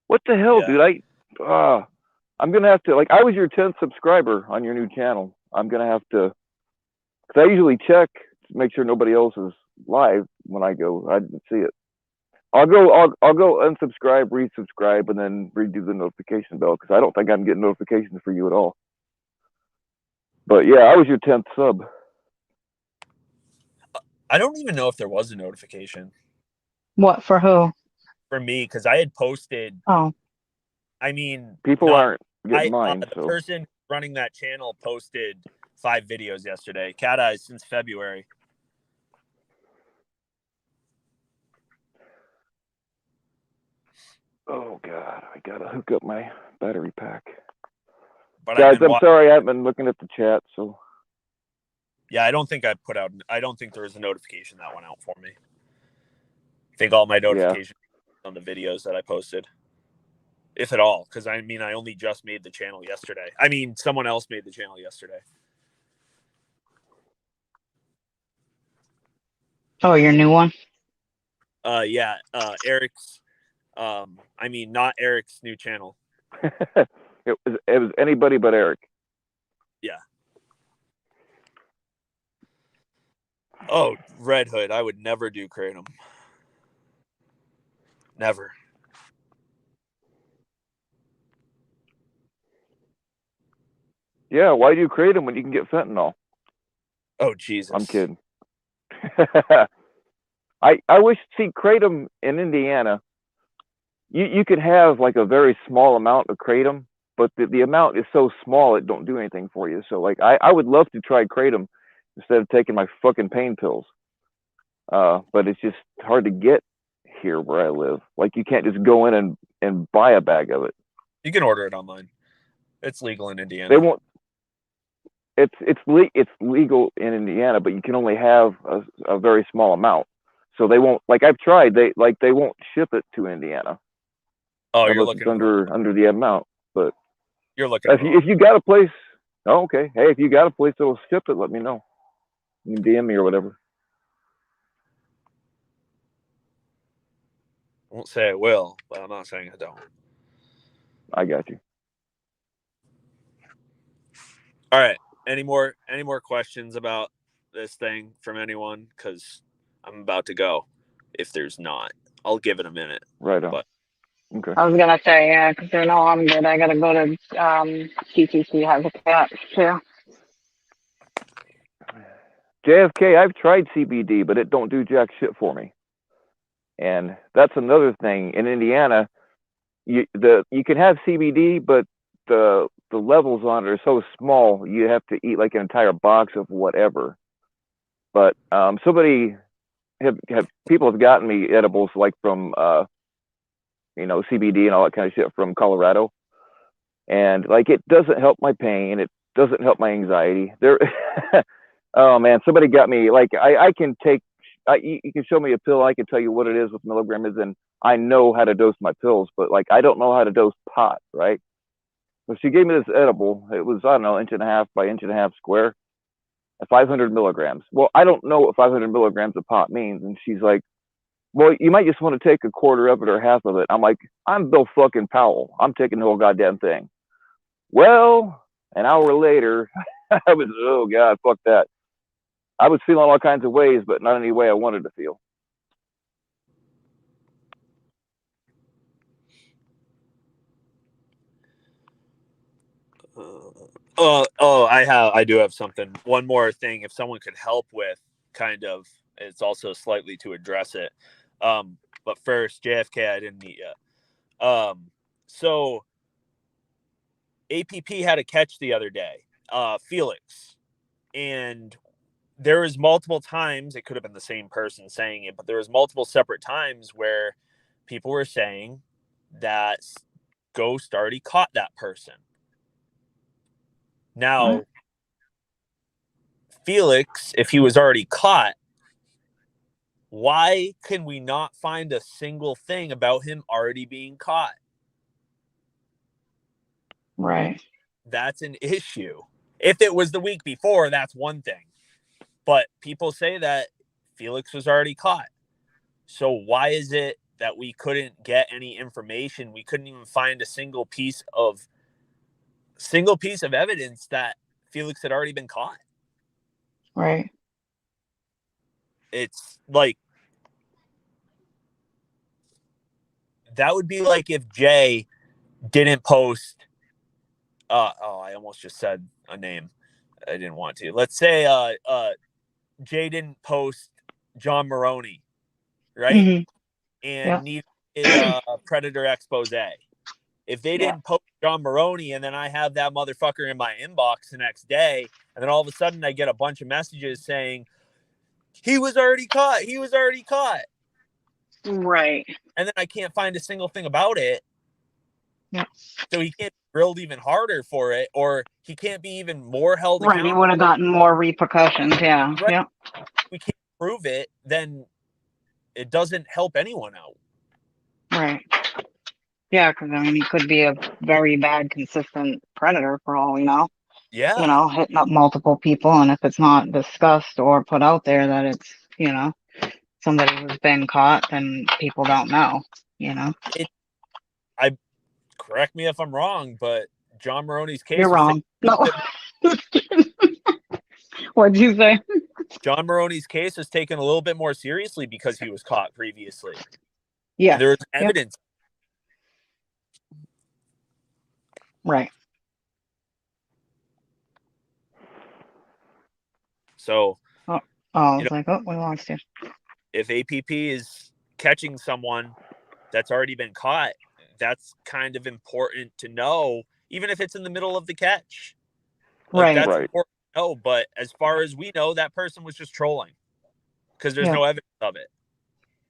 What the hell, dude? I'm going to have to, like, I was your 10th subscriber on your new channel. I'm going to have to, because I usually check to make sure nobody else is live when I go. I didn't see it. I'll go unsubscribe, resubscribe, and then redo the notification bell because I don't think I'm getting notifications for you at all. But yeah, I was your 10th sub. I don't even know if there was a notification. What, for who? For me, because I had posted. Oh. I mean, people aren't getting mine. The person running that channel posted 5 videos yesterday. Cat Eyes since February. Oh God, I gotta hook up my battery pack. But guys, I'm sorry I haven't been looking at the chat. So yeah, I don't think there was a notification that went out for me. I think all my notifications on the videos that I posted, if at all, because I mean I only just made the channel yesterday. I mean someone else made the channel yesterday. Oh, your new one? Yeah, Eric's. I mean, not Eric's new channel. it was anybody but Eric. Yeah. Oh, Red Hood. I would never do Kratom. Never. Yeah, why do you Kratom when you can get fentanyl? Oh, Jesus. I'm kidding. I wish, see, Kratom in Indiana, you could have like a very small amount of Kratom, but the amount is so small it don't do anything for you. So like I would love to try Kratom instead of taking my fucking pain pills. But it's just hard to get here where I live. Like you can't just go in and buy a bag of it. You can order it online. It's legal in Indiana. They won't. It's legal in Indiana, but you can only have a very small amount. So they won't, like I've tried, they won't ship it to Indiana. Oh, you're looking under the amount, but you're looking. If you got a place, oh, okay. Hey, if you got a place that will ship it, let me know. You can DM me or whatever. I won't say I will, but I'm not saying I don't. I got you. All right. Any more questions about this thing from anyone? Because I'm about to go. If there's not, I'll give it a minute. Right on. But, okay. I was gonna say, yeah, because they're no, I'm good. I gotta go to CTC Habitat too. JFK, I've tried CBD, but it don't do jack shit for me. And that's another thing. In Indiana, you can have CBD, but the levels on it are so small, you have to eat like an entire box of whatever. But people have gotten me edibles like from CBD and all that kind of shit from Colorado, and like it doesn't help my pain, it doesn't help my anxiety. Oh man, somebody got me. Like I can take. You can show me a pill. I can tell you what it is, what milligram is, and I know how to dose my pills. But like I don't know how to dose pot, right? So she gave me this edible. It was, I don't know, inch and a half by inch and a half square, at 500 milligrams. Well, I don't know what 500 milligrams of pot means, and she's like, "Well, you might just want to take a quarter of it or half of it." I'm like, "I'm Bill fucking Powell. I'm taking the whole goddamn thing." Well, an hour later, I was, oh god, fuck that. I was feeling all kinds of ways, but not any way I wanted to feel. I do have something. One more thing, if someone could help with, kind of, it's also slightly to address it. But first, JFK, I didn't meet yet. So APP had a catch the other day, Felix, and there was multiple times, it could have been the same person saying it, but there was multiple separate times where people were saying that Ghost already caught that person. Now, Felix, if he was already caught, why can we not find a single thing about him already being caught? Right. That's an issue. If it was the week before, that's one thing. But people say that Felix was already caught. So why is it that we couldn't get any information? We couldn't even find a single piece of evidence that Felix had already been caught. Right. It's like, that would be like if Jay didn't post. I almost just said a name. I didn't want to. Let's say Jay didn't post John Maroney, right? Mm-hmm. And neither did Predator Expose. If they didn't post John Maroney, and then I have that motherfucker in my inbox the next day, and then all of a sudden I get a bunch of messages saying he was already caught. He was already caught. Right. And then I can't find a single thing about it. Yeah. So he can't be grilled even harder for it, or he can't be even more held Right. accountable. He would have gotten more repercussions. Yeah. Right. Yeah. If we can't prove it, then it doesn't help anyone out. Right. Yeah, because I mean, he could be a very bad, consistent predator for all we know. Yeah. You know, hitting up multiple people, and if it's not discussed or put out there that it's, you know, somebody who's been caught, then people don't know. You know. Correct me if I'm wrong, but John Maroney's case. You're wrong. No. What'd you say? John Maroney's case was taken a little bit more seriously because he was caught previously. Yeah. And there was evidence. Right. So. I was like, oh, we lost you. If APP is catching someone that's already been caught, that's kind of important to know, even if it's in the middle of the catch. Like, that's important to know. But as far as we know, that person was just trolling because there's no evidence of it.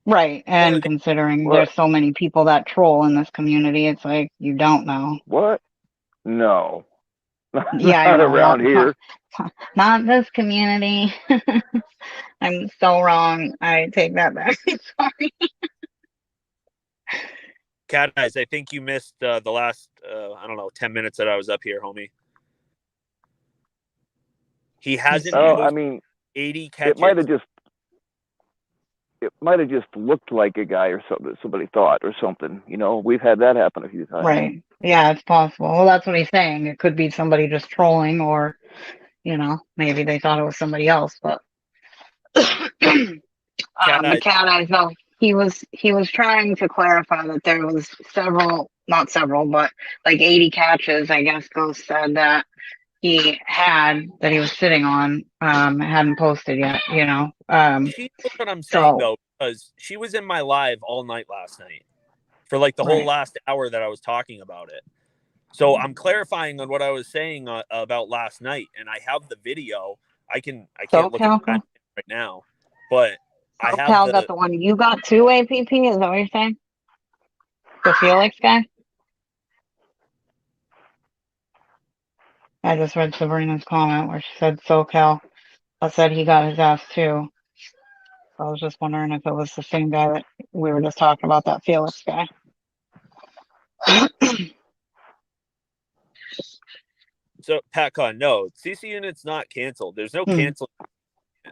Right. And considering there's so many people that troll in this community, it's like, you don't know. What? No. Yeah, not around here. Not this community. I'm so wrong. I take that back. Sorry. Cat Eyes, I think you missed the last, 10 minutes that I was up here, homie. He hasn't. I mean, 80 catches. It might have just looked like a guy or something that somebody thought or something. You know, we've had that happen a few times. Right. Yeah, it's possible. Well, that's what he's saying. It could be somebody just trolling, or, you know, maybe they thought it was somebody else. But the Cat Eyes, though, he was trying to clarify that there was not several, but like 80 catches. I guess Ghost said that he was sitting on, hadn't posted yet. You know. She knows what I'm saying, though, because she was in my live all night last night for like the whole last hour that I was talking about it. So I'm clarifying on what I was saying about last night, and I have the video. I can't look at that right now, but I have got the one you got too, APP. Is that what you're saying? The Felix guy. I just read Sabrina's comment where she said SoCal. I said he got his ass too. So I was just wondering if it was the same guy that we were just talking about, that Felix guy. So PatCon, no, CC unit's not canceled. There's no cancel.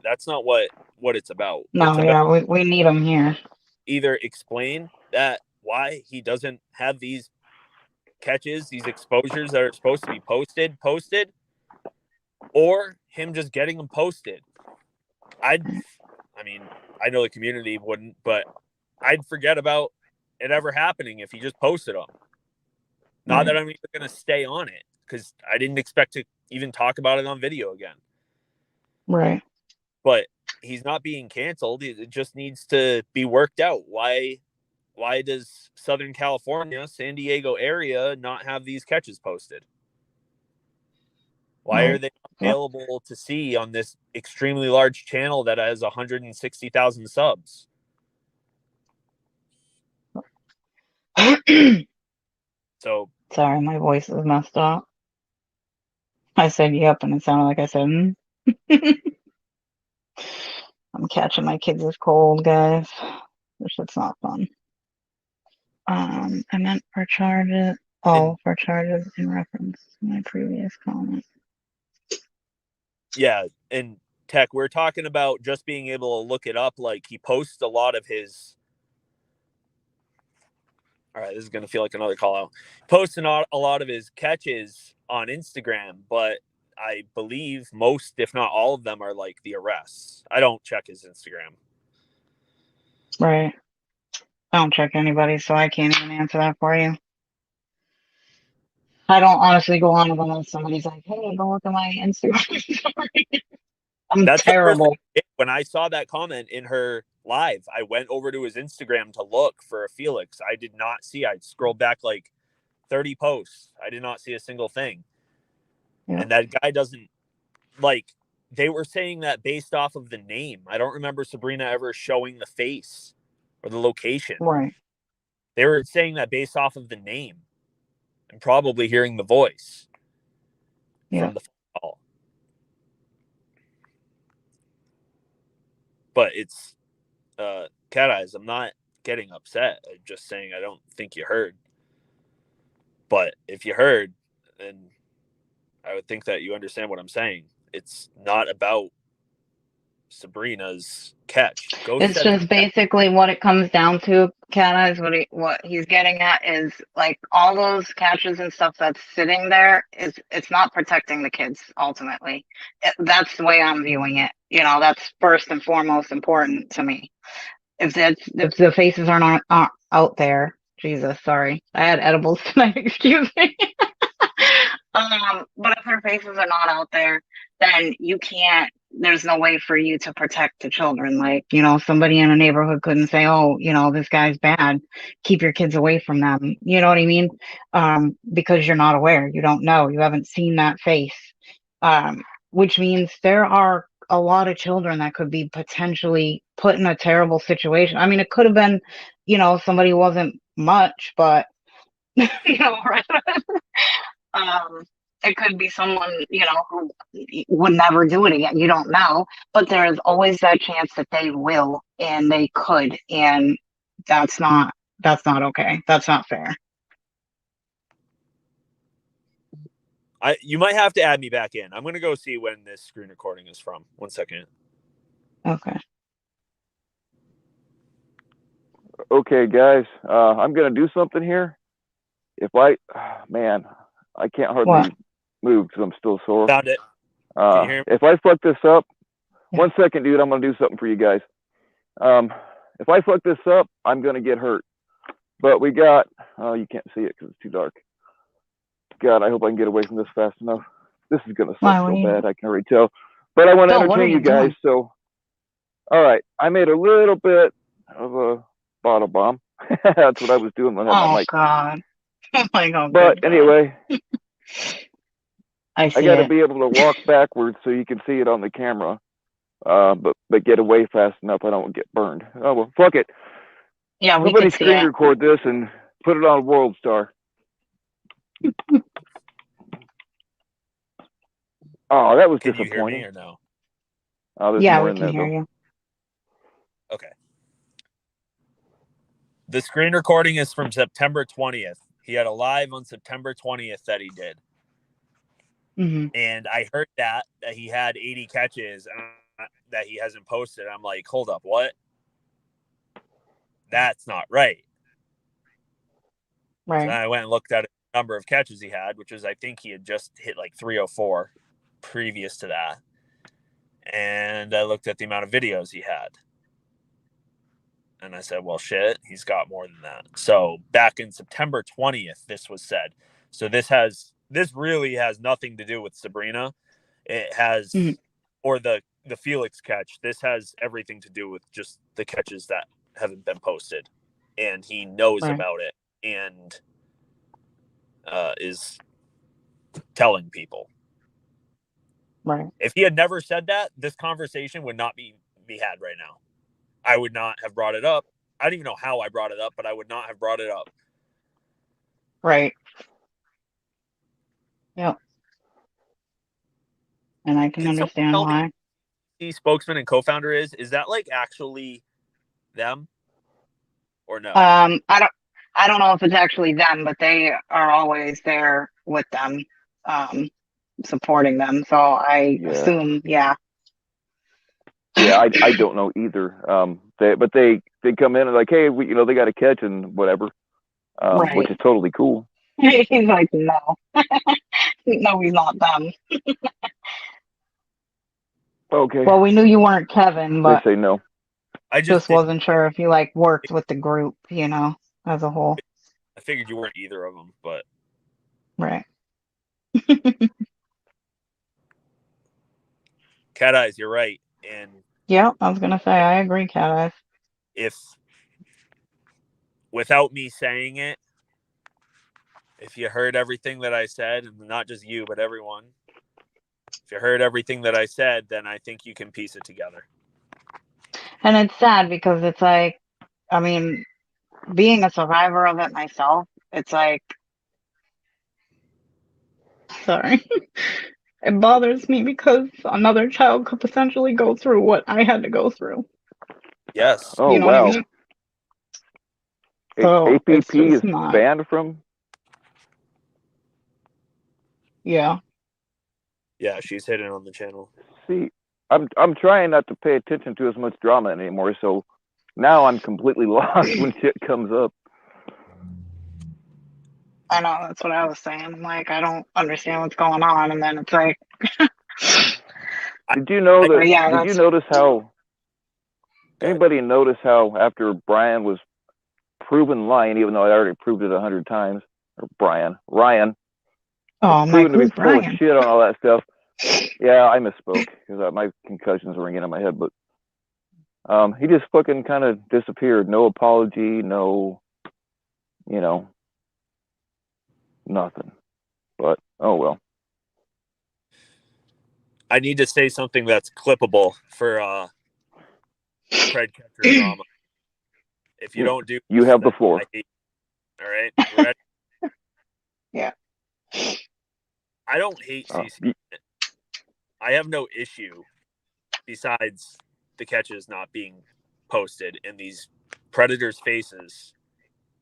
That's not what it's about. No, it's about yeah, we need him here. Either explain that why he doesn't have these catches, these exposures that are supposed to be posted, or him just getting them posted. I mean, I know the community wouldn't, but I'd forget about it ever happening if he just posted them. Not that I'm even going to stay on it, because I didn't expect to even talk about it on video again. Right. But he's not being canceled. It just needs to be worked out. Why does Southern California, San Diego area not have these catches posted? Why are they available to see on this extremely large channel that has 160,000 subs? So sorry, my voice is messed up. I said yep, and it sounded like I said I'm catching my kids' cold, guys. Which it's not fun. I meant for charges. Oh, for charges in reference to my previous comment. Yeah, and Tech, we're talking about just being able to look it up. Like, he posts a lot of his. All right, this is going to feel like another call out. Posting a lot of his catches on Instagram, but I believe most, if not all of them, are like the arrests. I don't check his Instagram. Right. I don't check anybody, so I can't even answer that for you. I don't honestly go on unless somebody's like, hey, go look at my Instagram. That's terrible. When I saw that comment in her live, I went over to his Instagram to look for a Felix. I did not see. I scrolled back like 30 posts. I did not see a single thing. Yeah. And that guy doesn't, like, they were saying that based off of the name. I don't remember Sabrina ever showing the face or the location. Right. They were saying that based off of the name and probably hearing the voice from the phone call. But it's cat eyes. I'm not getting upset. I'm just saying I don't think you heard. But if you heard, then I would think that you understand what I'm saying. It's not about Sabrina's catch. It's just basically what it comes down to, cat eyes. What he's getting at is like all those catches and stuff that's sitting there it's not protecting the kids ultimately. That's the way I'm viewing it. You know, that's first and foremost important to me. If the faces are not out there, Jesus, sorry, I had edibles tonight. Excuse me. But if their faces are not out there, then you can't. There's no way for you to protect the children. Like, you know, somebody in a neighborhood couldn't say, oh, you know, this guy's bad, keep your kids away from them. You know what I mean? Because you're not aware, you don't know, you haven't seen that face. Which means there are a lot of children that could be potentially put in a terrible situation. I mean, it could have been, you know, somebody wasn't much, but you know, right? It could be someone, you know, who would never do it again. You don't know, but there's always that chance that they will and they could, and that's not okay. That's not fair. You might have to add me back in. I'm going to go see when this screen recording is from. 1 second. Okay. Okay, guys, I'm going to do something here. I can't hardly move because I'm still sore. Found it. Can you hear me? If I fuck this up, 1 second, dude, I'm going to do something for you guys. If I fuck this up, I'm going to get hurt. But we got, you can't see it because it's too dark. God, I hope I can get away from this fast enough. This is going to suck so bad, I can already tell. But I want to entertain you guys, so. All right, I made a little bit of a bottle bomb. That's what I was doing when I had my mic. God. Oh my God. But anyway, I got to be able to walk backwards so you can see it on the camera. But get away fast enough I don't get burned. Oh well, fuck it. Yeah, we Somebody can see screen record this and put it on World Star. Oh, that was Can disappointing. you hear me or no? There's Yeah, more we in can there hear though. you. Okay. The screen recording is from September 20th. He had a live on September 20th that he did. Hmm. And I heard that he had 80 catches that he hasn't posted. I'm like, hold up, what? That's not right. Right. So I went and looked at the number of catches he had, which was, I think he had just hit like 304 previous to that. And I looked at the amount of videos he had. And I said, well, shit, he's got more than that. So back in September 20th, this was said. So this really has nothing to do with Sabrina. It has, Mhm. or the Felix catch. This has everything to do with just the catches that haven't been posted. And he knows Right. about it and is telling people. Right. If he had never said that, this conversation would not be had right now. I would not have brought it up. I don't even know how I brought it up, but I would not have brought it up. Right. Yep. And I can Can someone understand tell me why. who the spokesman and co-founder is? Is that like actually them or no? I don't know if it's actually them, but they are always there with them, supporting them. So I Yeah. assume, yeah. Yeah, I don't know either. They come in and like, hey, they got a catch and whatever, Right. which is totally cool. He's like, no, no, he's not them. Okay. Well, we knew you weren't Kevin, They but say no. I just wasn't sure if you like worked with the group, as a whole. I figured you weren't either of them, but Right. Cat Eyes, you're right. And Yeah, I was gonna say I agree, Cat Eyes. if without me saying it, if you heard everything that I said, and not just you, but everyone, if you heard everything that I said, then I think you can piece it together. And it's sad because it's like, I mean, being a survivor of it myself, it's like, sorry. It bothers me because another child could potentially go through what I had to go through. Yes. Oh You know what I wow. mean? So it's APP is just not. banned from. Yeah. Yeah, she's hidden on the channel. See, I'm trying not to pay attention to as much drama anymore, so now I'm completely lost when shit comes up. I know, that's what I was saying. I'm like, I don't understand what's going on, and then it's like, Did you know that? yeah, Did you that's notice how? Good. Anybody notice how after Brian was proven lying, even though I already proved it 100 times, or Ryan oh, was I'm like, proven to be who's full of Brian? shit on all that stuff. Yeah, I misspoke because my concussions were ringing in my head, but he just fucking kind of disappeared. No apology, no, nothing. But oh well. I need to say something that's clippable for Pred Catcher drama. If you don't do You this, have the then floor. I hate you. All right, ready? Yeah. I don't hate CC. I have no issue besides the catches not being posted and these predators' faces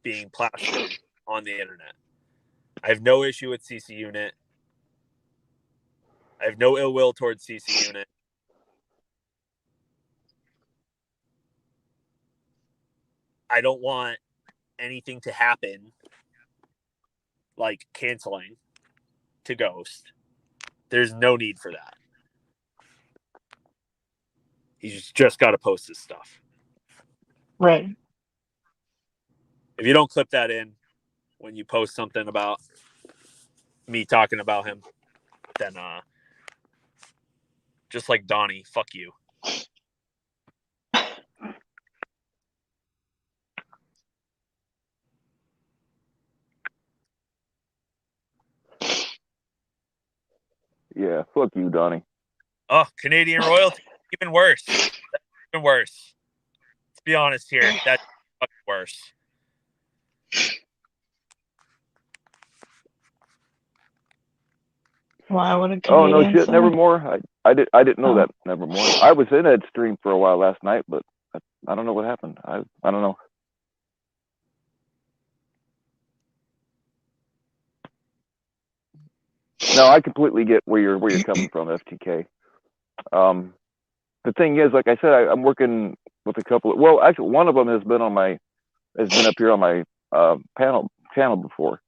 being plastered on the internet. I have no issue with CC Unit. I have no ill will towards CC Unit. I don't want anything to happen like canceling to Ghost. There's no need for that. He's just got to post his stuff. Right. If you don't clip that in when you post something about me talking about him, then just like Donnie, fuck you. Yeah, fuck you, Donnie. Oh, Canadian royalty, even worse. That's even worse. Let's be honest here. That's fucking worse. Why would a Oh no Canadian shit, sue? Nevermore. I didn't know Oh. that Nevermore. I was in Ed's stream for a while last night, but I don't know what happened. I don't know. No, I completely get where you're coming from, FTK. The thing is, like I said, I'm working with a couple. Well, actually, one of them has been up here on my channel before.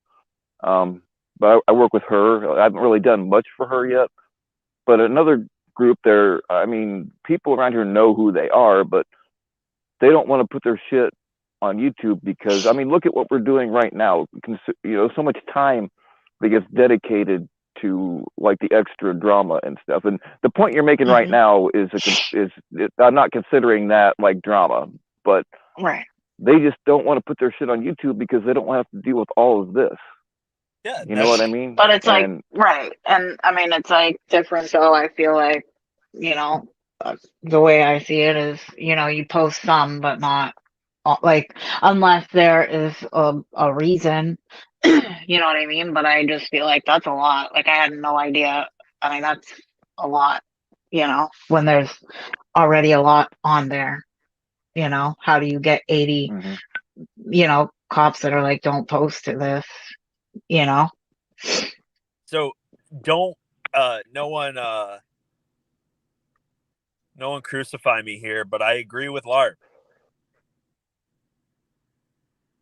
But I work with her. I haven't really done much for her yet. But another group there, I mean, people around here know who they are, but they don't want to put their shit on YouTube because, I mean, look at what we're doing right now. So much time that gets dedicated to like the extra drama and stuff. And the point you're making right now is I'm not considering that like drama, but Right. they just don't want to put their shit on YouTube because they don't want to have to deal with all of this. Yeah, You know what I mean? But it's like, right. And I mean, it's like different. So I feel like, the way I see it is, you post some, but not like, unless there is a reason, you know what I mean? But I just feel like that's a lot. Like, I had no idea. I mean, that's a lot, when there's already a lot on there. How do you get 80, cops that are like, don't post to this, So don't no one crucify me here, but I agree with Lark.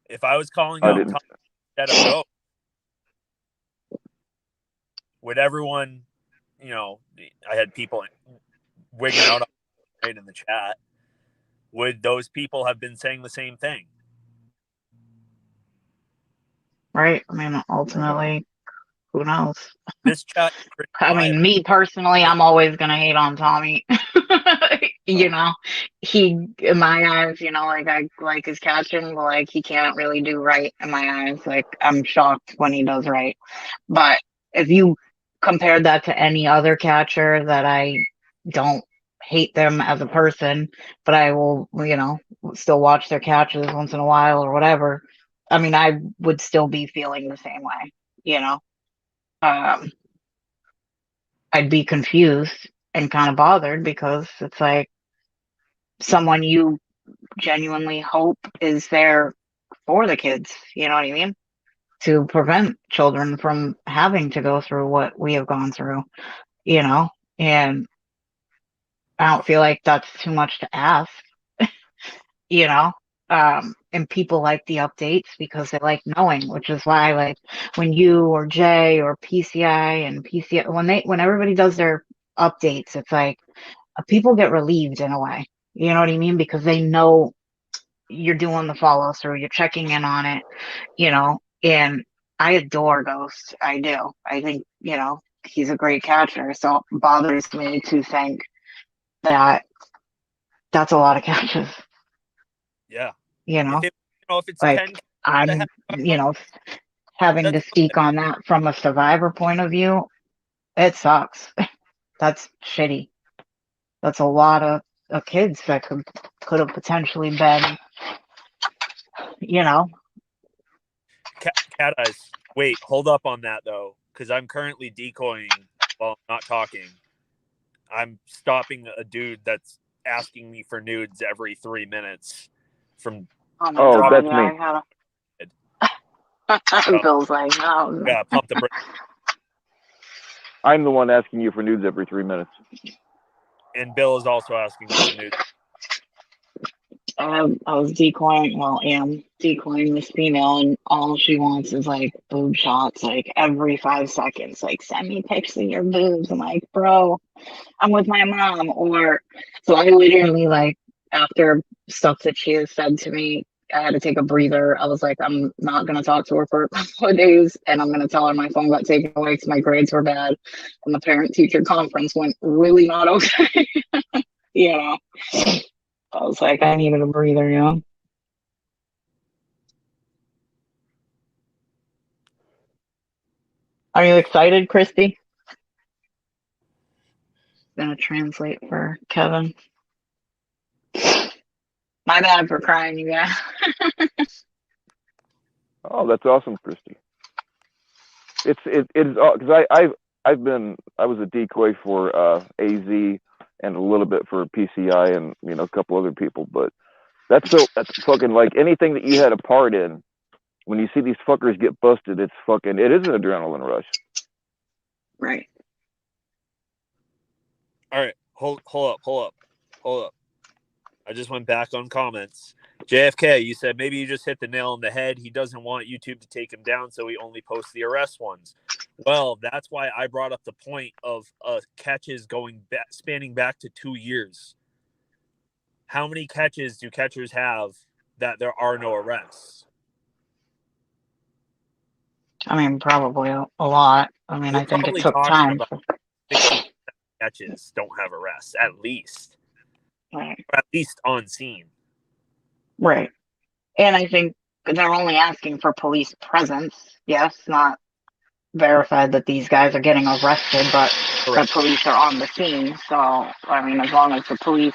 If I was calling out Tom instead of Go, would everyone, I had people wigging out right in the chat. Would those people have been saying the same thing? Right. I mean, ultimately, who knows? This chat. I mean, me personally, I'm always gonna hate on Tommy. He, in my eyes, like, I like his catching, but like, he can't really do right in my eyes. Like, I'm shocked when he does right. But if you compared that to any other catcher that I don't hate them as a person, but I will, still watch their catches once in a while or whatever. I mean, I would still be feeling the same way, I'd be confused and kind of bothered because it's like someone you genuinely hope is there for the kids, you know what I mean? To prevent children from having to go through what we have gone through, and I don't feel like that's too much to ask, you know. And people like the updates because they like knowing, which is why, like, when you or Jay or PCI and PCI, when everybody does their updates, it's like people get relieved in a way, you know what I mean? Because they know you're doing the follow through, you're checking in on it, and I adore Ghost. I do. I think, he's a great catcher. So it bothers me to think that that's a lot of catches. Yeah. If it's like 10, I'm, having to speak on that from a survivor point of view, it sucks. That's shitty. That's a lot of kids that could have potentially been, Cat eyes. Wait, hold up on that though, because I'm currently decoying while I'm not talking. I'm stopping a dude that's asking me for nudes every 3 minutes from. Oh, that's me. Bill's like, no. Yeah, pump the brakes. I'm the one asking you for nudes every 3 minutes. And Bill is also asking me for nudes. I was am decoying this female, and all she wants is like boob shots, like every 5 seconds. Like, send me pics of your boobs. I'm like, bro, I'm with my mom. Or so I literally, like, after stuff that she has said to me, I had to take a breather. I was like, I'm not gonna talk to her for a couple of days, and I'm gonna tell her my phone got taken away because my grades were bad, and the parent teacher conference went really not okay. I was like, I needed a breather, Are you excited, Christy? Gonna translate for Kevin. My bad for crying, you guys. Oh, that's awesome, Christy. It is because I was a decoy for AZ and a little bit for PCI and a couple other people, but that's fucking like anything that you had a part in. When you see these fuckers get busted, it is an adrenaline rush. Right. All right, hold up. I just went back on comments. JFK, you said maybe you just hit the nail on the head. He doesn't want YouTube to take him down, so he only posts the arrest ones. Well, that's why I brought up the point of catches spanning back to 2 years. How many catches do catchers have that there are no arrests? I mean, probably a lot. I mean, We're I think it probably took talking time. about 60 catches don't have arrests, at least. Right. Or at least on scene. Right. And I think they're only asking for police presence. Yes, not verified that these guys are getting arrested, but the police are on the scene. So, I mean, as long as the police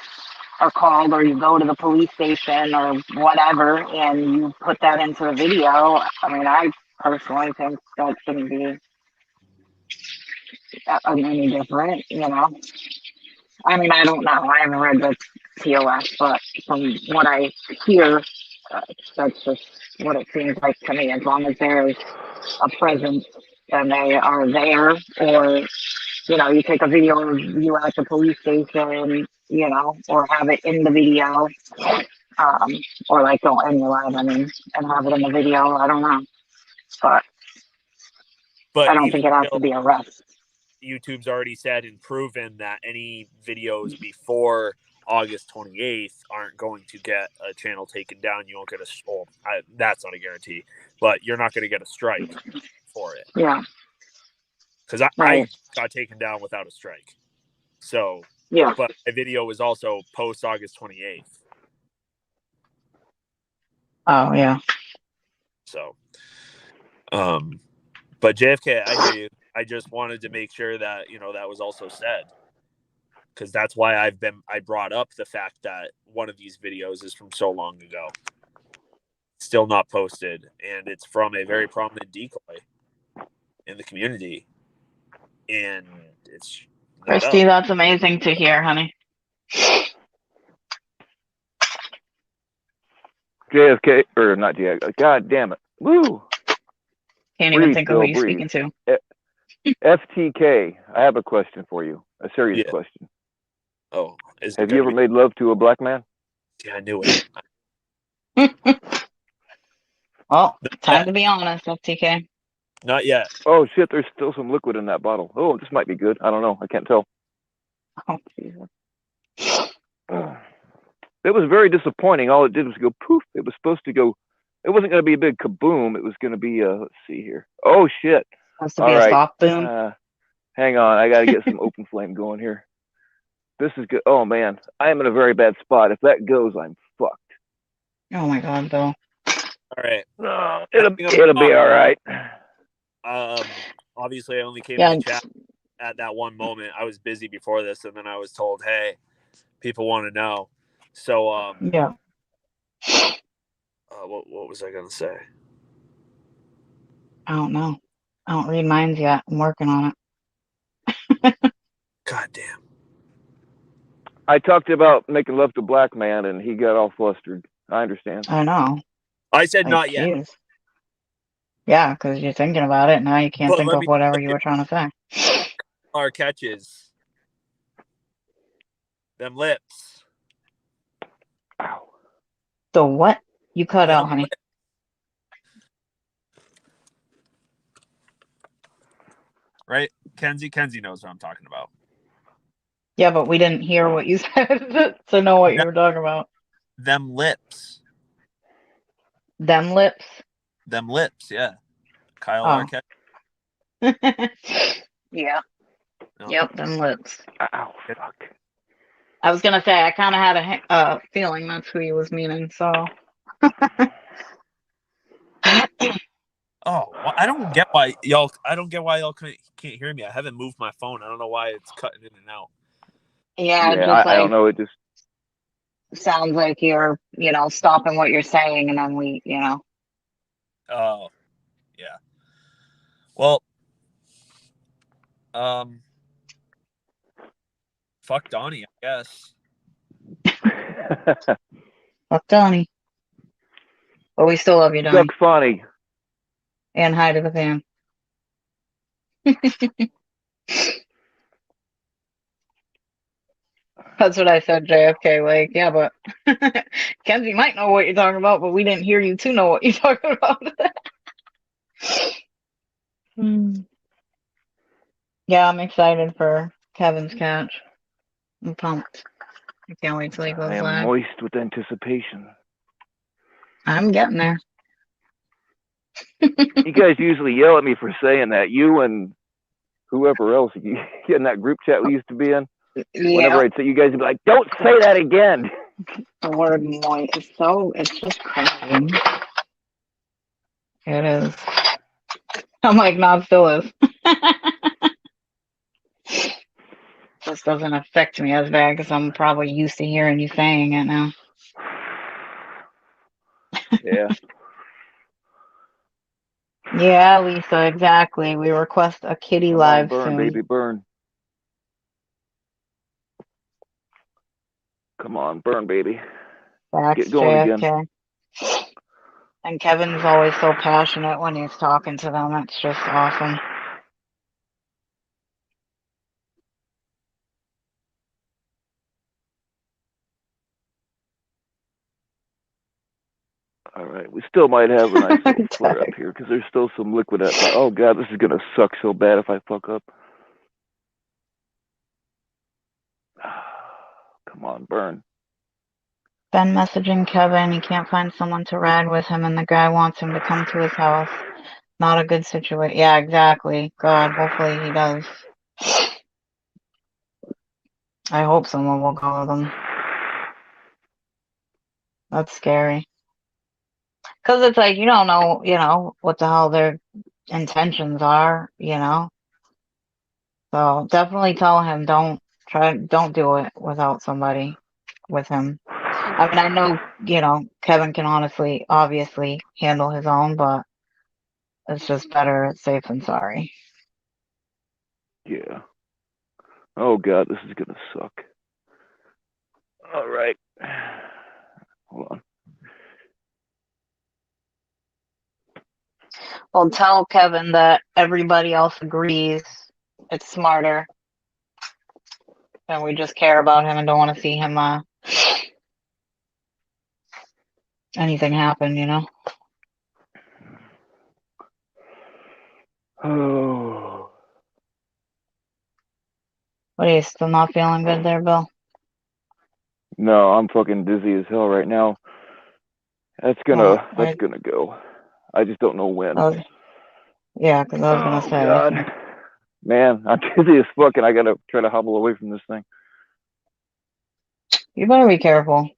are called or you go to the police station or whatever and you put that into the video, I mean, I personally think that shouldn't be any different, I mean, I don't know. I haven't read the TOS, but from what I hear, that's just what it seems like to me. As long as there's a presence and they are there, or you take a video of you at the police station, or have it in the video, or like go anywhere, I mean, and have it in the video. I don't know, but I don't think it has to be arrest. YouTube's already said and proven that any videos before August 28th aren't going to get a channel taken down. You won't get that's not a guarantee, but you're not going to get a strike for it. Yeah. Because I got taken down without a strike. So, yeah. But my video was also post August 28th. Oh, yeah. So, but JFK, I hear you. I just wanted to make sure that, that was also said. Because that's why I brought up the fact that one of these videos is from so long ago. Still not posted. And it's from a very prominent decoy in the community. And it's... Christy, that's amazing to hear, honey. JFK, or not JFK, God damn it. Woo! Can't even think of who you're speaking to. FTK, I have a question for you. A serious question. Oh, have you ever made love to a black man? Yeah, I knew it. Well, time to be honest, FTK. Not yet. Oh shit, there's still some liquid in that bottle. Oh, this might be good. I don't know. I can't tell. Oh, Jesus. It was very disappointing. All it did was go poof. It was supposed to go. It wasn't going to be a big kaboom. It was going to be let's see here. Oh shit. Supposed to be a soft boom. Hang on, I got to get some open flame going here. This is good. Oh man, I am in a very bad spot. If that goes, I'm fucked. Oh my god, Bill. All right. It'll be all right. Obviously, I only came in the chat at that one moment. I was busy before this, and then I was told, "Hey, people want to know." So, yeah. What was I gonna say? I don't know. I don't read mines yet. I'm working on it. God damn. I talked about making love to a black man, and he got all flustered. I understand. I know. I said not yet. Yeah, because you're thinking about it. Now you can't think of whatever you were trying to say. Our catches. Them lips. Ow. The what? You cut out, honey. Right? Kenzie knows what I'm talking about. Yeah, but we didn't hear what you said to know what you were talking about. Them lips. Them lips? Them lips, yeah. Kyle Arquette. Yeah. No. Yep, them lips. Ow, fuck. I was going to say, I kind of had a feeling that's who he was meaning, so... Oh, well, I don't get why y'all can't hear me. I haven't moved my phone. I don't know why it's cutting in and out. Yeah, I don't know. It just sounds like you're, stopping what you're saying, and then we, Oh, yeah. Well, Fuck Donnie, I guess. Fuck Donnie. But we still love you, Donnie. Duck funny. And hi to the fam. That's what I said, JFK. Like, yeah, but Kenzie might know what you're talking about, but we didn't hear you to know what you're talking about. Yeah, I'm excited for Kevin's catch. I'm pumped. I can't wait till he goes I am live. moist with anticipation. I'm getting there. You guys usually yell at me for saying that. You and whoever else you in that group chat we used to be in. Whenever I'd say, you guys would be like, "Don't say that again." The word moist is it's just crazy. It is. I'm like, no, it still is. Just doesn't affect me as bad because I'm probably used to hearing you saying it now. Yeah. Yeah, Lisa, exactly. We request a kitty Come live on, burn, soon. baby, burn. Come on, burn, baby. That's Get going JFK. again. And Kevin's always so passionate when he's talking to them. It's just awesome. All right, we still might have a nice little flare up here because there's still some liquid up. Oh god, this is gonna suck so bad if I fuck up. Come on, burn. Ben messaging Kevin. He can't find someone to ride with him, and the guy wants him to come to his house. Not a good situation. Yeah, exactly. God, hopefully he does. I hope someone will go with him. That's scary. Because it's like, you don't know, what the hell their intentions are, So definitely tell him don't do it without somebody with him. I mean, I know, Kevin can obviously handle his own, but it's just better safe than sorry. Yeah. Oh god, this is gonna suck. All right. Hold on. Well, tell Kevin that everybody else agrees it's smarter. And we just care about him and don't want to see him anything happen, Oh. What, are you still not feeling good there, Bill? No, I'm fucking dizzy as hell right now. That's gonna go. I just don't know when. Yeah, because I was gonna say. God. Man, I'm dizzy as fuck and I gotta try to hobble away from this thing. You better be careful.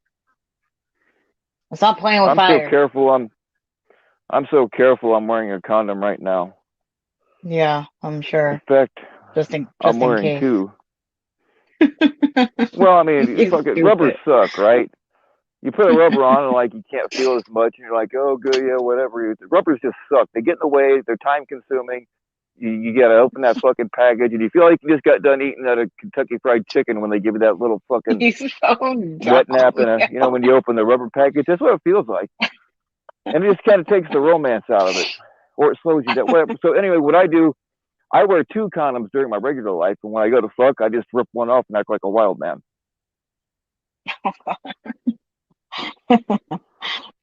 Stop playing with fire. I'm so careful. I'm so careful. I'm wearing a condom right now. Yeah, I'm sure. In fact, I'm wearing case. two. Well, I mean, fucking rubbers suck, right? You put a rubber on and like you can't feel as much, and you're like, oh, good, yeah, whatever. Rubbers just suck. They get in the way. They're time consuming. You gotta open that fucking package, and you feel like you just got done eating at a Kentucky Fried Chicken when they give you that little fucking wet nap and when you open the rubber package. That's what it feels like, and it just kind of takes the romance out of it, or it slows you down. Whatever. So anyway, what I do, I wear two condoms during my regular life, and when I go to fuck, I just rip one off and act like a wild man.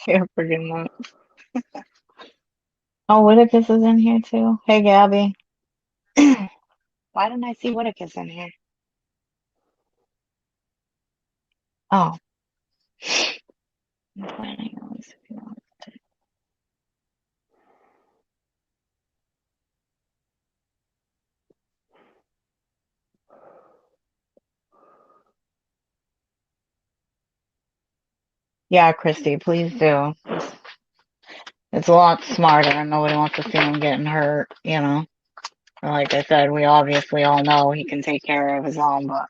You're freaking nuts. Oh, Whitacus is in here too. Hey, Gabby. Why didn't I see Whitacus in here? Oh. I'm planning on this if you want to. Yeah, Christy, please do. It's a lot smarter and nobody wants to see him getting hurt, Like I said, we obviously all know he can take care of his own, but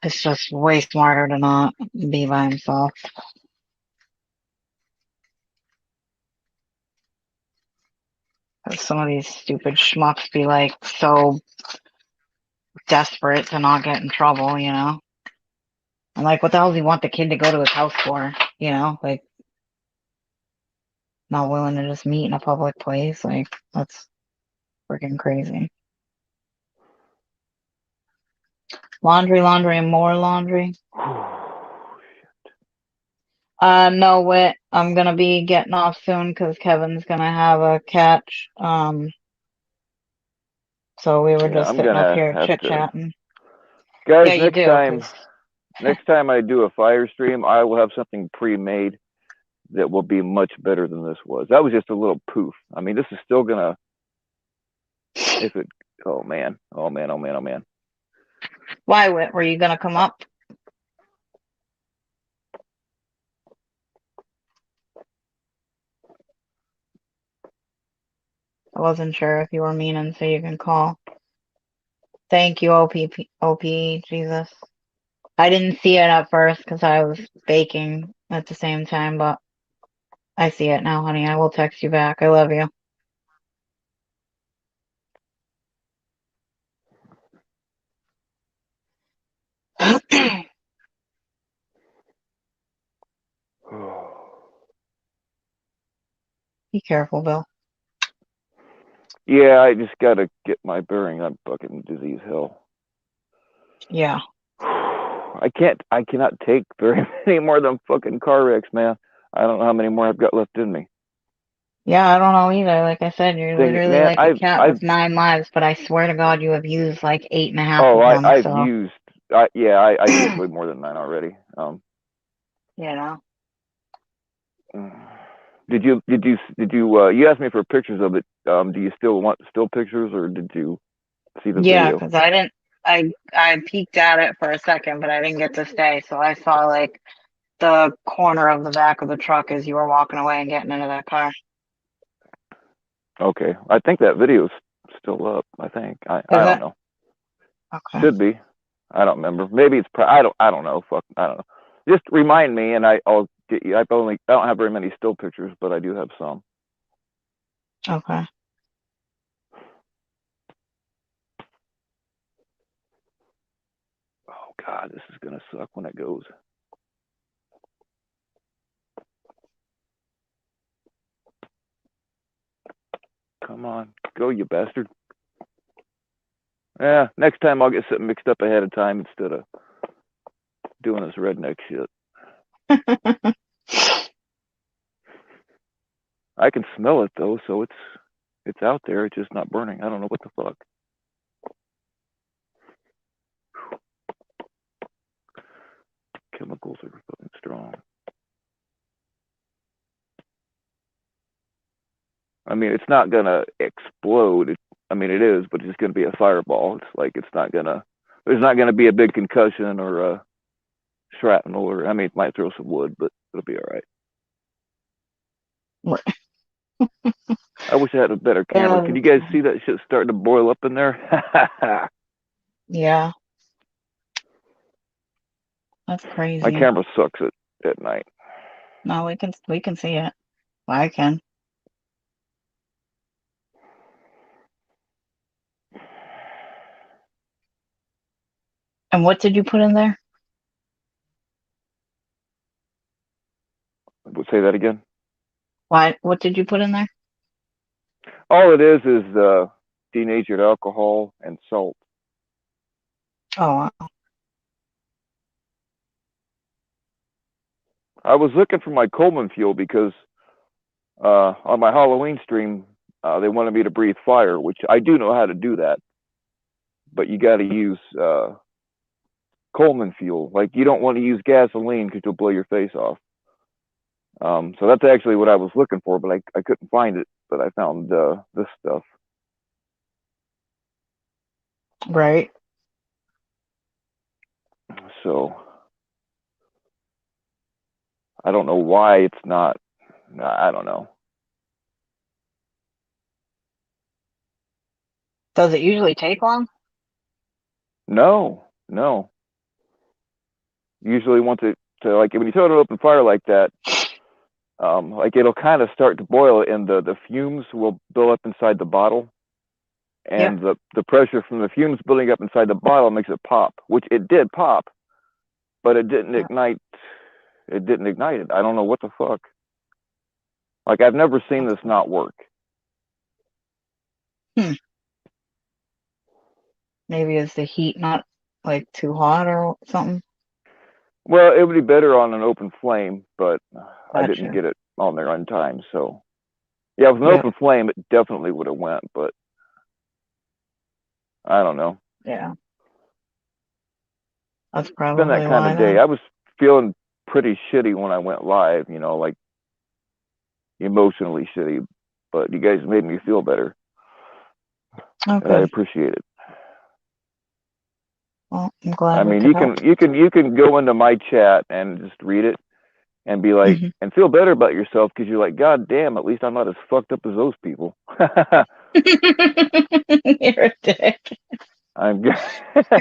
it's just way smarter to not be by himself. Some of these stupid schmucks be like so desperate to not get in trouble, you know? I'm like, what the hell does he want the kid to go to his house for? You know, like not willing to just meet in a public place. Like, that's freaking crazy. Laundry, and more laundry. No, Whit. I'm gonna be getting off soon because Kevin's gonna have a catch. So we were just I'm sitting up gonna here have chit to. chatting. Guys, Yeah, you do. next time I do a fire stream, I will have something pre-made that will be much better than this was. That was just a little poof. I mean, this is still gonna. If it. Oh man. Why, Whit? Were you gonna come up? I wasn't sure if you were meaning, so you can call. Thank you, OP, Jesus. I didn't see it at first because I was baking at the same time, but I see it now, honey. I will text you back. I love you. Be careful, Bill. Yeah, I just gotta get my bearing on fucking disease hell. Yeah. I cannot take very many more than fucking car wrecks, man. I don't know how many more I've got left in me. Yeah, I don't know either. Like I said, you're Thing, literally man, like a cat with 9 lives, but I swear to God, you have used like 8.5 of them. I've so. used, I used way more than 9 already. You know. Did you you asked me for pictures of it? Do you still want still pictures, or did you see the Yeah, video? because I didn't. I peeked at it for a second, but I didn't get to stay. So I saw like the corner of the back of the truck as you were walking away and getting into that car. Okay, I think that video's still up. I think I don't know. Okay. Should be. I don't remember. Maybe it's. I don't know. Fuck. I don't know. Just remind me, and I'll get you. I don't have very many still pictures, but I do have some. Okay. Oh God, this is gonna suck when it goes. Come on, go, you bastard. Yeah, next time I'll get something mixed up ahead of time instead of doing this redneck shit. I can smell it though, so it's out there. It's just not burning. I don't know what the fuck. Chemicals are fucking strong. I mean, it's not gonna explode. I mean, it is, but it's just gonna be a fireball. It's like it's not gonna. There's not gonna be a big concussion or a shrapnel, or I mean, it might throw some wood, but it'll be all right. I wish I had a better camera. Can you guys see that shit starting to boil up in there? Yeah. That's crazy. My camera sucks at night. No, we can see it. Well, I can. And what did you put in there? Say that again. What did you put in there? All it is denatured alcohol and salt. Oh, wow. I was looking for my Coleman fuel because on my Halloween stream, they wanted me to breathe fire, which I do know how to do that. But you got to use Coleman fuel. Like, you don't want to use gasoline because you'll blow your face off. So that's actually what I was looking for, but I couldn't find it. But I found this stuff. Right. So I don't know why it's not. I don't know. Does it usually take long? No. Usually once it, so like when you throw it in open fire like that, like it'll kind of start to boil, and the fumes will build up inside the bottle, and the pressure from the fumes building up inside the bottle makes it pop, which it did pop, but it didn't ignite. It didn't ignite it. I don't know what the fuck. Like, I've never seen this not work. Maybe is the heat not like too hot or something? Well, it would be better on an open flame, but I didn't Gotcha. get it on there on time. So, yeah, with an open flame, it definitely would have went, but I don't know. Yeah. That's It's probably been that kind why of day. then. I was feeling pretty shitty when I went live, you know, like emotionally shitty, but you guys made me feel better. And I Okay. appreciate it. Well, I'm glad I we mean, could you can go into my chat and just read it and be like, help. and feel better about yourself, because you're like, God damn, at least I'm not as fucked up as those people. You're a dick. I'm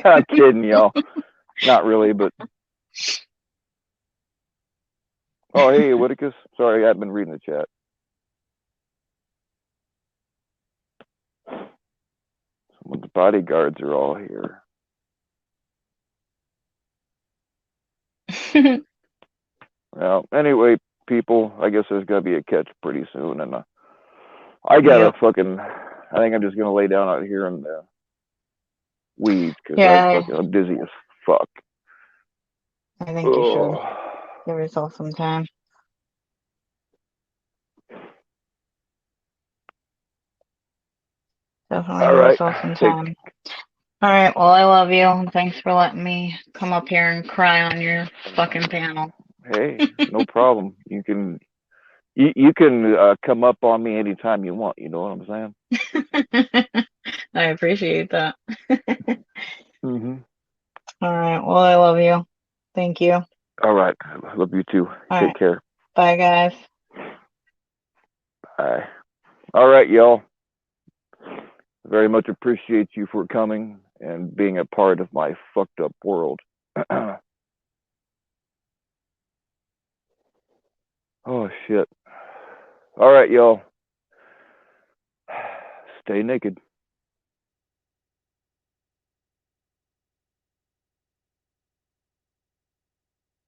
I'm kidding, y'all. Not really, but oh, hey, Whitakus. Sorry, I've been reading the chat. Some of the bodyguards are all here. Well, anyway, people, I guess there's gonna be a catch pretty soon, and I gotta fucking. I think I'm just gonna lay down out here in the weeds because I'm dizzy as fuck. I think you should give yourself some time. Definitely All give right. yourself some time. All right. Well, I love you. Thanks for letting me come up here and cry on your fucking panel. Hey, no problem. You can come up on me anytime you want. You know what I'm saying? I appreciate that. Mm-hmm. All right. Well, I love you. Thank you. All right. Love you too. Take care. Bye, guys. Bye. All right, y'all. Very much appreciate you for coming and being a part of my fucked up world. Oh, shit. All right, y'all. Stay naked.